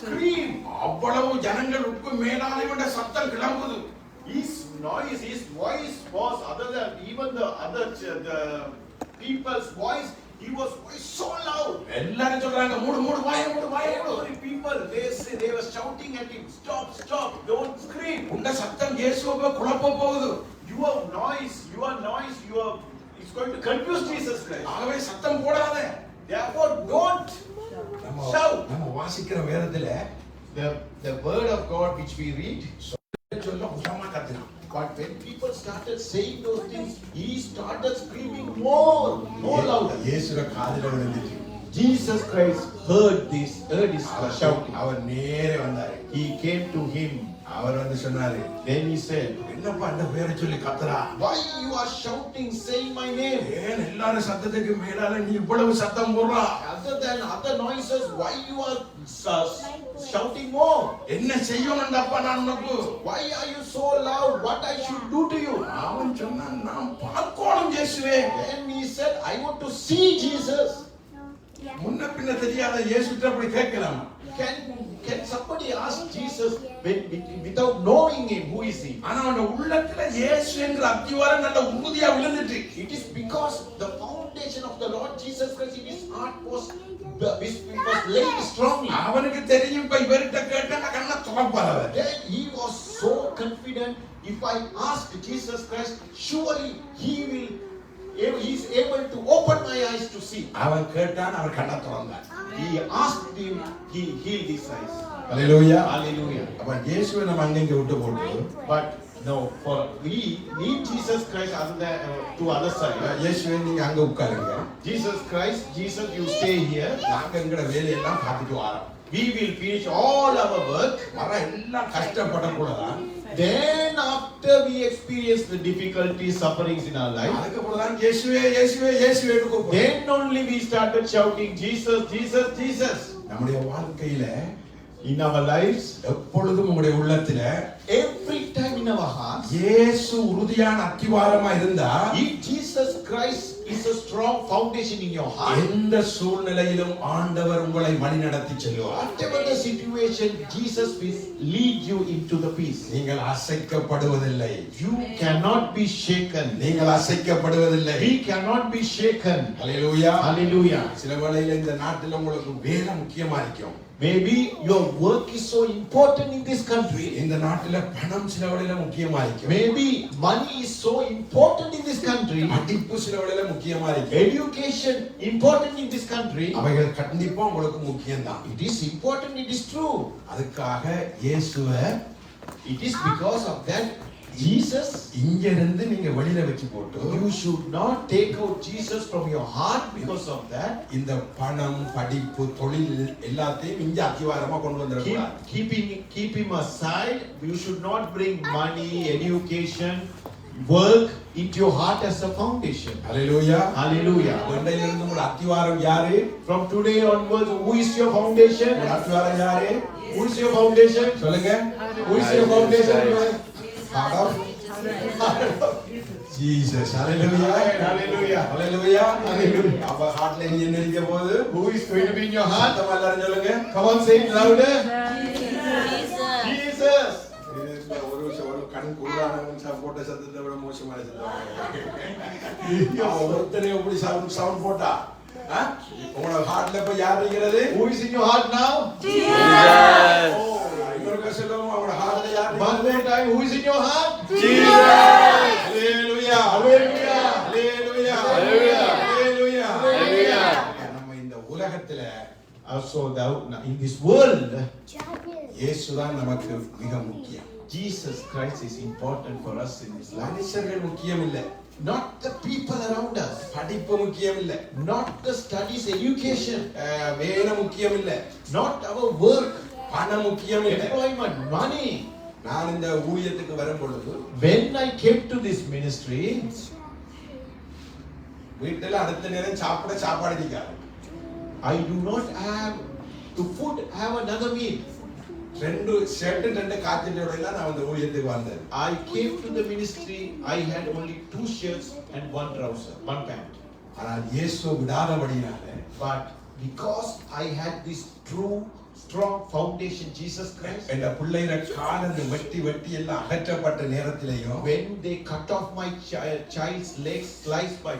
Speaker 2: scream.
Speaker 1: அவ்வளவு ஜனங்களுக்கு மேலான இவனுடைய சத்தம் கிளம்புது.
Speaker 2: His noise, his voice was other than even the the people's voice. He was so loud.
Speaker 1: எல்லாரும் சொல்றாங்க மூடு மூடு வாயை மூடு வாயை மூடு.
Speaker 2: Every people they were shouting at him, stop, don't scream.
Speaker 1: உங்க சத்தம் இயேசுவை குழப்ப போகுது.
Speaker 2: Your noise, it's going to confuse Jesus Christ.
Speaker 1: ஆகவே சத்தம் போடாத.
Speaker 2: Therefore, don't shout.
Speaker 1: நம்ம வாசிக்கிற வேதத்துல
Speaker 2: The word of God which we read.
Speaker 1: சொல்ல உசமா கத்தினான்.
Speaker 2: But when people started saying those things, he started screaming more louder.
Speaker 1: இயேசுவை காதுல விழுந்துச்சு.
Speaker 2: Jesus Christ heard his shouting.
Speaker 1: அவர் நேரே வந்தாரு.
Speaker 2: He came to him.
Speaker 1: அவர் வந்து சொன்னாரு,
Speaker 2: Then he said,
Speaker 1: என்னப்பா அந்த பேரை சொல்லி கத்துறா?
Speaker 2: why you are shouting, saying my name?
Speaker 1: ஏன் எல்லாரும் சத்தத்துக்கு மேலால நீ இவ்வளவு சத்தம் போடுறா?
Speaker 2: Other than other noises, why you are shouting more?
Speaker 1: என்ன செய்யணும்டாப்பா நான் உனக்கு?
Speaker 2: Why are you so loud? What I should do to you?
Speaker 1: அவன் சொன்னான், நான் பார்க்கணும் இயேசுவே.
Speaker 2: Then he said, I want to see Jesus.
Speaker 1: முன்ன பின்ன தெரியாத இயேசுட்ட அப்படி கேட்கலாமா?
Speaker 2: Can somebody ask Jesus without knowing him, who is he?
Speaker 1: ஆனா அவன் உள்ளத்துல இயேசு என்கிற அத்திவாரம் நல்ல உறுதியா விழுந்துட்டு.
Speaker 2: It is because the foundation of the Lord Jesus Christ in his heart was laid strongly.
Speaker 1: அவனுக்கு தெரியும் இப்ப இவர்கிட்ட கேட்டா நான் கண்ணை துறப்பார் அவர்.
Speaker 2: Then he was so confident, if I ask Jesus Christ, surely he is able to open my eyes to see.
Speaker 1: அவன் கேட்டான், அவர் கண்ணை துறந்தார்.
Speaker 2: He asked him, he healed his eyes.
Speaker 1: Hallelujah.
Speaker 2: Hallelujah.
Speaker 1: அப்ப இயேசுவை நம்ம அங்கங்க விட்டு போட்டு
Speaker 2: But no, for we need Jesus Christ to other side.
Speaker 1: இயேசுவை நீங்க அங்க உட்காருங்க.
Speaker 2: Jesus Christ, Jesus, you stay here.
Speaker 1: நாங்க எங்கட வேலையெல்லாம் பார்த்துட்டு வரோம்.
Speaker 2: We will finish all our work.
Speaker 1: வர எல்லாம் கஷ்டப்படக்கூடாதான்.
Speaker 2: Then after we experience the difficulties, sufferings in our life,
Speaker 1: அதுக்கப்புறம் இயேசுவே இயேசுவே இயேசுவே கூப்பிடுவோம்.
Speaker 2: then only we started shouting Jesus, Jesus, Jesus.
Speaker 1: நம்முடைய வாழ்க்கையில
Speaker 2: In our lives,
Speaker 1: எப்பொழுதும் உங்களுடைய உள்ளத்துல
Speaker 2: every time in our hearts,
Speaker 1: இயேசு உறுதியான அத்திவாரமா இருந்தா,
Speaker 2: if Jesus Christ is a strong foundation in your heart,
Speaker 1: எந்த சூழ்நிலையிலும் ஆண்டவர் உங்களை வழிநடத்தி செல்வார்.
Speaker 2: whatever the situation, Jesus will lead you into the peace.
Speaker 1: நீங்கள் அசைக்கப்படுவதில்லை.
Speaker 2: You cannot be shaken.
Speaker 1: நீங்கள் அசைக்கப்படுவதில்லை.
Speaker 2: We cannot be shaken.
Speaker 1: Hallelujah.
Speaker 2: Hallelujah.
Speaker 1: சில வேளையில இந்த நாட்டில் உங்களுக்கு வேலை முக்கியமா இருக்கும்.
Speaker 2: Maybe your work is so important in this country.
Speaker 1: இந்த நாட்டில பணம் சில வேளையில முக்கியமா இருக்கு.
Speaker 2: Maybe money is so important in this country.
Speaker 1: படிப்பு சில வேளையில முக்கியமா இருக்கு.
Speaker 2: Education important in this country.
Speaker 1: அவைகள் கண்டிப்பா உங்களுக்கு முக்கியம்தான்.
Speaker 2: It is important, it is true.
Speaker 1: அதுக்காக இயேசுவை
Speaker 2: It is because of that Jesus,
Speaker 1: இங்க இருந்து நீங்க வெளியில வச்சு போட்டு
Speaker 2: you should not take out Jesus from your heart because of that.
Speaker 1: இந்த பணம் படிப்பு தொழில் எல்லாத்தையும் இங்க அத்திவாரமா கொண்டு வந்துடக்கூடாது.
Speaker 2: Keep him aside. You should not bring money, education, work into your heart as a foundation.
Speaker 1: Hallelujah.
Speaker 2: Hallelujah.
Speaker 1: இன்றையிலிருந்து உங்க அத்திவாரம் யாரு?
Speaker 2: From today onwards, who is your foundation?
Speaker 1: உங்க அத்திவாரம் யாரு?
Speaker 2: Who is your foundation?
Speaker 1: சொல்லுங்க.
Speaker 2: Who is your foundation?
Speaker 1: Jesus. Hallelujah.
Speaker 2: Hallelujah.
Speaker 1: Hallelujah.
Speaker 2: Hallelujah.
Speaker 1: அப்ப ஹார்ட்ல engine நிக்க போகுது.
Speaker 2: Who is going to be in your heart?
Speaker 1: சத்தமா எல்லாரும் சொல்லுங்க.
Speaker 2: Come on, say it louder. Jesus.
Speaker 1: ஒரு கண் குருடான போட்ட சத்தத்தை விட மோசமான சத்தம். ஒருத்தனை எப்படி சவுண்ட் போட்டா உங்களோட ஹார்ட்ல இப்ப யார் இருக்கிறது?
Speaker 2: Who is in your heart now?
Speaker 5: Jesus.
Speaker 1: இன்னொரு சொல்லுவோம் அவங்களோட ஹார்ட்ல யார்?
Speaker 2: One more time. Who is in your heart?
Speaker 5: Jesus.
Speaker 1: Hallelujah.
Speaker 2: Hallelujah.
Speaker 1: Hallelujah.
Speaker 5: Hallelujah.
Speaker 1: Hallelujah.
Speaker 5: Hallelujah.
Speaker 1: நம்ம இந்த உலகத்துல
Speaker 2: Also, in this world,
Speaker 1: இயேசுதான் நமக்கு மிக முக்கியம்.
Speaker 2: Jesus Christ is important for us in this life.
Speaker 1: மனுஷர்கள் முக்கியம் இல்ல.
Speaker 2: Not the people around us.
Speaker 1: படிப்பு முக்கியம் இல்ல.
Speaker 2: Not the studies, education.
Speaker 1: வேலை முக்கியம் இல்ல.
Speaker 2: Not our work.
Speaker 1: பணம் முக்கியம் இல்ல.
Speaker 2: Employment, money.
Speaker 1: நான் இந்த ஊழியத்துக்கு வரும் பொழுது
Speaker 2: When I came to this ministry,
Speaker 1: வீட்டுல அடுத்த நேரம் சாப்பாடு இருக்காது.
Speaker 2: I do not have to have another meal.
Speaker 1: ரெண்டு காய்ச்சலோட எல்லாம் நான் இந்த ஊழியத்துக்கு வந்தேன்.
Speaker 2: I came to the ministry, I had only 2 shirts and 1 trouser, 1 pant.
Speaker 1: ஆனால் இயேசு விடாதபடினால
Speaker 2: But because I had this true strong foundation, Jesus Christ,
Speaker 1: என்ற பிள்ளைகளை காலந்து வெட்டி எல்லாம் அகற்றப்பட்ட நேரத்திலேயும்
Speaker 2: when they cut off my child's legs slice by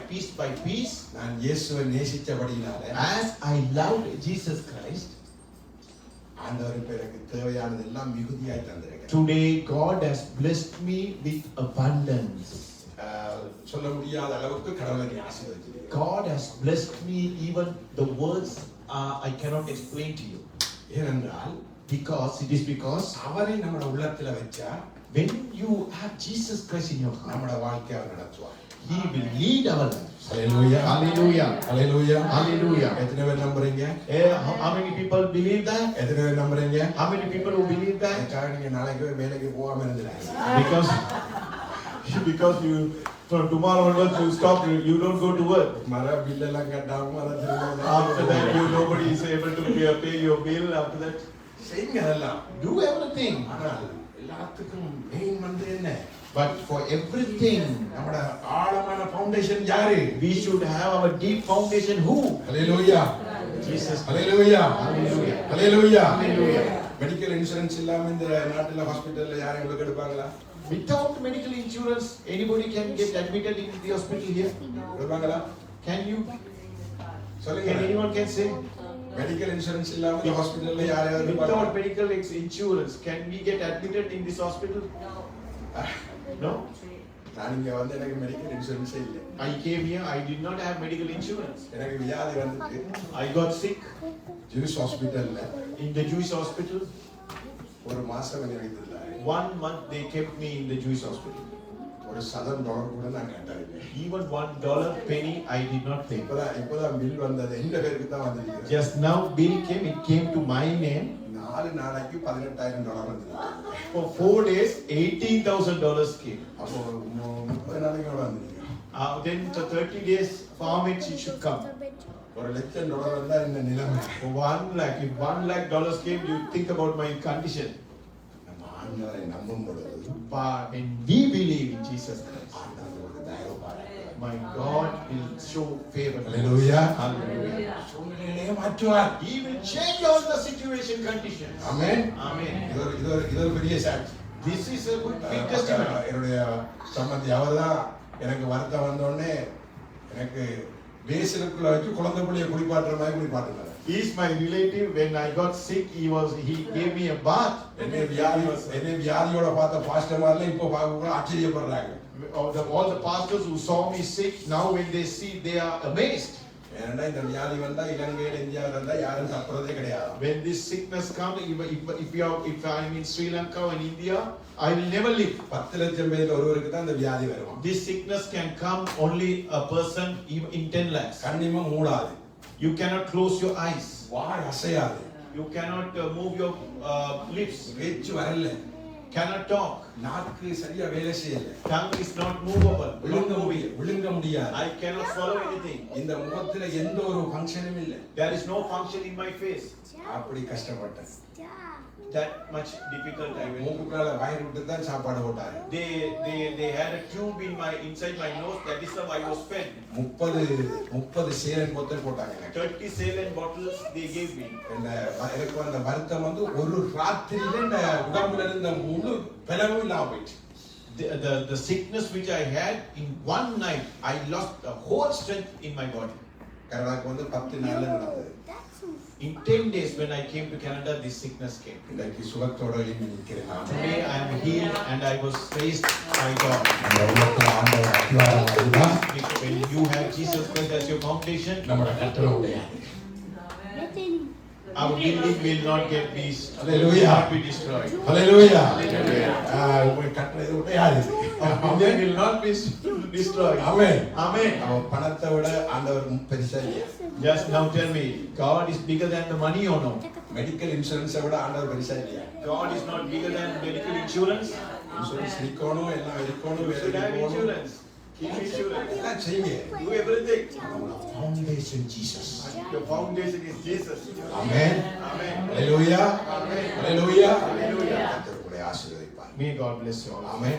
Speaker 2: piece,
Speaker 1: நான் இயேசுவை நேசித்தபடினால
Speaker 2: as I loved Jesus Christ,
Speaker 1: ஆண்டவர் எனக்கு தேவையானது எல்லாம் மிகுதியாய் தந்திருக்கிறார்.
Speaker 2: today God has blessed me with abundance.
Speaker 1: சொல்ல முடியாத அளவுக்கு கடவுளை ஆசீர்வதிச்சிருக்கிறார்.
Speaker 2: God has blessed me, even the words I cannot explain to you.
Speaker 1: ஏனென்றால்
Speaker 2: It is because
Speaker 1: அவரை நம்மளோட உள்ளத்துல வச்சா
Speaker 2: when you have Jesus Christ in your heart,
Speaker 1: நம்மளோட வாழ்க்கையை அவர் நடத்துவார்.
Speaker 2: He will lead our lives.
Speaker 1: Hallelujah.
Speaker 2: Hallelujah.
Speaker 1: Hallelujah.
Speaker 2: Hallelujah.
Speaker 1: எத்தனை பேர் நம்புறீங்க?
Speaker 2: How many people believe that?
Speaker 1: எத்தனை பேர் நம்புறீங்க?
Speaker 2: How many people who believe that?
Speaker 1: அதுக்காக நீங்க நாளைக்கு வேலைக்கு போகாம இருந்துடாதீங்க.
Speaker 2: Because you from tomorrow onwards you stop, you don't go to work.
Speaker 1: மர பில் எல்லாம் கட்டாம
Speaker 2: After that, nobody is able to pay your bill. After that,
Speaker 1: செய்யுங்க அதெல்லாம்.
Speaker 2: do everything.
Speaker 1: ஆனால் எல்லாத்துக்கும் மெயின் வந்து என்ன?
Speaker 2: But for everything,
Speaker 1: நம்மட ஆழமான ஃபவுண்டேஷன் யாரு?
Speaker 2: we should have our deep foundation. Who?
Speaker 1: Hallelujah.
Speaker 2: Jesus.
Speaker 1: Hallelujah.
Speaker 2: Hallelujah.
Speaker 1: Hallelujah.
Speaker 2: Hallelujah.
Speaker 1: Medical insurance இல்லாம இந்த நாட்டுல ஹாஸ்பிடல்ல யாரையும் உங்களுக்கு எடுப்பாங்களா?
Speaker 2: Without medical insurance, anybody can get admitted in the hospital here.
Speaker 1: எடுப்பாங்களா?
Speaker 2: Can you?
Speaker 1: சொல்லுங்க.
Speaker 2: Can anyone can say?
Speaker 1: Medical insurance இல்லாம இந்த ஹாஸ்பிடல்ல யாரையாவது
Speaker 2: Without
Speaker 1: எடுப்பாங்களா?
Speaker 2: medical insurance, can we get admitted in this hospital? No.
Speaker 1: நான் இங்க வந்து எனக்கு மெடிக்கல் இன்சூரன்ஸே இல்ல.
Speaker 2: I came here, I did not have medical insurance.
Speaker 1: எனக்கு வியாதி வந்துட்டு
Speaker 2: I got sick
Speaker 1: ஜூஸ் ஹாஸ்பிடல்ல
Speaker 2: in the Jewish hospital.
Speaker 1: ஒரு மாசம் எனக்கு இருந்ததில்ல.
Speaker 2: 1 month they kept me in the Jewish hospital.
Speaker 1: ஒரு $7 கூட நான் கட்டவில்லை.
Speaker 2: Even $1 penny I did not pay.
Speaker 1: இப்போதான் பில் வந்தது. எந்த பேருக்கு தான் வந்தது?
Speaker 2: Just now bill came, it came to my name.
Speaker 1: 4 நாளைக்கு $18,000 வந்தது.
Speaker 2: For 4 days, $18,000 came.
Speaker 1: அப்போ 30 நாளைக்கு எவ்வளவு வந்தது?
Speaker 2: Then the 30 days farm it should come.
Speaker 1: $1,00,000 வந்தா இந்த நிலைமை.
Speaker 2: For 1 lakh, if $1 lakh came, you think about my condition.
Speaker 1: நம்ம ஆண்டவரை நம்பும் பொழுது
Speaker 2: But when we believe in Jesus Christ,
Speaker 1: ஆண்டவருக்கு தயவு பாராட்டுவார்.
Speaker 2: my God will show favor.
Speaker 1: Hallelujah.
Speaker 2: Hallelujah.
Speaker 1: சூழ்நிலையை மாற்றுவார்.
Speaker 2: He will change all the situation conditions.
Speaker 1: Amen.
Speaker 2: Amen.
Speaker 1: இது ஒரு பெரிய சாட்சி.
Speaker 2: This is a good big testimony.
Speaker 1: என்னுடைய சம்மந்தி அவர்தான் எனக்கு வருத்தம் வந்த உடனே எனக்கு பேசிலுக்குள்ள வச்சு குழந்தை புள்ளைய குளிப்பாட்டுற மாதிரி குளிப்பாட்டுறாரு.
Speaker 2: He is my relative. When I got sick, he gave me a bath.
Speaker 1: என்னை வியாதியோட பார்த்த பாஸ்டர்மார்லாம் இப்போ பார்க்க ஆச்சரியப்படுறாங்க.
Speaker 2: All the pastors who saw me sick, now when they see, they are amazed.
Speaker 1: ஏன்னா இந்த வியாதி வந்தா இலங்கையில இந்தியாவில இருந்தா யாரும் தப்புறதே கிடையாது.
Speaker 2: When this sickness comes, if I am in Sri Lanka or in India, I will never live.
Speaker 1: 10 லட்சம் பேர்ல ஒருவருக்கு தான் இந்த வியாதி வரும்.
Speaker 2: This sickness can come only a person in 10 lakhs.
Speaker 1: கண்ணிமா மூடாது.
Speaker 2: You cannot close your eyes.
Speaker 1: வாய் அசையாது.
Speaker 2: You cannot move your lips.
Speaker 1: பேச்சு வரல.
Speaker 2: Cannot talk.
Speaker 1: நாக்கு சரியா வேலை செய்யல.
Speaker 2: Tongue is not movable.
Speaker 1: விழுங்க முடியாது.
Speaker 2: I cannot swallow anything.
Speaker 1: இந்த முகத்துல எந்த ஒரு ஃபங்க்ஷனும் இல்ல.
Speaker 2: There is no function in my face.
Speaker 1: அப்படி கஷ்டப்பட்டேன்.
Speaker 2: That much difficult I went.
Speaker 1: மூக்குக்குள்ள வயிறு விட்டு தான் சாப்பாடு போட்டாங்க.
Speaker 2: They had a tube inside my nose. That is how I was fed.
Speaker 1: 30 salient போத்தல் போட்டாங்க எனக்கு.
Speaker 2: 30 saline bottles they gave me.
Speaker 1: எனக்கு அந்த வருத்தம் வந்து ஒரு ராத்திரியில இந்த உடம்புல இருந்த முழு பலமும் இல்லாம போயிடுச்சு.
Speaker 2: The sickness which I had in one night, I lost the whole strength in my body.
Speaker 1: கனடாக்கு வந்து 10 நாள்ல நடந்தது.
Speaker 2: In 10 days when I came to Canada, this sickness came.
Speaker 1: இன்னைக்கு சுகத்தோட எழுப்பி நிற்கிறேன் நான்.
Speaker 2: Today I am healed and I was raised by God.
Speaker 1: அந்த உள்ளத்துல ஆண்டவர் அத்திவாரம் அதுதான்
Speaker 2: When you have Jesus Christ as your foundation,
Speaker 1: நம்மளோட கட்டளை.
Speaker 2: our building will not
Speaker 1: Hallelujah.
Speaker 2: be destroyed.
Speaker 1: ஹல்லேலூயா. உங்க கட்டளை இது உடையாது.
Speaker 2: Our building will not be destroyed.
Speaker 1: Amen.
Speaker 2: Amen.
Speaker 1: அவ பணத்தை விட ஆண்டவர் பெருசா இல்லையா?
Speaker 2: Just now tell me, God is bigger than the money or no?
Speaker 1: Medical இன்சூரன்ஸை விட ஆண்டவர் பெருசா இல்லையா?
Speaker 2: God is not bigger than medical insurance.
Speaker 1: Insurance நிக்கணும் எல்லாம் இருக்கணும்
Speaker 2: You should have
Speaker 1: வேற
Speaker 2: insurance. Keep insurance.
Speaker 1: எல்லாம் செய்யுங்க.
Speaker 2: Do everything.
Speaker 1: Foundation Jesus.
Speaker 2: Your foundation is Jesus.
Speaker 1: Amen.
Speaker 2: Amen.
Speaker 1: Hallelujah.
Speaker 2: Amen.
Speaker 1: Hallelujah.
Speaker 2: Hallelujah.
Speaker 1: கர்த்தர் உங்களை ஆசீர்வதிப்பார்.
Speaker 2: May God bless you all.
Speaker 1: Amen.